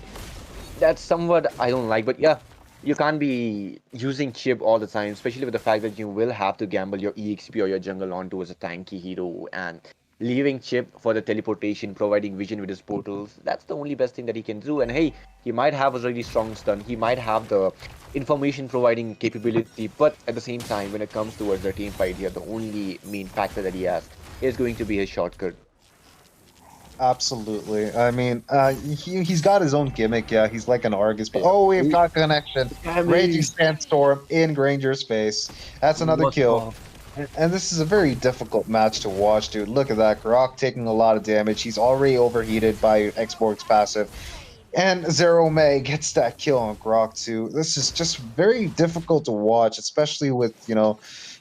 That's somewhat I don't like, but yeah, you can't be using Chip all the time, especially with the fact that you will have to gamble your EXP or your jungle onto as a tanky hero, and leaving Chip for the teleportation, providing vision with his portals. That's the only best thing that he can do. And hey, he might have a really strong stun, he might have the information providing capability, but at the same time, when it comes towards the team fight here, the only main factor that he has is going to be his shortcut. Absolutely. I mean, he's got his own gimmick. Yeah, he's like an Argus. But oh, we've got connection. Raging Sandstorm in Granger's face. That's another kill. And this is a very difficult match to watch, dude. Look at that. Grok taking a lot of damage. He's already overheated by Xbox passive. And Zero May gets that kill on Grok too. This is just very difficult to watch, especially with, the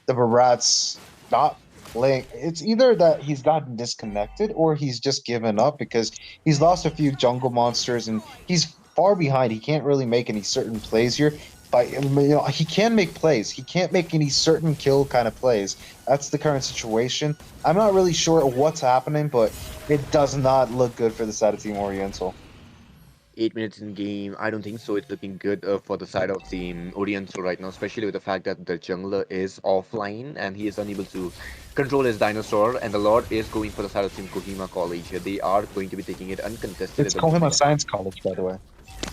Barats not playing. It's either that he's gotten disconnected or he's just given up because he's lost a few jungle monsters and he's far behind. He can't really make any certain plays here. But he can make plays. He can't make any certain kill kind of plays. That's the current situation. I'm not really sure what's happening, but it does not look good for the side of Team Oriental. 8 minutes in game, I don't think so. It's looking good for the side of Team Oriental right now, especially with the fact that the jungler is offline and he is unable to control his dinosaur. And the Lord is going for the side of Team Kohima College. They are going to be taking it uncontested. It's Kohima Science College, by the way.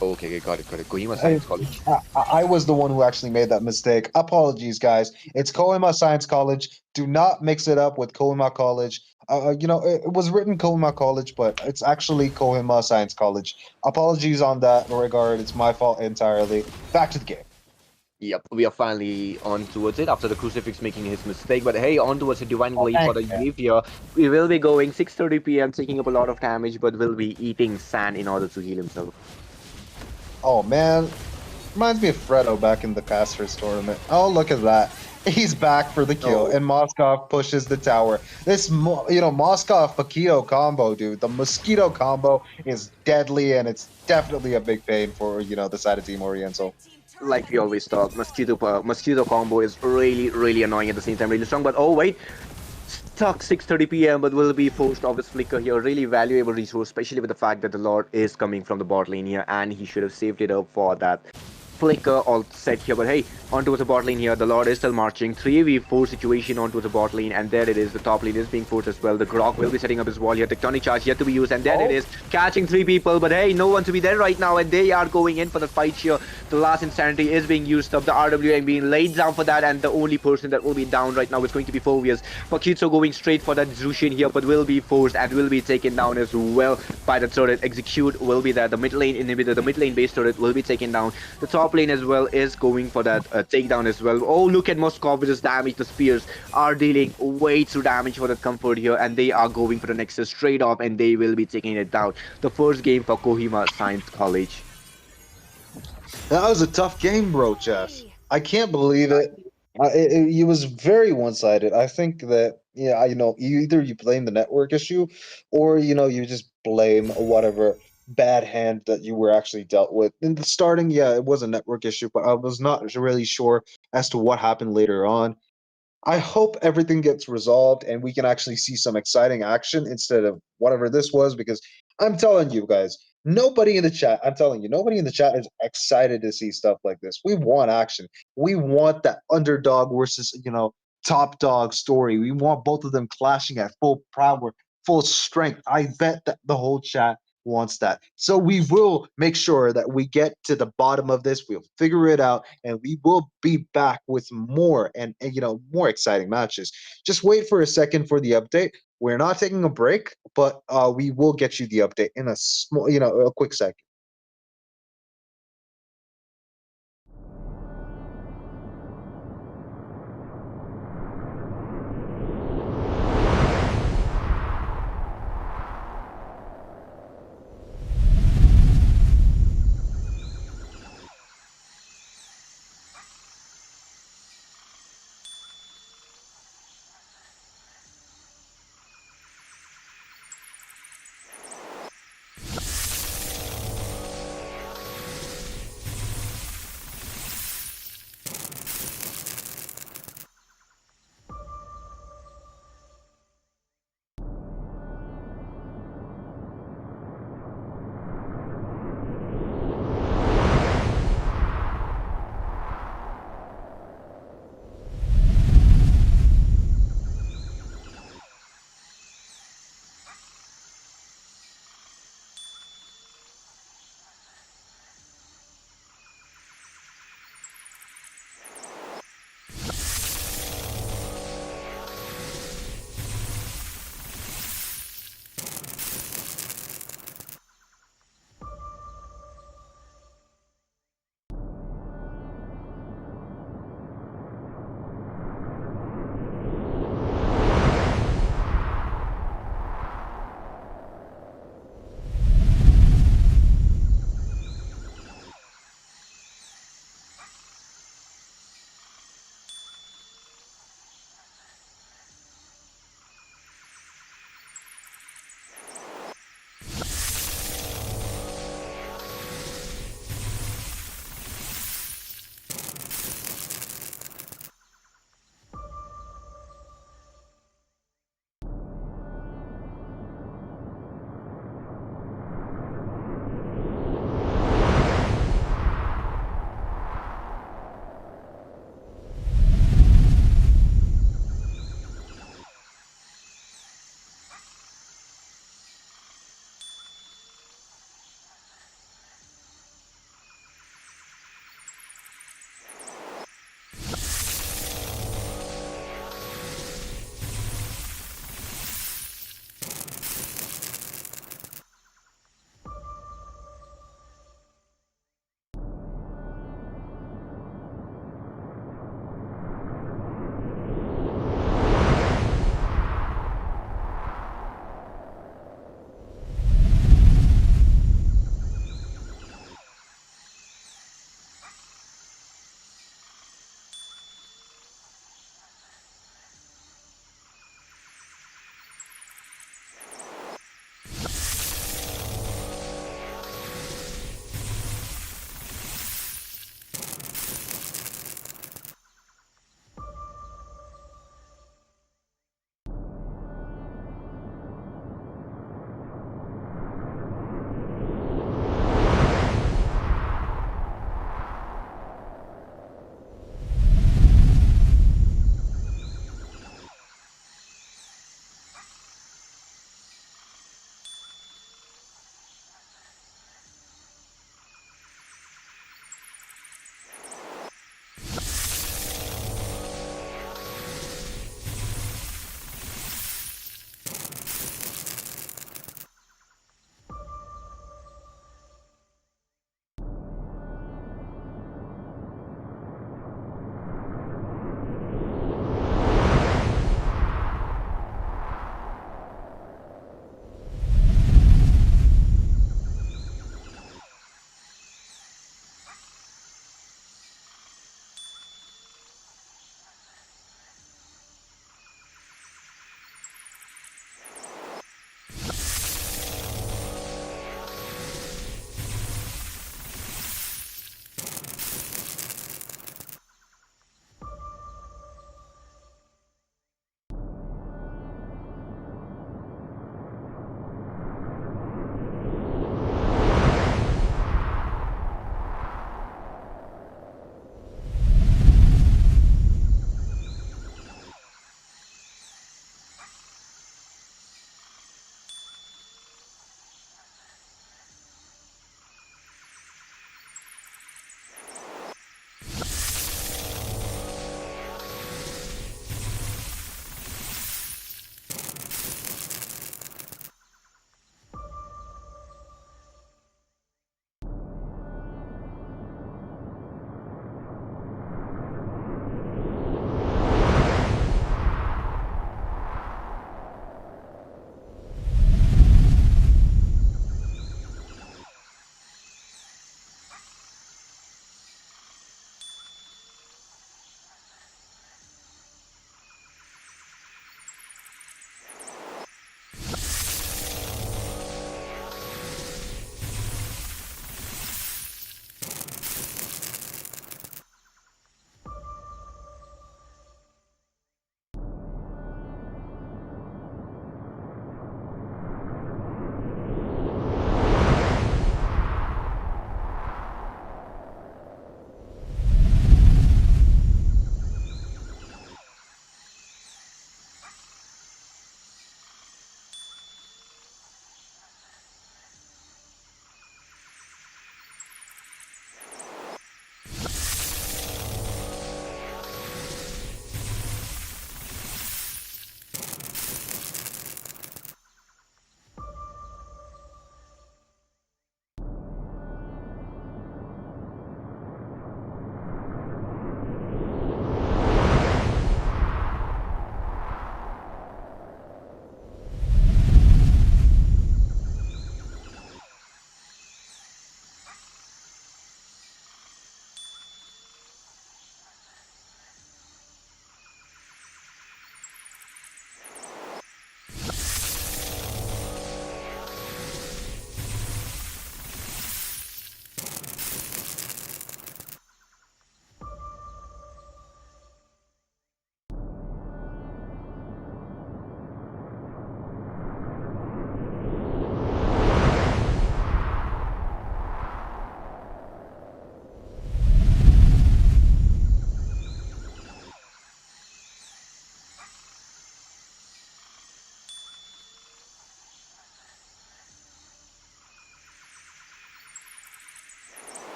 Okay, got it. Kohima Science College. I was the one who actually made that mistake. Apologies, guys. It's Kohima Science College. Do not mix it up with Kohima College. It was written Kohima College, but it's actually Kohima Science College. Apologies on that regard. It's my fault entirely. Back to the game. Yep, we are finally on towards it after the Crucifix making his mistake. But hey, on towards the Divine Blade for the Wave here. We will be going 6:30 p.m. taking up a lot of damage, but will be eating sand in order to heal himself. Oh man, Reminds me of Fredo back in the Casters tournament. Oh, look at that. He's back for the kill, Oh, and Moskov pushes the tower. This, Moskov Paquito combo, dude. The mosquito combo is deadly, and it's definitely a big pain for, the side of Team Oriental. like we always talk, mosquito combo is really really annoying at the same time, really strong. But oh wait, stuck 6:30 p.m. but will be forced off his flicker here. Really valuable resource, especially with the fact that the Lord is coming from the bot lane here, and he should have saved it up for that flicker all set here. But hey, onto the bot lane here. The Lord is still marching. 3v4 situation onto the bot lane, and there it is. The top lane is being forced as well. The Grok will be setting up his wall here. Tectonic charge yet to be used, and there it is. Catching three people, but hey, no one to be there right now, and they are going in for the fight here. The last insanity is being used up. The RWM being laid down for that, and the only person that will be down right now is going to be Phobius. Pakitso going straight for that Zushin here, but will be forced and will be taken down as well by the turret. Execute will be there. The mid lane inhibitor, the mid lane base turret will be taken down. The top lane as well is going for that takedown as well. Oh, look at Moskov with his damage. The spears are dealing way too damage for the comfort here, and they are going for the Nexus straight off, and they will be taking it down. The first game for Kohima Science College. That was a tough game, bro, Jeff. I can't believe it. It was very one-sided. I think that, either you blame the network issue, or you just blame whatever bad hand that you were actually dealt with in the starting. Yeah, it was a network issue, but I was not really sure as to what happened later on. I hope everything gets resolved and we can actually see some exciting action instead of whatever this was, because I'm telling you guys, nobody in the chat is excited to see stuff like this. We want action. We want that underdog versus, top dog story. We want both of them clashing at full power, full strength. I bet that the whole chat wants that. So we will make sure that we get to the bottom of this. We'll figure it out, and we will be back with more and more exciting matches. Just wait for a second for the update. We're not taking a break, but we will get you the update in a quick second.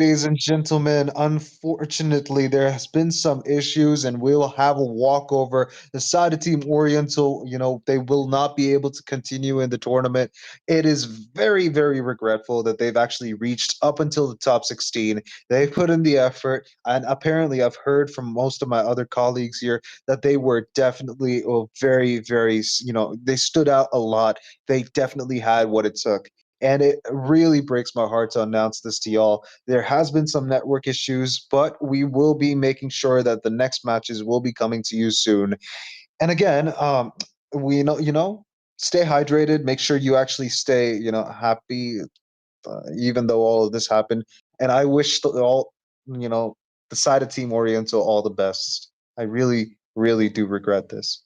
ladies and gentlemen, unfortunately, there has been some issues, and we'll have a walkover. The side of Team Oriental, they will not be able to continue in the tournament. It is very, very regretful that they've actually reached up until the top 16. They've put in the effort, and apparently, I've heard from most of my other colleagues here that they were definitely very, very, they stood out a lot. They definitely had what it took. And it really breaks my heart to announce this to y'all. There has been some network issues, but we will be making sure that the next matches will be coming to you soon. And again, we stay hydrated. Make sure you actually stay, happy, even though all of this happened. And I wish you know, the side of Team Oriental all the best. I really, really do regret this.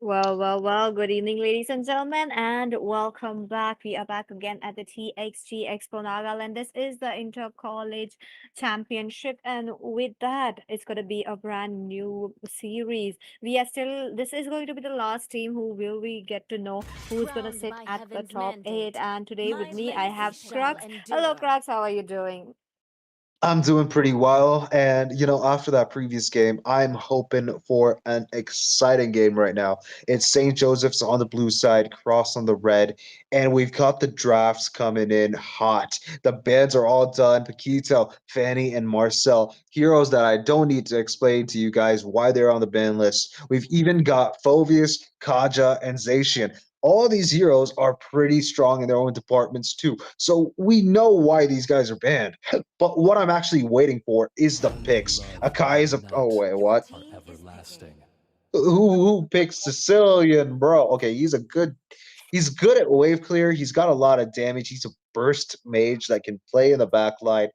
Well. Good evening, ladies and gentlemen, and welcome back. We are back again at the TXG Expo Nagaland. This is the Inter College Championship, and with that, it's going to be a brand new series. This is going to be the last team who will we get to know who's going to sit at the top eight. And today with me, I have Crux. Hello, Crux. How are you doing? I'm doing pretty well. And, after that previous game, I'm hoping for an exciting game right now. It's St. Joseph's on the blue side, Cross on the red, and we've got the drafts coming in hot. The bans are all done. Paquito, Fanny, and Marcel, heroes that I don't need to explain to you guys why they're on the ban list. We've even got Phovius, Kaja, and Zacian. All these heroes are pretty strong in their own departments too. So we know why these guys are banned. But what I'm actually waiting for is the picks. Akai is a wait, what? Who picks Sicilian, bro? Okay, he's good at wave clear. He's got a lot of damage. He's a burst mage that can play in the back line.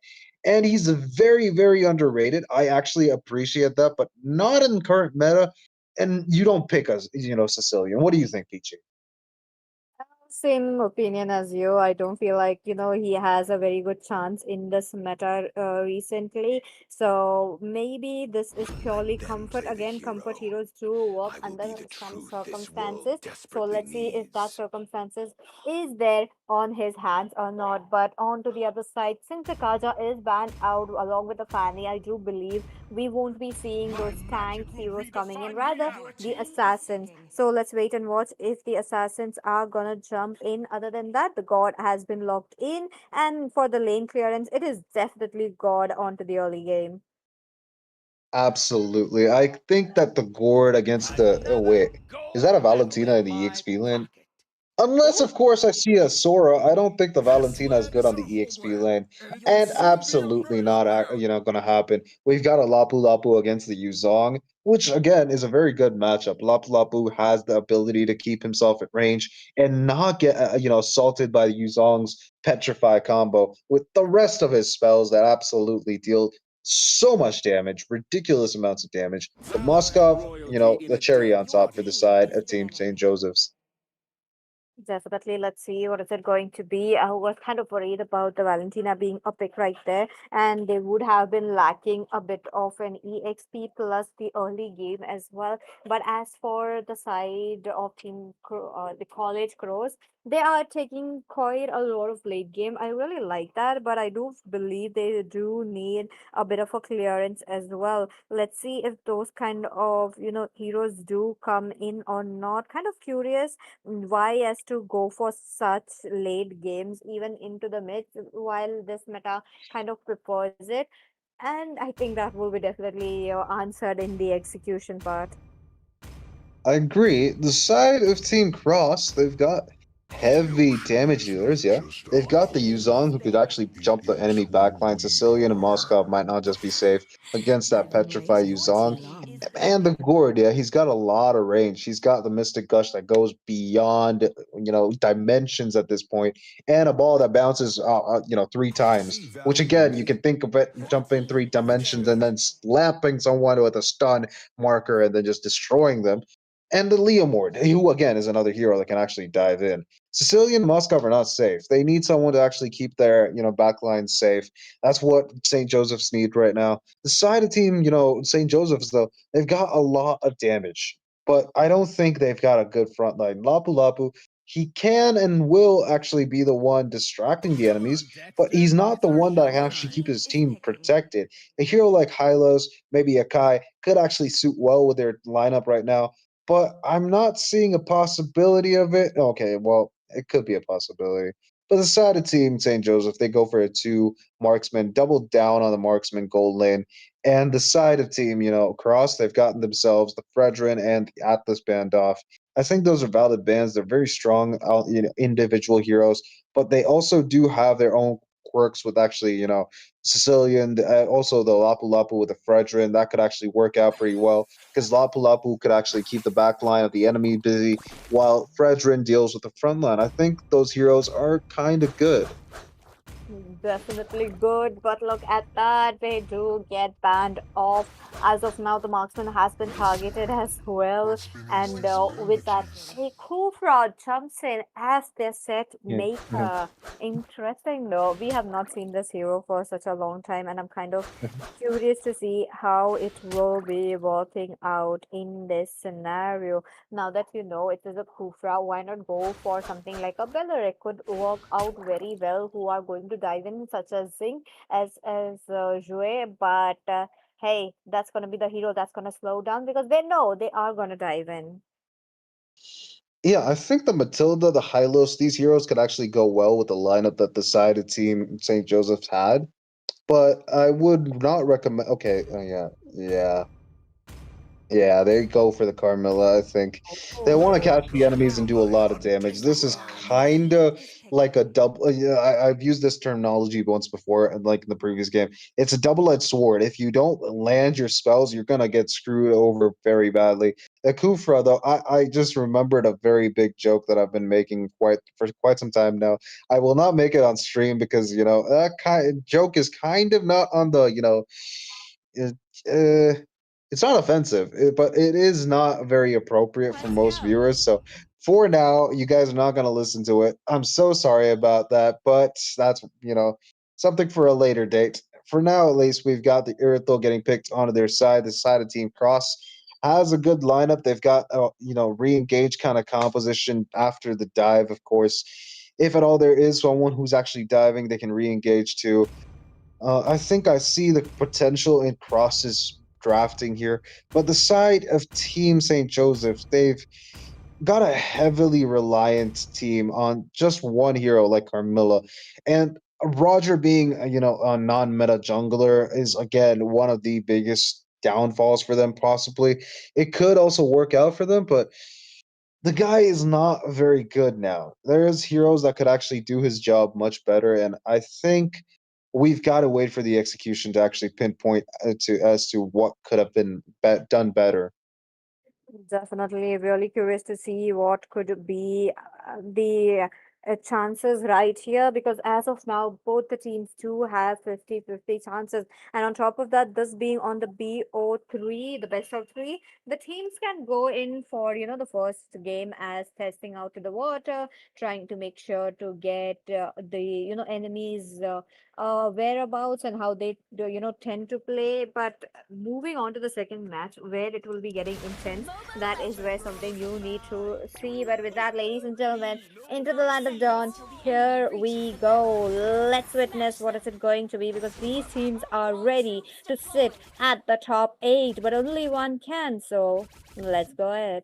And he's a very underrated. I actually appreciate that, but not in current meta. And you don't pick us, Sicilian. What do you think, Peachy? Same opinion as you. I don't feel like, he has a very good chance in this meta recently. So maybe this is purely comfort. Again, comfort heroes do work under some circumstances. So let's see if that circumstances is there on his hands or not. But on to the other side, since Akaja is banned out along with the Fanny, I do believe we won't be seeing those tank heroes coming in. Rather, the assassins. So let's wait and watch if the assassins are gonna jump in. Other than that, the god has been locked in, and for the lane clearance, it is definitely god onto the early game. Absolutely. I think that the Gord against the wait, is that a Valentina in the EXP lane? Unless, of course, I see a Sora. I don't think the Valentina is good on the EXP lane. And absolutely not, going to happen. We've got a Lapu Lapu against the Yuzong, which, again, is a very good matchup. Lapu Lapu has the ability to keep himself at range and not get, assaulted by the Yuzong's Petrify combo with the rest of his spells that absolutely deal so much damage, ridiculous amounts of damage. But Moskov, the cherry on top for the side of Team St. Joseph's. Definitely. Let's see what is it going to be. I was kind of worried about the Valentina being a pick right there, and they would have been lacking a bit of an EXP plus the early game as well. But as for the side of the college crows, they are taking quite a lot of late game. I really like that, but I do believe they do need a bit of a clearance as well. Let's see if those kind of heroes do come in or not. Kind of curious why has to go for such late games even into the mid while this meta kind of prefers it, and I think that will be definitely answered in the execution part. I agree. The side of Team Cross, they've got heavy damage dealers, yeah. They've got the Yuzong who could actually jump the enemy backline. Sicilian and Moscow might not just be safe against that Petrify Yuzong. And the Gord, yeah, he's got a lot of range. He's got the Mystic Gush that goes beyond, dimensions at this point, and a ball that bounces, 3 times. Which again, you can think of it jumping 3 dimensions and then slapping someone with a stun marker and then just destroying them. And the Leomord, who again is another hero that can actually dive in. Sicilian and Moscow are not safe. They need someone to actually keep their, backline safe. That's what St. Joseph's need right now. The side of team, St. Joseph's though, they've got a lot of damage, but I don't think they've got a good front line. Lapu Lapu, he can and will actually be the one distracting the enemies, but he's not the one that can actually keep his team protected. A hero like Hylos, maybe Akai, could actually suit well with their lineup right now, but I'm not seeing a possibility of it. Okay, well, it could be a possibility. But the side of team St. Joseph, they go for a 2 marksman, double down on the marksman gold lane. And the side of team, Cross, they've gotten themselves the Fredrin and the Atlas band off. I think those are valid bands. They're very strong, individual heroes, but they also do have their own quirks with actually, Sicilian, also the Lapu Lapu with the Fredrin. That could actually work out pretty well because Lapu Lapu could actually keep the back line of the enemy busy while Fredrin deals with the front line. I think those heroes are kind of good. Definitely good, but look at that. They do get banned off. As of now, the marksman has been targeted as well. And with that, hey, Kufra jumps in as their set Yeah. Mhm. maker. Interesting, though. We have not seen this hero for such a long time, and I'm kind of curious to see how it will be working out in this scenario. Now that you know it is a Kufra, why not go for something like a Beller? It could work out very well. Who are going to dive in, such as Zing, as Jue, but hey, that's gonna be the hero that's gonna slow down because they know they are gonna dive in. Yeah, I think the Matilda, the Hylos, these heroes could actually go well with the lineup that the sided team St. Joseph's had. But I would not recommend. Okay, yeah, yeah. Yeah, they go for the Carmilla, I think. They Oh, want to catch the enemies and do a lot of damage. This is kind of like a double. Yeah, I've used this terminology once before, and like in the previous game. It's a double-edged sword. If you don't land your spells, you're gonna get screwed over very badly. The Kufra, though, I just remembered a very big joke that I've been making for quite some time now. I will not make it on stream because that kind joke is kind of not on the uh, uh, it's not offensive, but it is not very appropriate for most viewers. So for now, you guys are not going to listen to it. I'm so sorry about that, but that's something for a later date. For now, at least, we've got the Irithel getting picked onto their side. The side of Team Cross has a good lineup. They've got re-engage kind of composition after the dive, of course. If at all there is someone who's actually diving, they can re-engage too. I think I see the potential in Cross's drafting here, but the side of Team St. Joseph, they've got a heavily reliant team on just one hero like Carmilla, and Roger being a non-meta jungler is again one of the biggest downfalls for them. Possibly, it could also work out for them, but the guy is not very good now. There's heroes that could actually do his job much better, and I think we've got to wait for the execution to actually pinpoint as to what could have been done better. definitely really curious to see what could be the chances right here because as of now, both the teams do have 50-50 chances. And on top of that, this being on the BO3, the best of three, the teams can go in for, the first game as testing out to the water, trying to make sure to get the, enemies' whereabouts and how they, tend to play. But moving on to the second match where it will be getting intense, that is where something you need to see. But with that, ladies and gentlemen, into the land of dawn, here we go. Let's witness what is it going to be because these teams are ready to sit at the top eight, but only one can. So let's go ahead.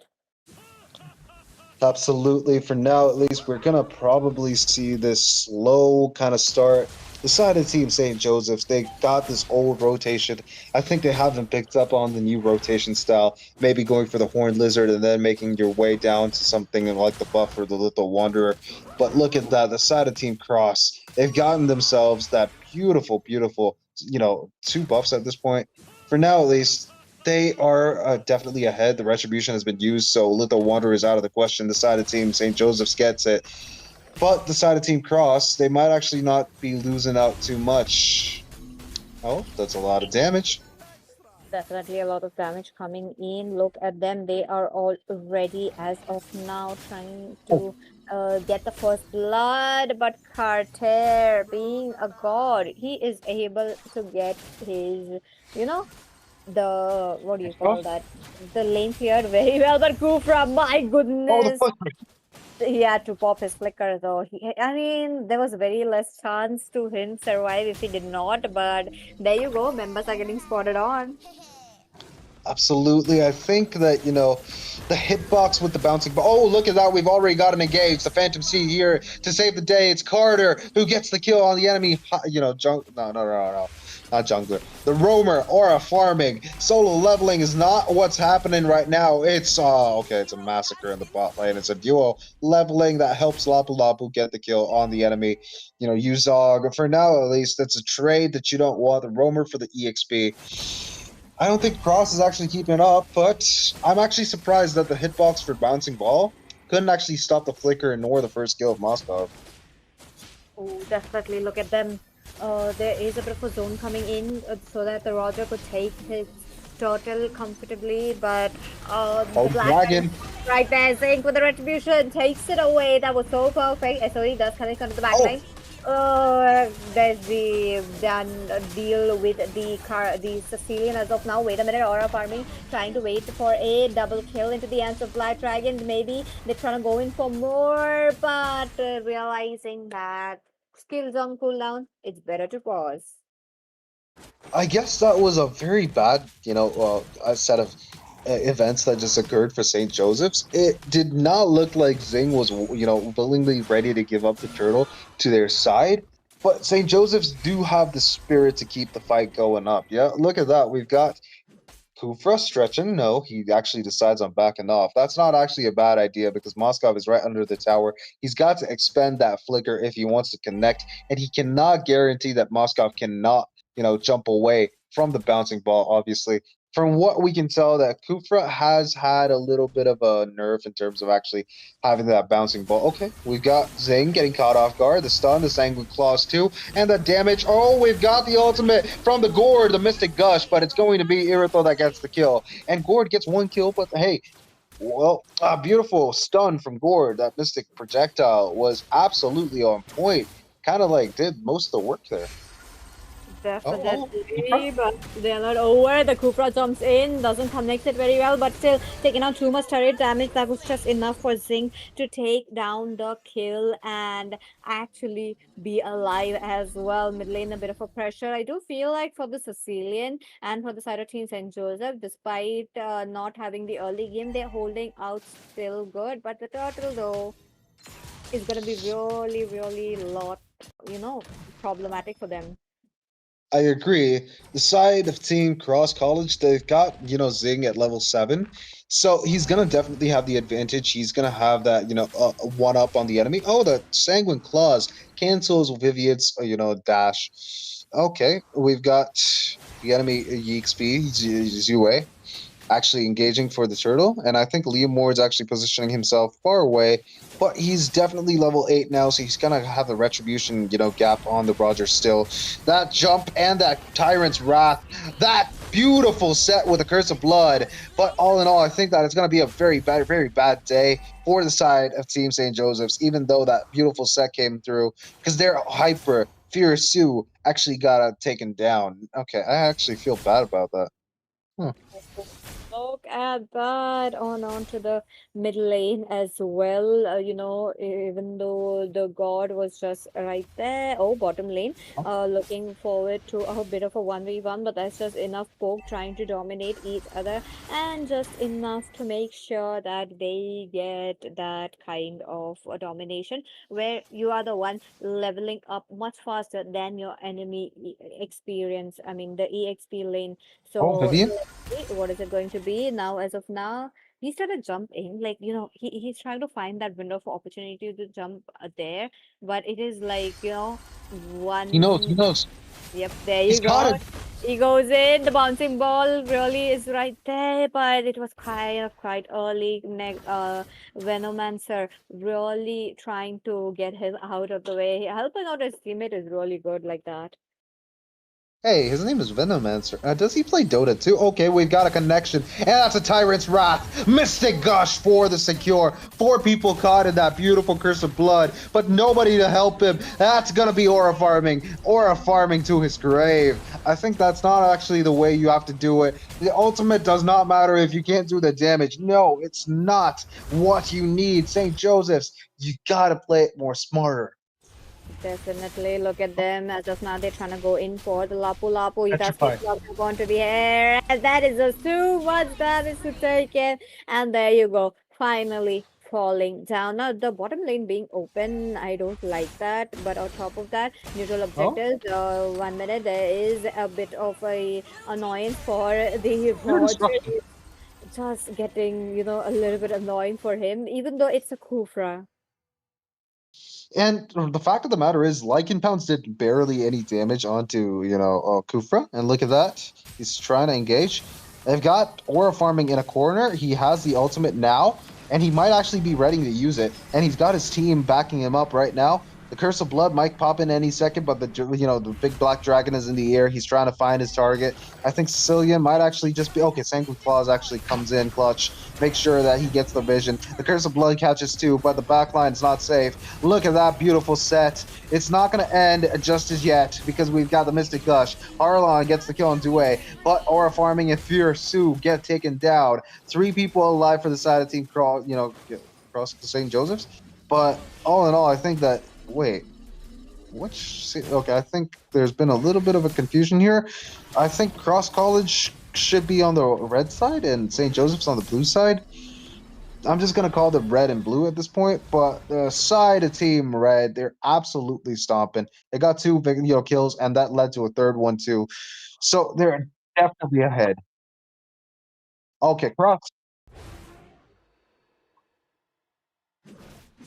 Absolutely. For now, at least, we're gonna probably see this slow kind of start. The side of Team St. Joseph's, they got this old rotation. I think they haven't picked up on the new rotation style. Maybe going for the Horned Lizard and then making your way down to something like the Buffer, the Little Wanderer. But look at that. The side of Team Cross, they've gotten themselves that beautiful, beautiful, two buffs at this point. For now, at least, they are definitely ahead. The retribution has been used, so Little Wanderer is out of the question. The side of Team St. Joseph's gets it. But the side of Team Cross, they might actually not be losing out too much. Oh, that's a lot of damage. Definitely a lot of damage coming in. Look at them. They are all ready as of now, trying Oh, to get the first blood. But Carter, being a god, he is able to get his, you know, the what do you oh, call that? The lane cleared very well. But Kufra, my oh, the goodness, foot. he had to pop his flicker though. I mean, there was very less chance to him survive if he did not. But there you go. Members are getting spotted on. Absolutely. I think that, the hitbox with the bouncing ball. Oh, look at that. We've already got an engaged. The Phantom C here to save the day. It's Carter who gets the kill on the enemy. No, no, no, no. Not jungler. The roamer, aura farming, solo leveling is not what's happening right now. It's okay, it's a massacre in the bot lane. It's a duo leveling that helps Lapu Lapu get the kill on the enemy. Uzog. For now, at least, that's a trade that you don't want. The roamer for the EXP. I don't think Cross is actually keeping up, but I'm actually surprised that the hitbox for bouncing ball couldn't actually stop the flicker nor the first kill of Moscow. Oh, definitely. Look at them. there is a bit of a zone coming in so that the Roger could take his turtle comfortably, but Oh, the Black Knight Dragon. right there, Zinc with the retribution takes it away. That was so perfect. SOE does connect onto the back Oh, line. There's the done deal with the Sicilian as of now. Wait a minute, Aura farming, trying to wait for a double kill into the hands of Black Dragon. Maybe they're trying to go in for more, but realizing that skills on cooldown, it's better to pause. I guess that was a very bad, a set of events that just occurred for St. Joseph's. It did not look like Zing was, willingly ready to give up the turtle to their side. But St. Joseph's do have the spirit to keep the fight going up. Yeah, look at that. We've got Kufra stretching. No, he actually decides on backing off. That's not actually a bad idea because Moskov is right under the tower. He's got to expend that flicker if he wants to connect, and he cannot guarantee that Moskov cannot, jump away from the bouncing ball, obviously. From what we can tell, that Kufra has had a little bit of a nerve in terms of actually having that bouncing ball. Okay, we've got Zing getting caught off guard, the stun, the Sanguine Claws too, and the damage. Oh, we've got the ultimate from the Gord, the Mystic Gush, but it's going to be Irithel that gets the kill. And Gord gets one kill, but hey, well, a beautiful stun from Gord. That Mystic projectile was absolutely on point. Kind of like did most of the work there. Oh, Definitely, but they are not over. The Kufra jumps in, doesn't connect it very well, but still taking out too much turret damage. That was just enough for Zing to take down the kill and actually be alive as well. Mid lane, a bit of a pressure. I do feel like for the Sicilian and for the side of Team St. Joseph, despite not having the early game, they're holding out still good. But the turtle, though, is going to be really, really problematic for them. I agree. The side of Team KROS College, they've got, Zing at level 7. So he's going to definitely have the advantage. He's going to have that, one up on the enemy. Oh, the Sanguine Claws cancels Vivian's, dash. Okay, we've got the enemy EXP, Zue, actually engaging for the turtle. And I think Liam Moore's actually positioning himself far away, but he's definitely level 8 now, so he's gonna have the retribution, gap on the Roger still. That jump and that Tyrant's Wrath, that beautiful set with a Curse of Blood. But all in all, I think that it's gonna be a very bad day for the side of Team St. Joseph's, even though that beautiful set came through, because their hyper Fierce Sue actually got taken down. Okay, I actually feel bad about that. Huh. Look at that on to the mid lane as well. Even though the god was just right there. Oh, bottom lane. Looking forward to a bit of a 1v1, but that's just enough poke trying to dominate each other and just enough to make sure that they get that kind of a domination where you are the one leveling up much faster than your enemy experience. I mean, the EXP lane. Oh, So Vivian? what is it going to be now? As of now, he started jumping, like he's trying to find that window of opportunity to jump there, but it is like He knows. He one. knows. Yep, there He's you caught go. it. He goes in. The bouncing ball really is right there, but it was quite early. Venomancer really trying to get him out of the way. Helping out his teammate is really good like that. Hey, his name is Venomancer. Does he play Dota too? Okay, we've got a connection. And that's a Tyrant's Wrath. Mystic Gush for the secure. 4 people caught in that beautiful Curse of Blood, but nobody to help him. That's gonna be Aura farming. Aura farming to his grave. I think that's not actually the way you have to do it. The ultimate does not matter if you can't do the damage. No, it's not what you need. St. Joseph's, you gotta play it more smarter. Definitely look at them. As of now, they're trying to go in for the Lapu Lapu. He does Petrify. get plugged up onto the air. And that is just too much damage to take in. And there you go. Finally falling down. Now, the bottom lane being open, I don't like that. But on top of that, neutral Oh, objectives. 1 minute, there is a bit of a annoyance for the you're Roger. destruction. Just getting, a little bit annoying for him, even though it's a Kufra. And the fact of the matter is, Lycan Pounds did barely any damage onto, Kufra. And look at that. He's trying to engage. They've got Aura farming in a corner. He has the ultimate now, and he might actually be ready to use it. And he's got his team backing him up right now. The Curse of Blood might pop in any second, but the big black dragon is in the air. He's trying to find his target. I think Sicilian might actually just be okay. Sanguine Claws actually comes in clutch, make sure that he gets the vision. The Curse of Blood catches too, but the backline is not safe. Look at that beautiful set. It's not going to end just as yet because we've got the Mystic Gush. Harlon gets the kill on Due, but Aura Farming and Fear Sue get taken down. 3 people alive for the side of Team Cross, Cross St. Joseph's. But all in all, I think that wait, okay, I think there's been a little bit of a confusion here. I think Cross College should be on the red side and St. Joseph's on the blue side. I'm just gonna call them red and blue at this point, but the side of Team Red, they're absolutely stomping. They got 2 kills, and that led to a third one too. So they're definitely ahead. Okay, Cross.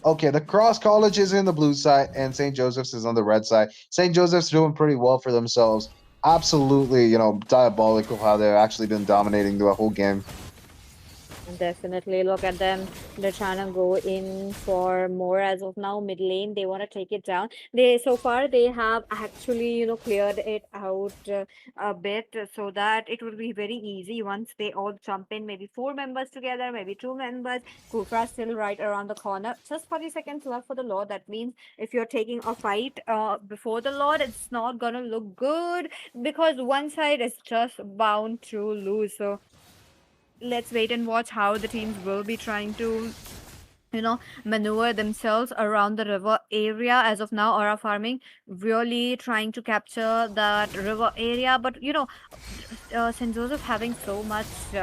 Okay, the Cross College is in the blue side, and St. Joseph's is on the red side. St. Joseph's doing pretty well for themselves. Absolutely, diabolical how they've actually been dominating the whole game. Definitely look at them. They're trying to go in for more as of now. Mid lane, they want to take it down. They so far they have actually cleared it out a bit so that it will be very easy once they all jump in. Maybe 4 members together, maybe 2 members. Kufra still right around the corner. Just 40 seconds left for the Lord. That means if you're taking a fight before the Lord, it's not gonna look good because one side is just bound to lose. So let's wait and watch how the teams will be trying to maneuver themselves around the river area. As of now, aura farming really trying to capture that river area, but St. Joseph having so much. Look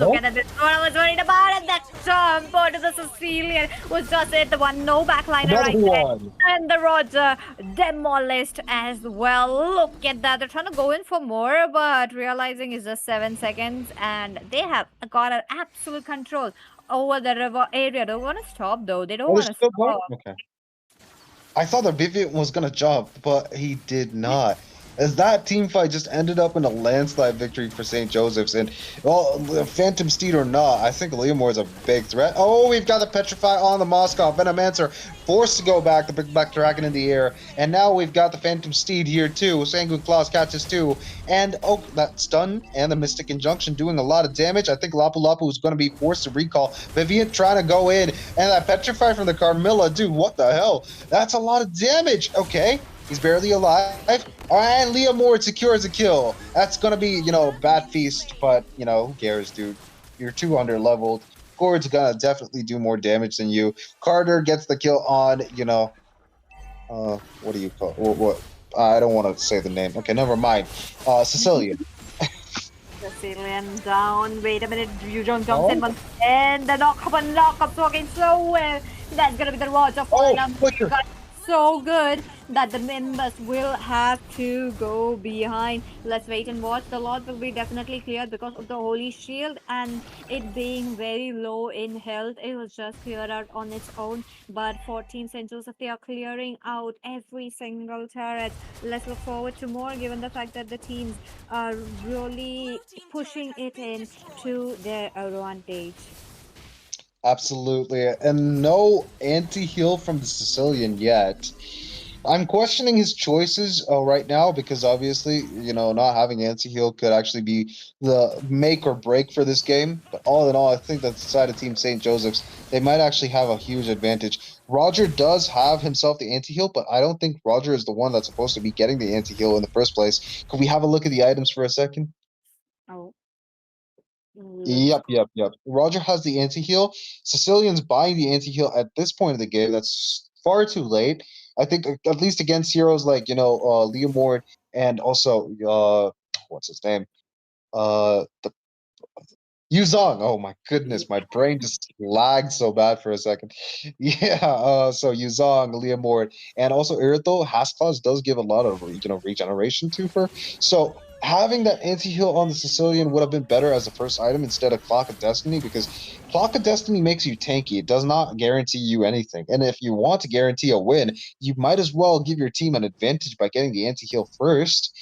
Oh, at this. What I was worried about it. That jump onto the Sicilian was just it. The one no backliner another right there. one. And the Roger demolished as well. Look at that. They're trying to go in for more, but realizing it's just 7 seconds, and they have got an absolute control over the river area. They don't want to stop though. They don't Oh, want there's to still going? stop. Okay. I thought that Vivian was gonna jump, but he did not. As that team fight just ended up in a landslide victory for St. Joseph's, and well, Phantom Steed or not, I think Leomore is a big threat. Oh, we've got the Petrify on the Moscow. Venomancer forced to go back, the Big Black Dragon in the air, and now we've got the Phantom Steed here too. Sanguine Claws catches too, and oh, that stun and the Mystic Injunction doing a lot of damage. I think Lapu Lapu is going to be forced to recall. Vivian trying to go in, and that Petrify from the Carmilla, dude, what the hell? That's a lot of damage. Okay, he's barely alive. And Leah Moore secures a kill. That's gonna be, bad feast, but who cares, dude? You're too under leveled. Gord's gonna definitely do more damage than you. Carter gets the kill on, what do you call what? I don't want to say the name. Okay, never mind. Cecilia. Brazilian down. Wait a minute. Yujon jumps Oh, in once again. The knock-up's working so well. That's gonna be the Roger oh, final. You flicker. got so good that the members will have to go behind. Let's wait and watch. The Lord will be definitely cleared because of the Holy Shield and it being very low in health. It was just cleared out on its own. But for Team St. Joseph, they are clearing out every single turret. Let's look forward to more given the fact that the teams are really pushing it in to their advantage. Absolutely. And no anti-heal from the Sicilian yet. I'm questioning his choices right now because obviously, not having anti-heal could actually be the make or break for this game. But all in all, I think that the side of Team St. Joseph's, they might actually have a huge advantage. Roger does have himself the anti-heal, but I don't think Roger is the one that's supposed to be getting the anti-heal in the first place. Could we have a look at the items for a second? Oh, let's Yep. Roger has the anti-heal. Sicilian's buying the anti-heal at this point of the game. That's far too late. I think at least against heroes like, Liam Ward and also what's his name? The Yuzong. Oh my goodness, my brain just lagged so bad for a second. Yeah, so Yuzong, Liam Ward, and also Irithel, Haskell's does give a lot of regeneration to her. So having that anti-heal on the Sicilian would have been better as the first item instead of Clock of Destiny, because Clock of Destiny makes you tanky. It does not guarantee you anything. And if you want to guarantee a win, you might as well give your team an advantage by getting the anti-heal first.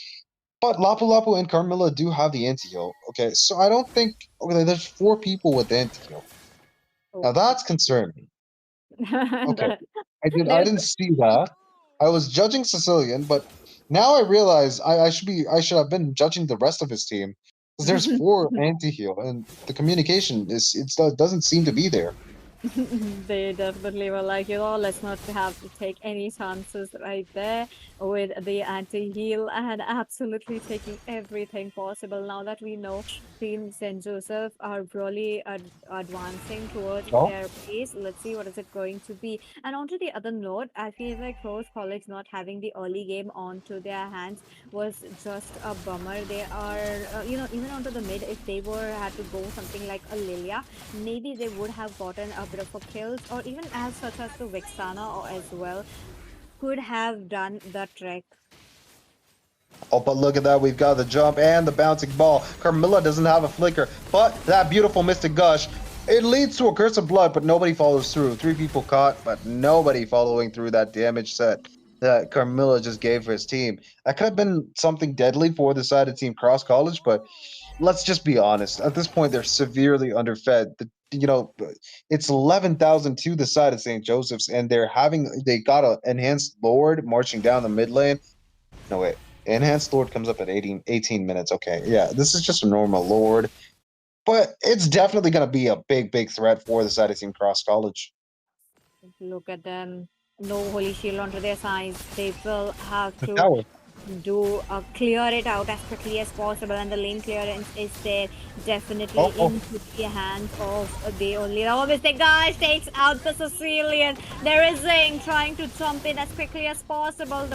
But Lapu Lapu and Carmilla do have the anti-heal. Okay, so I don't think okay, there's 4 people with anti-heal. Now okay. that's concerning. Okay. The- I There's didn't see that. I was judging Sicilian, but now I realize I should have been judging the rest of his team because there's four anti-heal and the communication doesn't seem to be there. They definitely were like, let's not have to take any chances right there with the anti-heal and absolutely taking everything possible. Now that we know Team St. Joseph are really advancing towards Oh, their pace, let's see what is it going to be. And onto the other note, I feel like KROS College not having the early game onto their hands was just a bummer. They are, even onto the mid, if they were had to go something like a Lilia, maybe they would have gotten a bit of a kills, or even as such as the Vixana or as well could have done the trick. oh, but look at that. We've got the jump and the bouncing ball. Carmilla doesn't have a flicker, but that beautiful Mystic Gush, it leads to a Curse of Blood, but nobody follows through. Three people caught, but nobody following through that damage set that Carmilla just gave for his team. That could have been something deadly for the side of Team Cross College, but let's just be honest. At this point, they're severely underfed. It's 11,000 to the side of St. Joseph's, and they got a enhanced Lord marching down the mid lane. No, wait. Enhanced Lord comes up at 18 minutes. Okay, yeah, this is just a normal Lord. But it's definitely going to be a big, big threat for the side of Team Cross College. Look at them. No holy shield onto their sides. They will have The to tower. do clear it out as quickly as possible, and the lane clearance is there, definitely Oh, into the hands of the only Mistake Guys takes out the Sicilian. There is Zing trying to jump in as quickly as possible.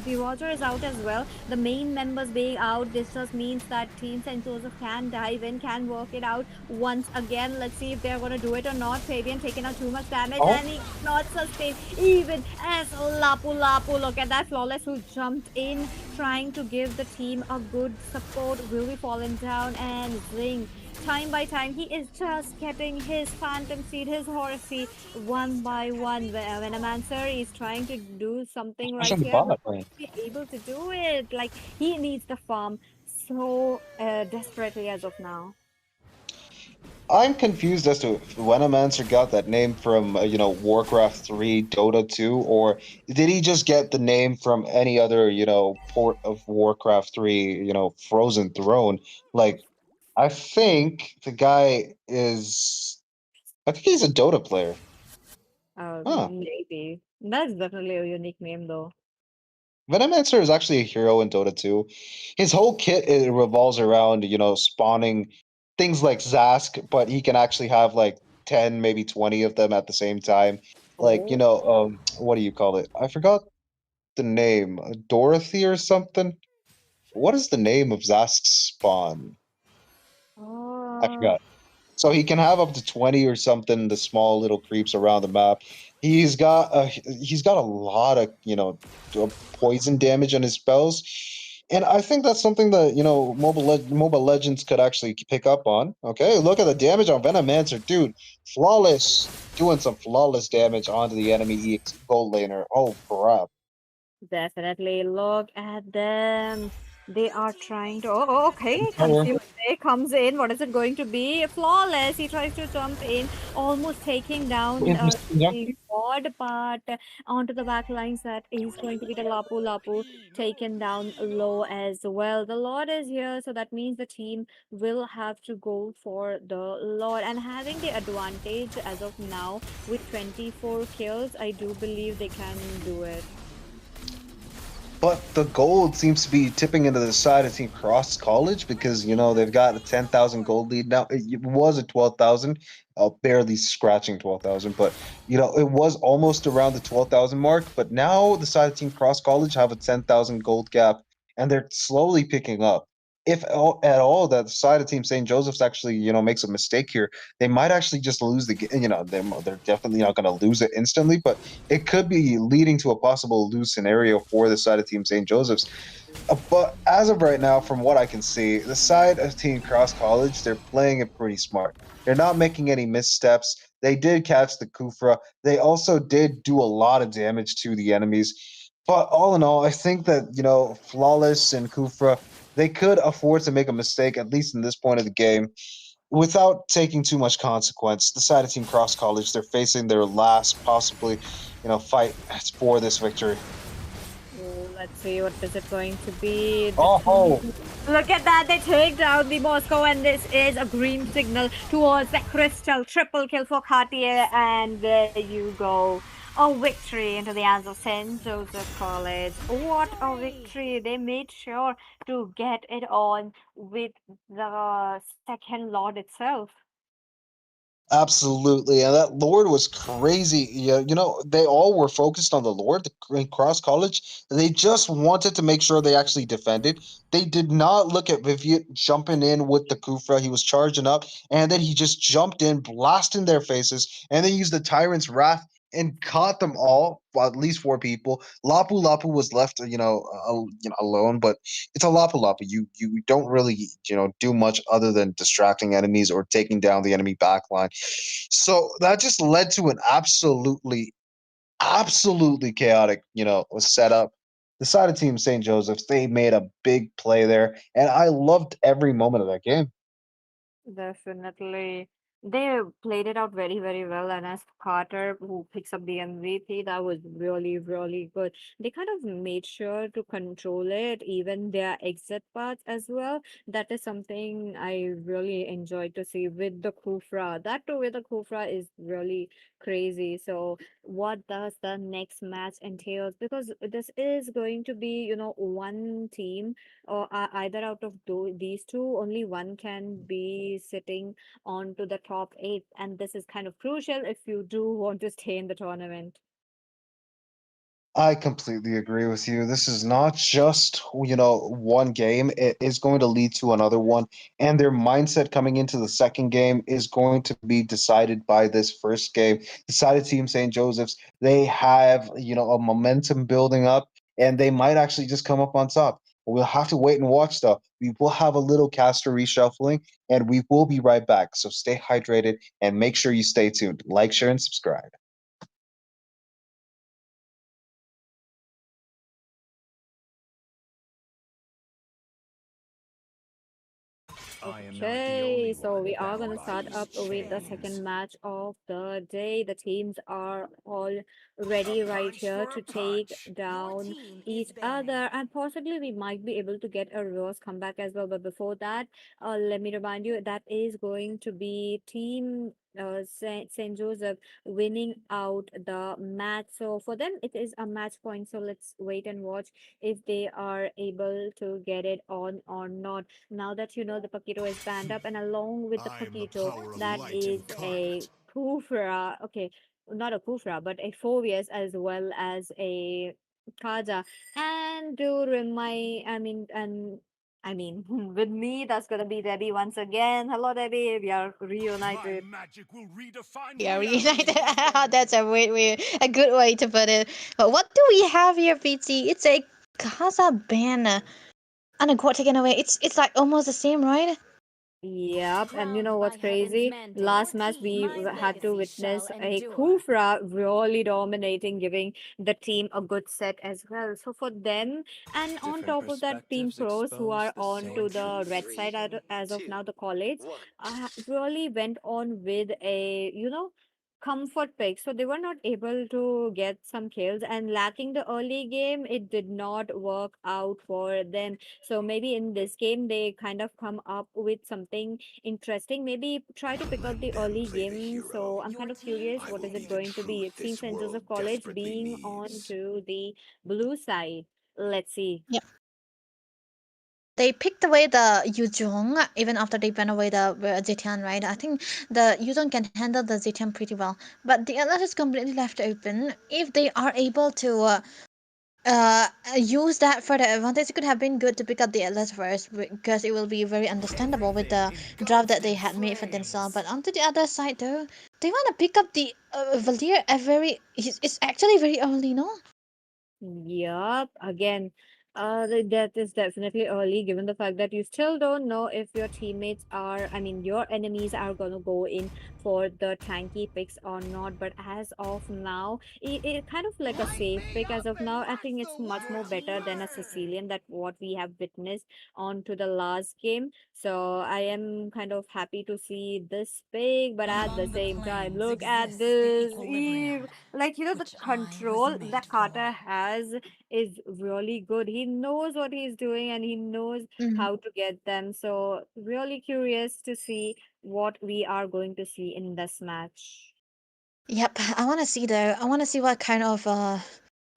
The Roger is out as well, the main members being out. This just means that Team St. Joseph can dive in, can work it out once again. Let's see if they're going to do it or not. Fabian taking out too much damage, oh, and he not sustain even as Lapu Lapu. Look at that Flawless who jumped in, trying to give the team a good support. Will be falling down, and Zing, time by time, he is just getting his Phantom Seed, his Horsey, one by one. When a Mancer is trying to do something right pushing the here, but bot lane. be able to do it. Like, he needs the farm so desperately as of now. I'm confused as to if Venomancer got that name from, Warcraft 3, Dota 2, or did he just get the name from any other, port of Warcraft 3, Frozen Throne? Like, I think the guy I think he's a Dota player. Huh. Maybe. That's definitely a unique name, though. Venomancer is actually a hero in Dota 2. His whole kit revolves around, spawning things like Zask, but he can actually have like 10, maybe 20 of them at the same time. Like, Oh. what do you call it? I forgot the name. Dorothy or something? What is the name of Zask's spawn? I Oh. forgot. So he can have up to 20 or something, the small little creeps around the map. He's got a lot of, poison damage on his spells. And I think that's something that, Mobile Legends could actually pick up on. Okay, look at the damage on Venomancer, dude. Flawless, doing some flawless damage onto the enemy EX gold laner. Oh, crap. Definitely look at them. They are trying to. Oh, okay. Tower. Consumer Day comes in. What is it going to be? Flawless. He tries to jump in, almost taking down the board, but onto the back lines that is going to be the Lapu Lapu taken down low as well. The Lord is here, so that means the team will have to go for the Lord. And having the advantage as of now with 24 kills, I do believe they can do it. But the gold seems to be tipping into the side of Team Cross College because they've got a 10,000 gold lead now. It was a 12,000, barely scratching 12,000, but it was almost around the 12,000 mark. But now the side of Team Cross College have a 10,000 gold gap, and they're slowly picking up. If at all that side of Team St. Joseph's actually makes a mistake here, they might actually just lose the game. They're definitely not going to lose it instantly, but it could be leading to a possible lose scenario for the side of Team St. Joseph's. But as of right now, from what I can see, the side of Team Cross College, they're playing it pretty smart. They're not making any missteps. They did catch the Kufra. They also did do a lot of damage to the enemies. But all in all, I think that, Flawless and Kufra, they could afford to make a mistake, at least in this point of the game, without taking too much consequence. The side of Team Cross College, they're facing their last, possibly, fight for this victory. Let's see what is it going to be. The team. Oh, Look at that! They take down the Moscow, and this is a green signal towards the Crystal. Triple kill for Cartier, and there you go. A victory into the hands of St. Joseph College. What a victory! They made sure to get it on with the second lot itself. absolutely. And that Lord was crazy. Yeah, they all were focused on the Lord in Cross College. They just wanted to make sure they actually defended. They did not look at Vivian jumping in with the Kufra. He was charging up, and then he just jumped in, blasting their faces, and then used the Tyrant's Wrath and caught them all, well, at least four people. Lapu Lapu was left, alone, but it's a Lapu Lapu. You don't really, do much other than distracting enemies or taking down the enemy backline. So that just led to an absolutely chaotic, setup. The side of Team St. Joseph's, they made a big play there, and I loved every moment of that game. Definitely. They played it out very, very well. And as Carter, who picks up the MVP, that was really, really good. They kind of made sure to control it, even their exit paths as well. That is something I really enjoyed to see with the Kufra. That too with the Kufra is really crazy. So what does the next match entails? Because this is going to be, one team or either out of these two, only one can be sitting on to the top eight. And this is kind of crucial if you do want to stay in the tournament. I completely agree with you. This is not just, one game. It is going to lead to another one. And their mindset coming into the second game is going to be decided by this first game. Decided Team St. Joseph's, they have, a momentum building up, and they might actually just come up on top. We'll have to wait and watch, though. We will have a little caster reshuffling, and we will be right back. So stay hydrated and make sure you stay tuned. Like, share, and subscribe. Okay, so we are going to start up with the second match of the day. The teams are all ready right here to take down each other, and possibly we might be able to get a reverse comeback as well. But before that, let me remind you that is going to be team Saint Joseph winning out the match. So for them, it is a match point. So let's wait and watch if they are able to get it on or not. Now that you know the Paquito is banned up, and along with the Paquito, that is a Kufra. Okay, not a Kufra, but a Phobias as well as a Kaja. And to remind, I mean, with me, that's gonna be Debbie once again. Hello, Debbie. We are reunited. Yeah, reunited. That's a good way to put it. But what do we have here, PT? It's a Casa Banner and a Gwot taken away. It's like almost the same, right? Yep, and you know what's crazy? Last match we had to witness a Kufra really dominating, giving the team a good set as well. So for them, and on top of that, Team Pros who are on to the red side as of now, the college, really went on with a comfort pick. So they were not able to get some kills, and lacking the early game, it did not work out for them. So maybe in this game they kind of come up with something interesting. Maybe try to pick up the early game. So I'm kind of curious what is it going to be. It seems St. Joseph College being on to the blue side. Let's see. Yeah. They picked away the Yuzhong even after they banned away the Zetian, right? I think the Yuzhong can handle the Zetian pretty well. But the Atlas is completely left open. If they are able to use that for the advantage, it could have been good to pick up the Atlas first because it will be very understandable with the draft that they had made for themselves. But onto the other side though, they want to pick up the Valir at very. It's actually very early, no? Yup. Again, That is definitely early, given the fact that you still don't know if your teammates are, I mean, your enemies are going to go in for the tanky picks or not. But as of now, it kind of like a safe pick as of now. I think it's much more better than a Sicilian that what we have witnessed on to the last game. So I am kind of happy to see this pick, but at the same time, look at this. Like, the control that Carter has is really good. He knows what he's doing and he knows Mm. how to get them. So, really curious to see what we are going to see in this match. Yep, I want to see though. I want to see what kind of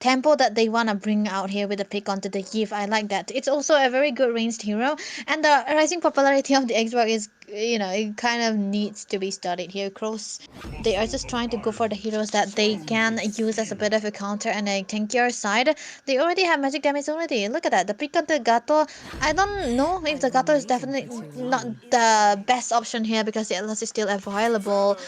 tempo that they want to bring out here with the pick onto the Eve. I like that. It's also a very good ranged hero, and the rising popularity of the Xbox is, it kind of needs to be studied here. Cross, they are just trying to go for the heroes that they can use as a bit of a counter and a tankier side. They already have magic damage already. Look at that. The pick on the Gato. I don't know if the Gato is definitely not the best option here because the Atlas is still available.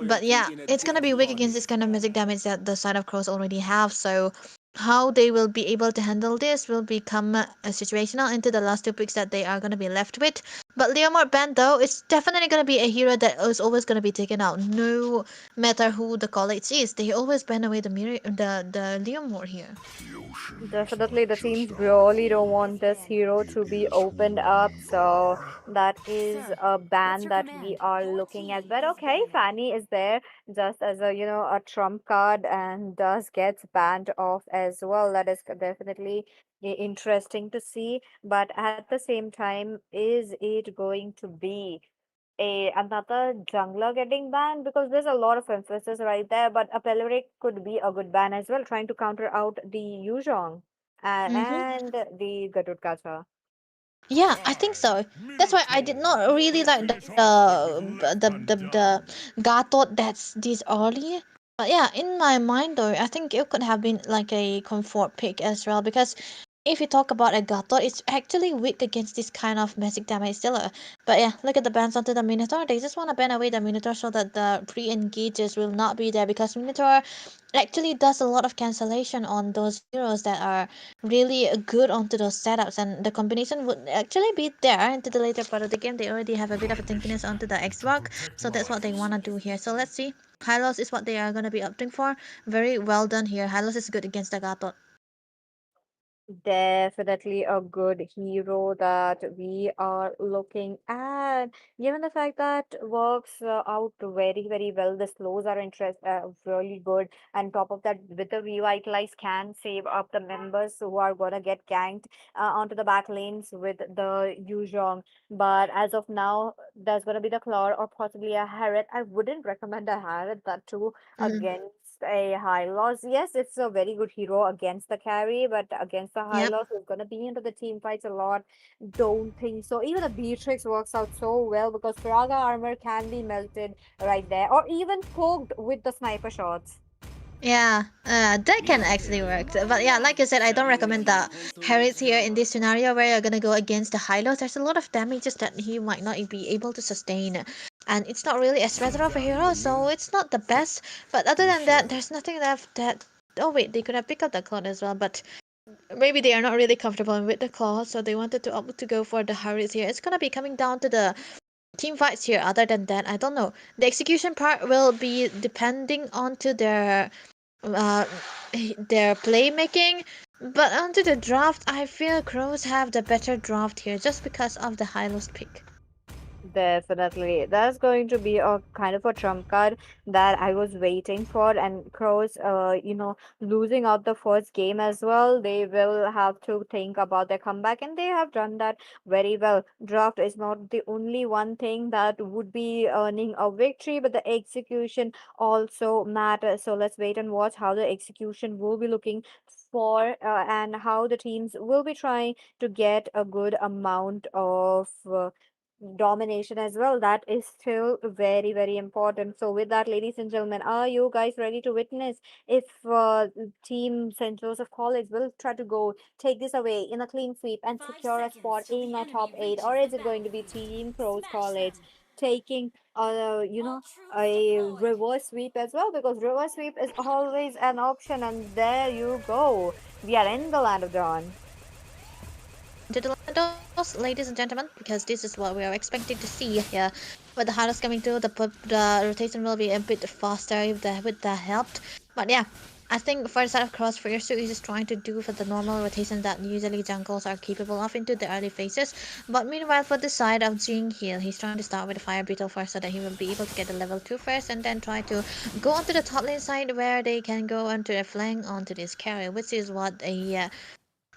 But yeah, it's gonna be weak against this kind of magic damage that the side of crows already have. So how they will be able to handle this will become situational into the last two picks that they are gonna be left with. But Leomord Band though is definitely gonna be a hero that is always gonna be taken out, no matter who the college is. They always ban away the Leomord here. Definitely, the teams really don't want this hero to be opened up, so that is a ban that we are looking at. But okay, Fanny is there just as a a trump card and does gets banned off as well. That is definitely interesting to see. But at the same time, is it going to be another jungler getting banned? Because there's a lot of emphasis right there, but a Peleric could be a good ban as well, trying to counter out the Yuzhong Mm-hmm. and the Gadut Gacha. Yeah, I think so. That's why I did not really like the Gatot that's this early. But yeah, in my mind though, I think it could have been like a comfort pick as well because if you talk about a Gatot, it's actually weak against this kind of magic damage dealer. But yeah, look at the bans onto the Minotaur. They just want to ban away the Minotaur so that the pre-engages will not be there because Minotaur actually does a lot of cancellation on those heroes that are really good onto those setups, and the combination would actually be there into the later part of the game. They already have a bit of a tankiness onto the Xbox, so that's what they want to do here. So let's see. Hylos is what they are going to be opting for. Very well done here. Hylos is good against the Gatot. Definitely a good hero that we are looking at. Given the fact that works out very, very well, the slows are really good. And top of that, with the revitalize can save up the members who are gonna get ganked onto the back lanes with the Yuzhong. But as of now, there's gonna be the Claw or possibly a Harriet. I wouldn't recommend a Harriet that too Mm, against a high loss. Yes, it's a very good hero against the carry, but against the high yep. loss, who's gonna be into the team fights a lot. Don't think so. Even the Beatrix works out so well because Firaga armor can be melted right there, or even poked with the sniper shots. Yeah, that can actually work. But yeah, like you said, I don't recommend the Harriet here in this scenario where you're gonna go against the Hylos. There's a lot of damages that he might not be able to sustain. And it's not really a threat of a hero, so it's not the best. But other than that, there's nothing left that. Oh wait, they could have picked up the Claw as well, but maybe they are not really comfortable with the Claw, so they wanted to opt to go for the Harriet here. It's gonna be coming down to the team fights here. Other than that, I don't know. The execution part will be depending on to uh, their playmaking. But onto the draft, I feel Crows have the better draft here just because of the Hylos pick. Definitely. That's going to be a kind of a trump card that I was waiting for. And Crows, losing out the first game as well, they will have to think about their comeback, and they have done that very well. Draft is not the only one thing that would be earning a victory, but the execution also matters. So let's wait and watch how the execution will be looking for and how the teams will be trying to get a good amount of domination as well. That is still very, very important. So with that, ladies and gentlemen, are you guys ready to witness if team St. Joseph College will try to go take this away in a clean sweep and secure a spot in a top 8, or is it going to be team Crows College taking a reverse sweep as well? Because reverse sweep is always an option. And there you go, we are in the land of dawn. into the Landos, ladies and gentlemen, because this is what we are expecting to see here. With the hardest coming through, the rotation will be a bit faster if with the help. But yeah, I think for the side of KROS, Fiersu is just trying to do for the normal rotation that usually jungles are capable of into the early phases. But meanwhile, for the side of Jing here, he's trying to start with the Fire Beetle first so that he will be able to get the level 2 first and then try to go onto the top lane side where they can go onto the flank onto this carry, which is what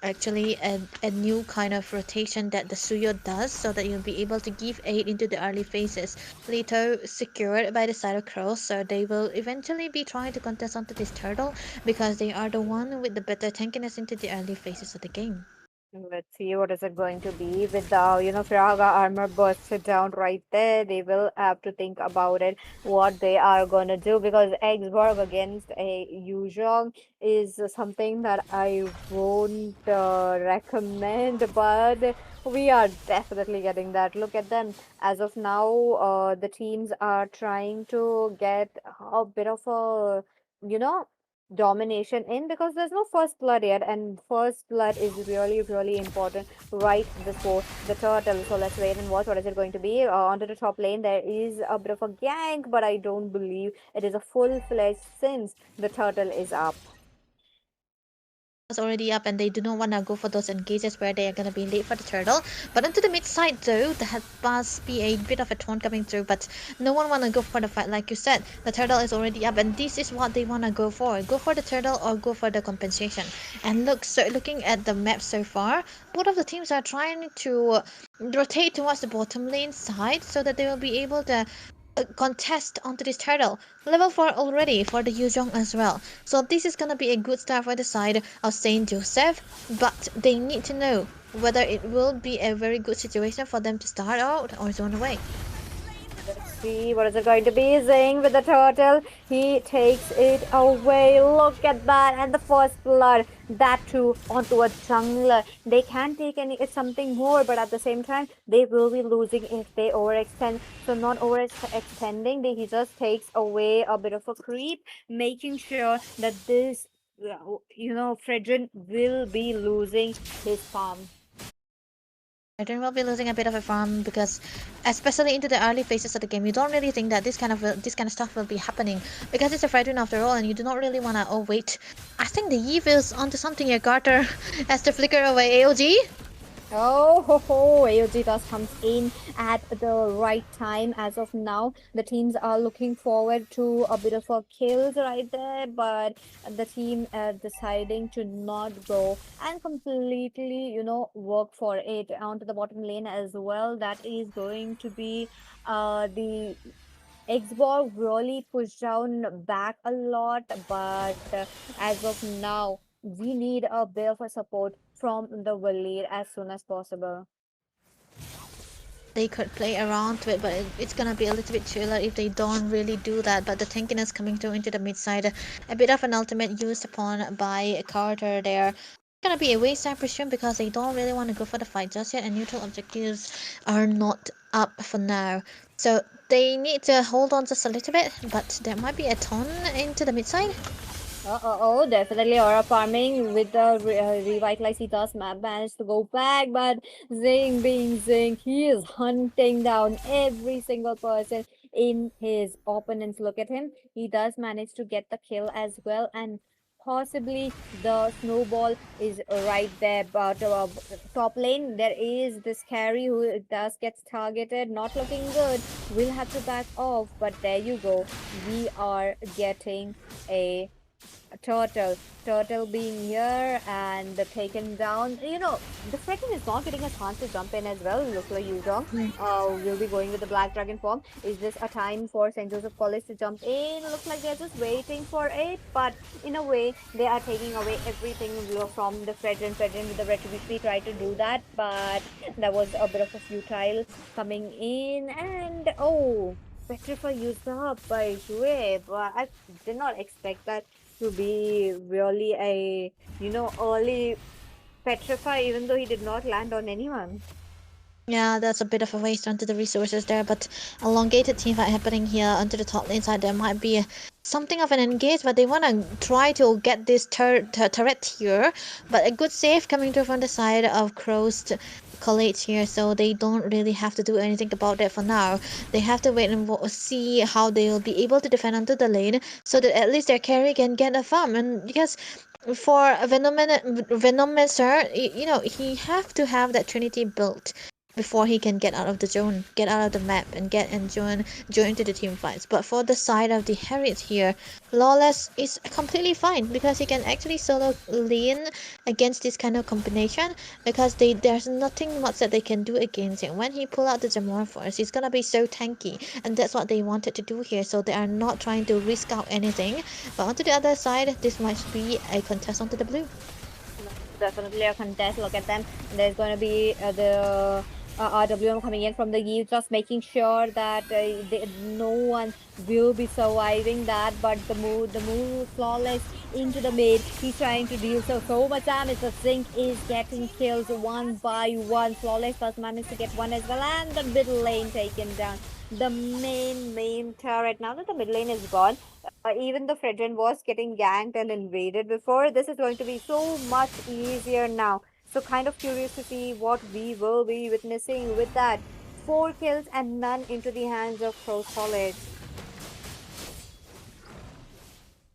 actually a new kind of rotation that the Suyo does so that you'll be able to give aid into the early phases. Leto secured by the side of Crows, so they will eventually be trying to contest onto this turtle because they are the one with the better tankiness into the early phases of the game. Let's see what is it going to be with the Fraga armor busted down right there. They will have to think about it, what they are gonna do because Exborg against a Yuzhong is something that I won't recommend, but we are definitely getting that. Look at them. As of now, the teams are trying to get a bit of a you know domination in because there's no first blood yet, and first blood is really really important right before the turtle. So let's wait and watch what is it going to be. Onto the top lane there is a bit of a gank, but I don't believe it is a full-fledged since the turtle is up. Was already up and they do not want to go for those engages where they are going to be late for the turtle. But onto the mid side though, there must be a bit of a taunt coming through, but no one want to go for the fight like you said. The turtle is already up and this is what they want to go for. Go for the turtle or go for the compensation. And look, so looking at the map so far, both of the teams are trying to rotate towards the bottom lane side so that they will be able to contest onto this turtle. Level 4 already for the Yuzhong as well. So this is gonna be a good start for the side of Saint Joseph, but they need to know whether it will be a very good situation for them to start out or zone away. Let's see what is it going to be. Zing with the turtle. He takes it away. Look at that. And the first blood. That too onto a jungler. They can take any something more, but at the same time, they will be losing if they overextend. So not overextending. He just takes away a bit of a creep, making sure that this Fredrin will be losing his farm. Then we'll be losing a bit of a farm because, especially into the early phases of the game, you don't really think that this kind of stuff will be happening because it's a Fredrin after all, and you do not really wanna. Oh wait, I think the Eve is onto something here. Carter has to flicker away. AOG. Oh, ho, ho. AOG does comes in at the right time. As of now, the teams are looking forward to a bit of a kills right there, but the team deciding to not go and completely, work for it onto the bottom lane as well. That is going to be the Xbox really pushed down back a lot, but as of now, we need a bit of a support from the lead as soon as possible. They could play around to it, but it's gonna be a little bit chiller if they don't really do that. But the tankiness coming through into the mid side, a bit of an ultimate used upon by Carter there. Gonna be a waste, I presume, because they don't really want to go for the fight just yet, and neutral objectives are not up for now. So they need to hold on just a little bit, but there might be a ton into the mid side. Definitely aura farming with the revitalize. He does manage to go back, but Zing being Zing, he is hunting down every single person in his opponents. Look at him. He does manage to get the kill as well, and possibly the snowball is right there. But top lane, there is this carry who does gets targeted. Not looking good. We'll have to back off, but there you go. We are getting a turtle being here and taken down. The second is not getting a chance to jump in as well. Looks like Yuzhong will be going with the Black Dragon form. Is this a time for St. Joseph College to jump in? Looks like they're just waiting for it, but in a way, they are taking away everything from the Fredrin. Fredrin with the Retribution tried to do that, but that was a bit of a futile coming in, and Petrify used up by Jue, but I did not expect that to be really early petrify, even though he did not land on anyone. Yeah, that's a bit of a waste onto the resources there, but elongated team fight happening here onto the top lane side. There might be something of an engage, but they want to try to get this turret here. But a good save coming through from the side of KROS College here, so they don't really have to do anything about that for now. They have to wait and see how they will be able to defend onto the lane, so that at least their carry can get a farm. And because for Venomancer, you know, he have to have that Trinity built before he can get out of the zone, get out of the map, and get and join to the team fights. But for the side of the Harriet here, Lawless is completely fine because he can actually solo lane against this kind of combination because there's nothing much that they can do against him. When he pull out the Jamorphos, he's gonna be so tanky, and that's what they wanted to do here. So they are not trying to risk out anything. But onto the other side, this might be a contest onto the blue. Definitely a contest. Look at them. There's going to be the RWM coming in from the east, just making sure that no one will be surviving that. But the move flawless into the mid. He's trying to deal so much damage. The Zinc is getting kills one by one. Flawless does manage to get one as well, and the middle lane taken down. The main turret. Now that the mid lane is gone, even the Fredrin was getting ganked and invaded before. This is going to be so much easier now. So kind of curious to see what we will be witnessing with that. 4 kills and none into the hands of KROS College.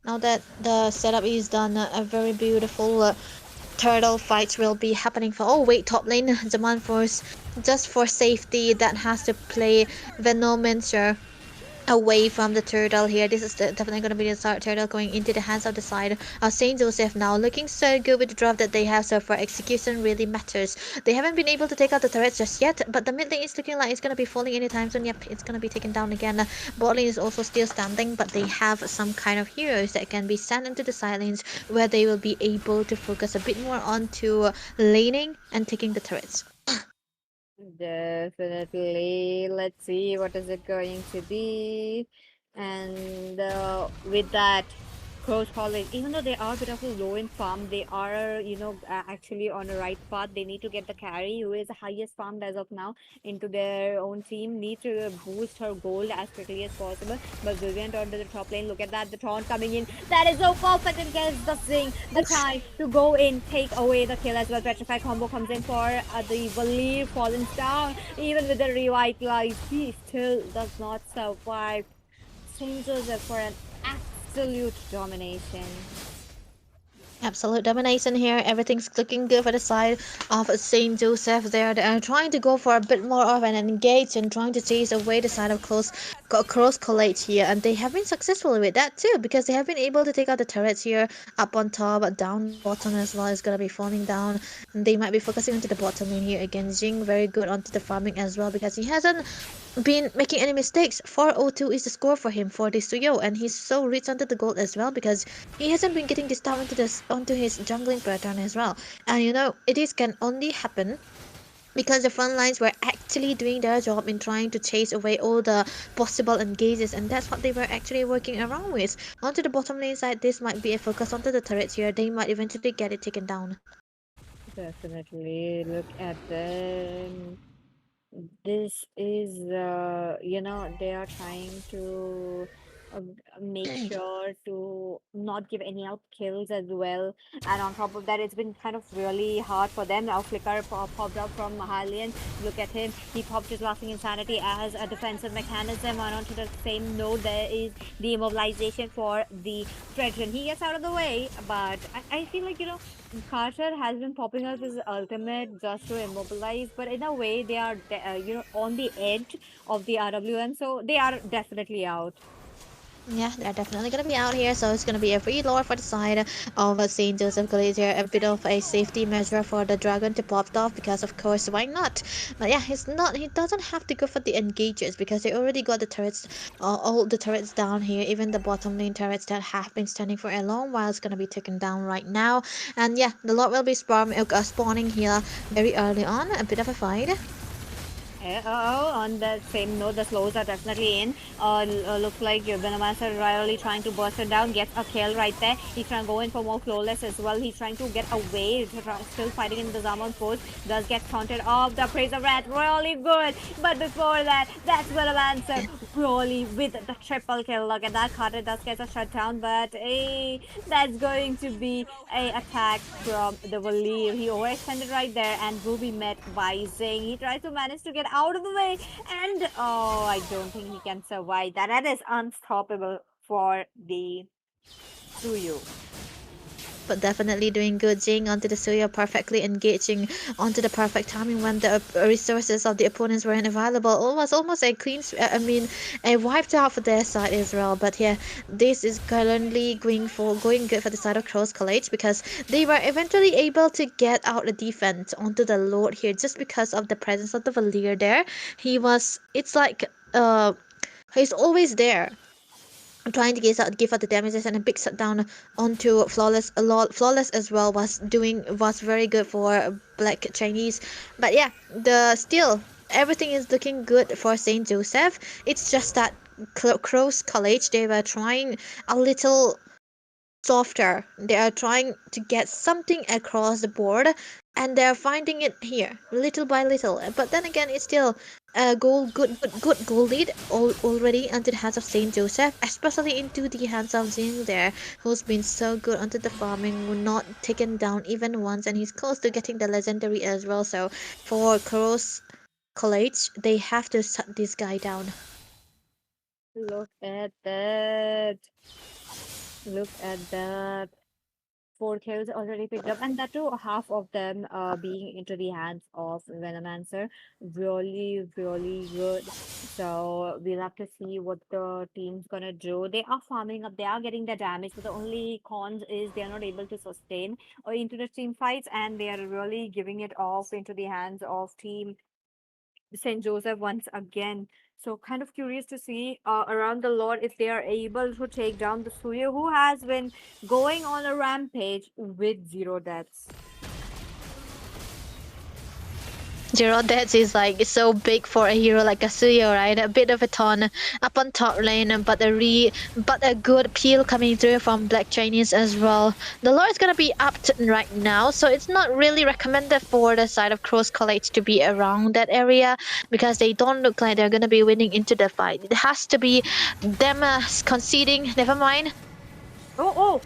Now that the setup is done, a very beautiful turtle fights will be happening for. Oh wait, top lane, Zaman Force, just for safety, that has to play Venomancer away from the turtle here. This is definitely going to be the turtle going into the hands of the side of Saint Joseph now. Looking so good with the drop that they have so far. Execution really matters. They haven't been able to take out the turrets just yet, but the mid lane is looking like it's going to be falling anytime soon. Yep, it's going to be taken down again. Bot lane is also still standing, but they have some kind of heroes that can be sent into the side lanes where they will be able to focus a bit more onto laning and taking the turrets. Definitely. Let's see what is it going to be. And with that, KROS College, even though they are a bit of a low in farm, they are, actually on the right path. They need to get the carry, who is the highest farmed as of now, into their own team. Need to boost her gold as quickly as possible. But Brilliant onto the top lane. Look at that, the taunt coming in. That is so perfect and gets the Zing. The time to go in, take away the kill as well. Petrify combo comes in for the Valir fallen down. Even with the revitalized, he still does not survive. Saint Joseph for an absolute domination. Absolute domination here. Everything's looking good for the side of Saint Joseph there. They are trying to go for a bit more of an engage and trying to chase away the side of Cross College here. And they have been successful with that too because they have been able to take out the turrets here up on top, down the bottom as well. It's going to be falling down. And they might be focusing into the bottom lane here again. Jing very good onto the farming as well because he hasn't been making any mistakes. 402 is the score for him for this Suyo, and he's so rich onto the gold as well because he hasn't been getting this down onto his jungling pattern as well. And you know, it is can only happen because the front lines were actually doing their job in trying to chase away all the possible engages, and that's what they were actually working around with. Onto the bottom lane side, this might be a focus onto the turrets here. They might eventually get it taken down. Definitely look at them. This is, they are trying to make sure to not give any out kills as well. And on top of that, it's been kind of really hard for them. Now, Flicker popped up from Mahalian. Look at him. He popped his lasting insanity as a defensive mechanism. And onto the same note, there is the immobilization for the Fredrin. He gets out of the way, but I feel like, Carter has been popping up his ultimate just to immobilize, but in a way they are, on the edge of the RWM, so they are definitely out. Yeah, they're definitely gonna be out here, so it's gonna be a free lore for the side of Saint Joseph College here. A bit of a safety measure for the dragon to pop off because, of course, why not? But yeah, he's not. He doesn't have to go for the engages because they already got the turrets, all the turrets down here. Even the bottom lane turrets that have been standing for a long while is gonna be taken down right now. And yeah, the lord will be spawning here very early on. A bit of a fight. On the same note, the slows are definitely in. Looks like Venomous are really trying to burst it down, gets a kill right there. He's trying to go in for more flawless as well. He's trying to get away, still fighting in the Zaman force. Does get taunted off. The Praise of Wrath, really good. But before that, that's Venomous really with the triple kill. Look at that, Carter does get a shutdown, but that's going to be a attack from the Valir. He overextended right there and will be met by Zing. He tries to manage to get out of the way, and oh, I don't think he can survive that. That is unstoppable for the Suyu. But definitely doing good, Jing onto the Suya, perfectly engaging onto the perfect timing when the resources of the opponents weren't available. Almost a clean, a wiped out for their side as well. But yeah, this is currently going good for the side of Cross College because they were eventually able to get out the defense onto the Lord here just because of the presence of the Valir there. It's like he's always there trying to give out the damages, and a big shutdown onto flawless. A lot flawless as well was very good for Black Chinese. But yeah, the still everything is looking good for Saint Joseph. It's just that Cross College, they were trying a little softer. They are trying to get something across the board, and they're finding it here, little by little. But then again, it's still a good goal lead already into the hands of Saint Joseph, especially into the hands of Jing there, who's been so good onto the farming, not taken down even once, and he's close to getting the legendary as well. So for Cross College, they have to shut this guy down. Look at that. Look at that. Four kills already picked up, and that too, half of them being into the hands of Venomancer. Really, really good. So we'll have to see what the team's gonna do. They are farming up, they are getting the damage, but the only cons is they are not able to sustain into the team fights, and they are really giving it off into the hands of team St. Joseph once again. So kind of curious to see around the Lord if they are able to take down the Suya, who has been going on a rampage with zero deaths. Zero Deaths is like so big for a hero like Kazuya, right? A bit of a ton up on top lane, but a good peel coming through from Black Chinese as well. The lore is gonna be upped right now, so it's not really recommended for the side of Cross College to be around that area because they don't look like they're gonna be winning into the fight. It has to be them conceding. Never mind. Oh,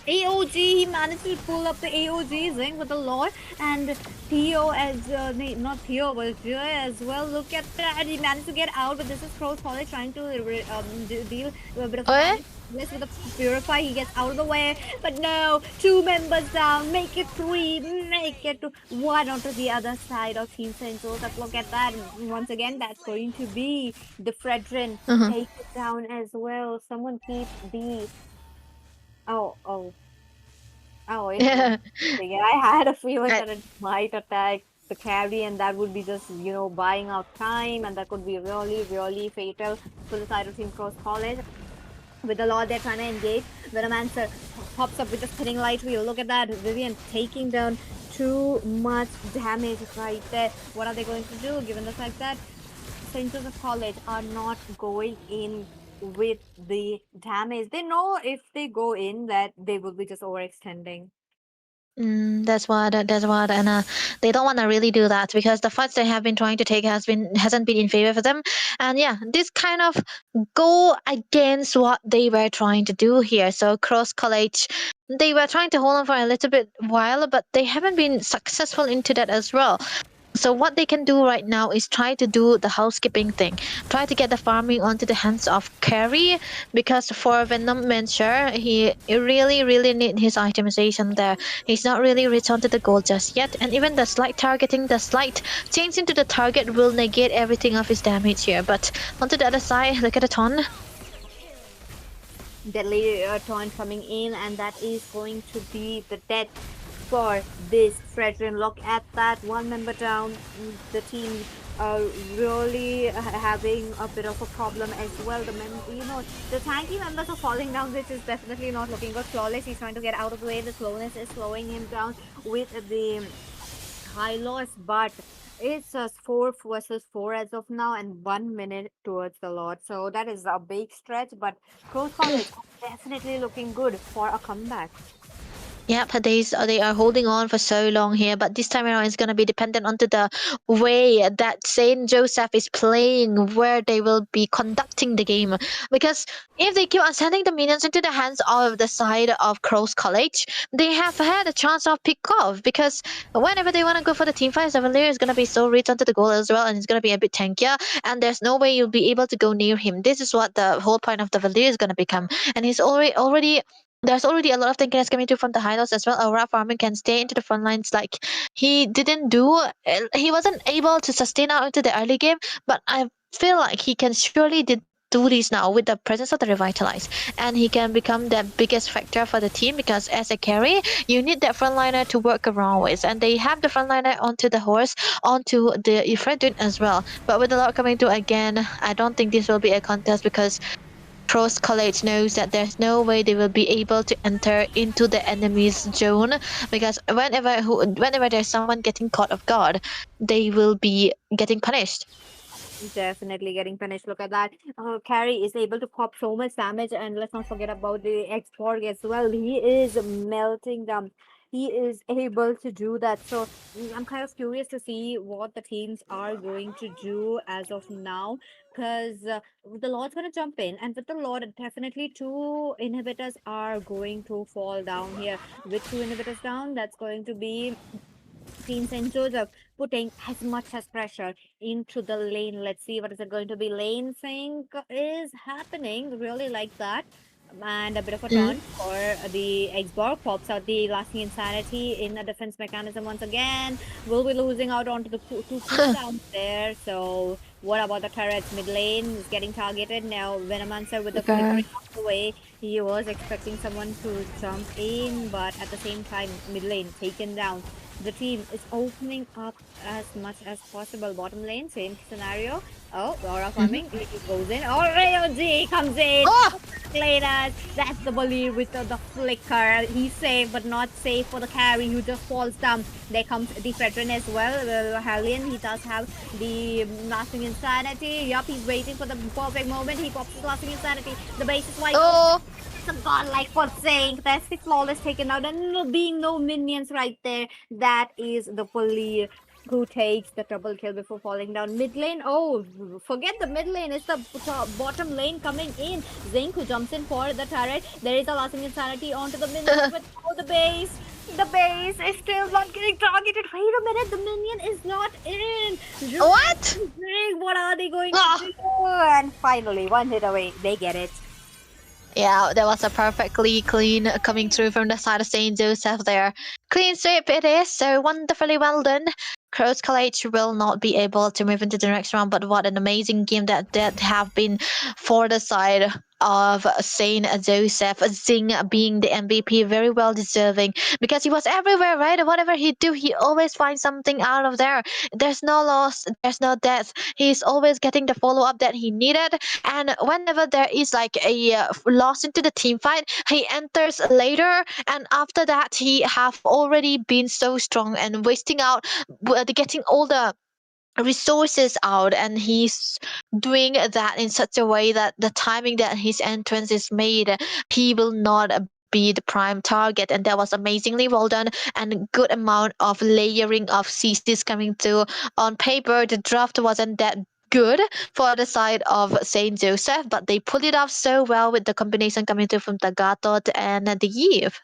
AOG, he managed to pull up the AOG Zing with the Lord, and Theo not Theo, but Joy as well. Look at that, he managed to get out, but this is Cross College trying to deal with a bit of Eh? damage. Yes, with the Purify, he gets out of the way, but no, two members down, make it three, make it one onto the other side of Team St. Joseph. Look at that, and once again, that's going to be the Fredrin Uh-huh. take it down as well. Someone keep the Oh, oh, it was. Yeah. Yeah, I had a feeling I- that it might attack the carry, and that would be just, buying out time, and that could be really, really fatal for the side of Team Cross College. With the Lord, they're trying to engage. Venomancer pops up with the spinning light wheel. Look at that. Vivian taking down too much damage right there. What are they going to do, given the fact that St. Joseph College are not going in with the damage? They know if they go in that they will be just overextending. That's what, and they don't want to really do that because the fights they have been trying to take hasn't been in favor for them, and yeah, this kind of go against what they were trying to do here. So Cross College, they were trying to hold on for a little bit while, but they haven't been successful into that as well. So what they can do right now is try to do the housekeeping thing, try to get the farming onto the hands of Carry, because for Venom Venture, he really need his itemization there. He's not really returned to the goal just yet, and even the slight targeting, the slight change into the target will negate everything of his damage here. But onto the other side, look at the ton. Deadly taunt coming in, and that is going to be the death for this Fredrin. Look at that, one member down. The team really having a bit of a problem as well. The tanky members are falling down, which is definitely not looking good. Flawless, he's trying to get out of the way. The slowness is slowing him down with the high loss, but It's 4 versus 4 as of now, and 1 minute towards the Lord. So that is a big stretch, but Cross College definitely looking good for a comeback. Yep, they are holding on for so long here, but this time around it's gonna be dependent onto the way that Saint Joseph is playing, where they will be conducting the game. Because if they keep on sending the minions into the hands of the side of Cross College, they have had a chance of pick off. Because whenever they want to go for the team fights, the Valier is gonna be so rich onto the goal as well, and it's gonna be a bit tankier, and there's no way you'll be able to go near him. This is what the whole point of the Valier is gonna become, and he's already there's already a lot of thinkers coming through from the highlights as well. Aura farming can stay into the front lines like he didn't do. He wasn't able to sustain out into the early game, but I feel like he can surely did do this now with the presence of the revitalize, and he can become the biggest factor for the team because as a carry you need that frontliner to work around with, and they have the frontliner onto the horse, onto the Ifrit as well. But with the lot coming through again, I don't think this will be a contest because Cross College knows that there's no way they will be able to enter into the enemy's zone, because whenever there's someone getting caught off guard, they will be getting punished. Definitely getting punished. Look at that. Carry is able to pop so much damage, and let's not forget about the Xborg as well. He is melting them. He is able to do that. So I'm kind of curious to see what the teams are going to do as of now, because the Lord's going to jump in, and with the Lord, definitely two inhibitors are going to fall down here. With two inhibitors down, that's going to be Team St. Joseph putting as much as pressure into the lane. Let's see what is it going to be. Lane sync is happening really like that. And a bit of a Mm. turn for the Xborg pops out the lasting insanity in a defense mechanism once again. Will be losing out onto the two cooldowns there. So what about the turrets? Mid lane is getting targeted now. Venomancer with the Okay. flickering of the way. He was expecting someone to jump in, but at the same time, mid lane taken down. The team is opening up as much as possible. Bottom lane, same scenario. Oh, Aura Mhm. farming. He goes in. Oh, Rayoji comes in. Oh, Later, that's the bully with the flicker. He's safe, but not safe for the carry who just falls down. There comes the veteran as well. Hellion, he does have the lasting insanity. Yup, he's waiting for the perfect moment. He pops his lasting insanity. The base is wide open. oh, It's a godlike for saying that's the flawless taken out, and being no minions right there. That is the bully who takes the double kill before falling down. Mid lane, oh, forget the mid lane. It's the bottom lane coming in. Zink who jumps in for the turret. There is a lasting insanity onto the minions, but oh, the base. The base is still not getting targeted. Wait a minute, the minion is not in. what? What are they going to Oh. do? And finally, one hit away. They get it. Yeah, that was a perfectly clean coming through from the side of Saint Joseph there. Clean sweep it is, so wonderfully well done. Cross College will not be able to move into the next round, but what an amazing game that have been for the side of Saint Joseph. Zing being the MVP, very well deserving because he was everywhere, right? Whatever he do, he always finds something out of there. There's no loss, there's no death. He's always getting the follow up that he needed, and whenever there is like a loss into the team fight, he enters later, and after that he have already been so strong and wasting out getting all the resources out, and he's doing that in such a way that the timing that his entrance is made, he will not be the prime target, and that was amazingly well done, and good amount of layering of CCs coming through. On paper the draft wasn't that good for the side of Saint Joseph, but they pulled it off so well with the combination coming through from the Gatot and the Eve.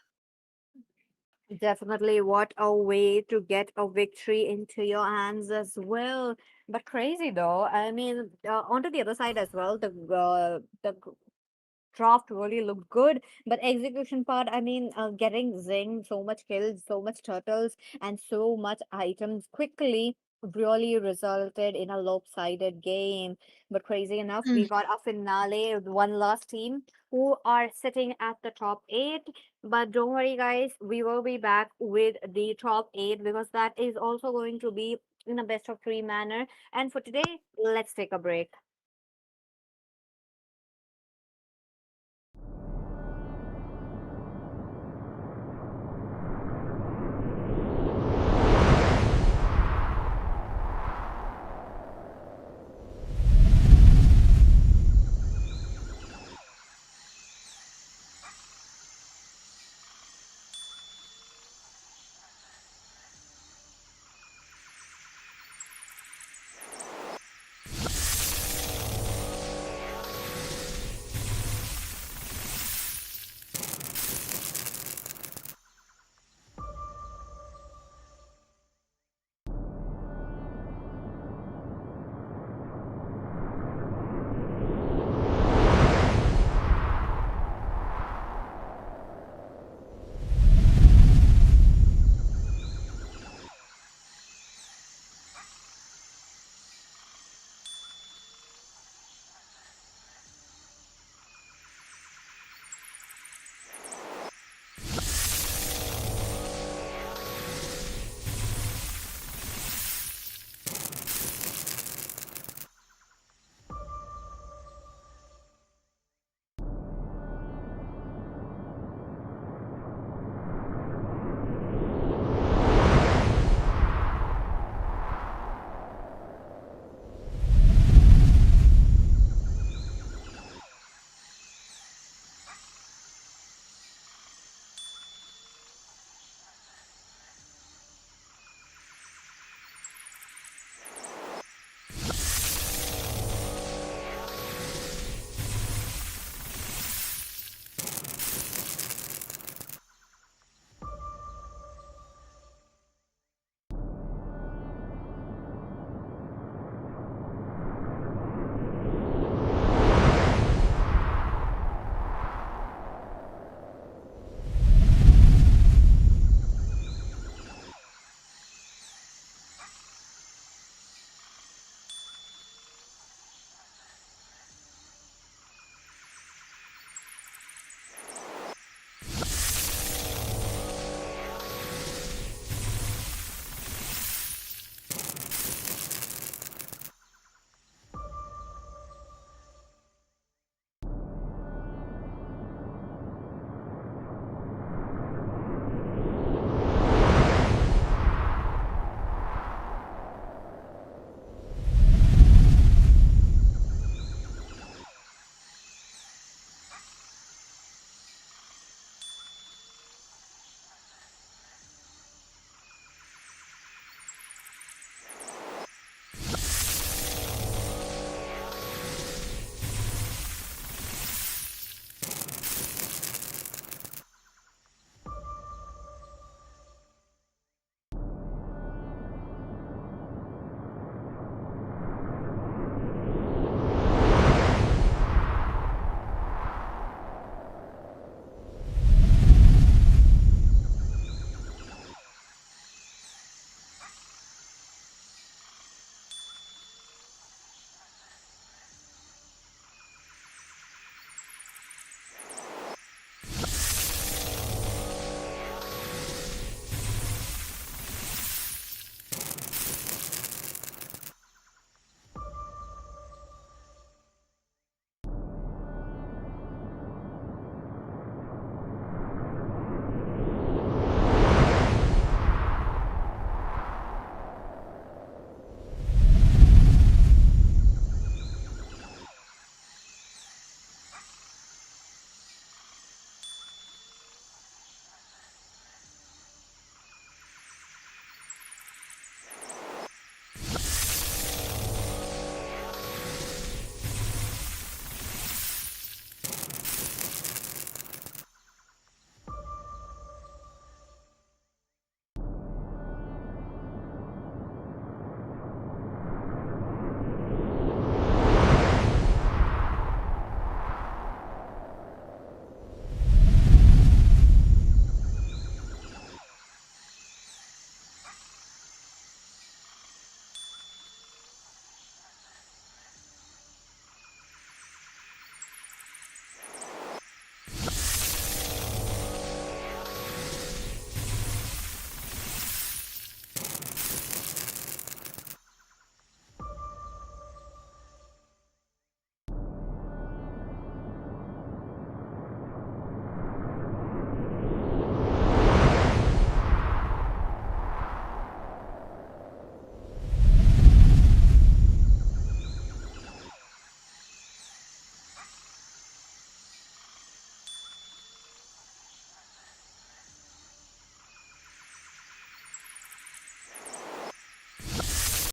Definitely, what a way to get a victory into your hands as well. But crazy though. I mean, onto the other side as well, the draft really looked good, but execution part, I mean, getting Zing so much kills, so much turtles, and so much items quickly really resulted in a lopsided game. But crazy enough, we got a finale with one last team who are sitting at the top eight. But don't worry, guys, we will be back with the top eight because that is also going to be in a best of three manner. And for today, let's take a break.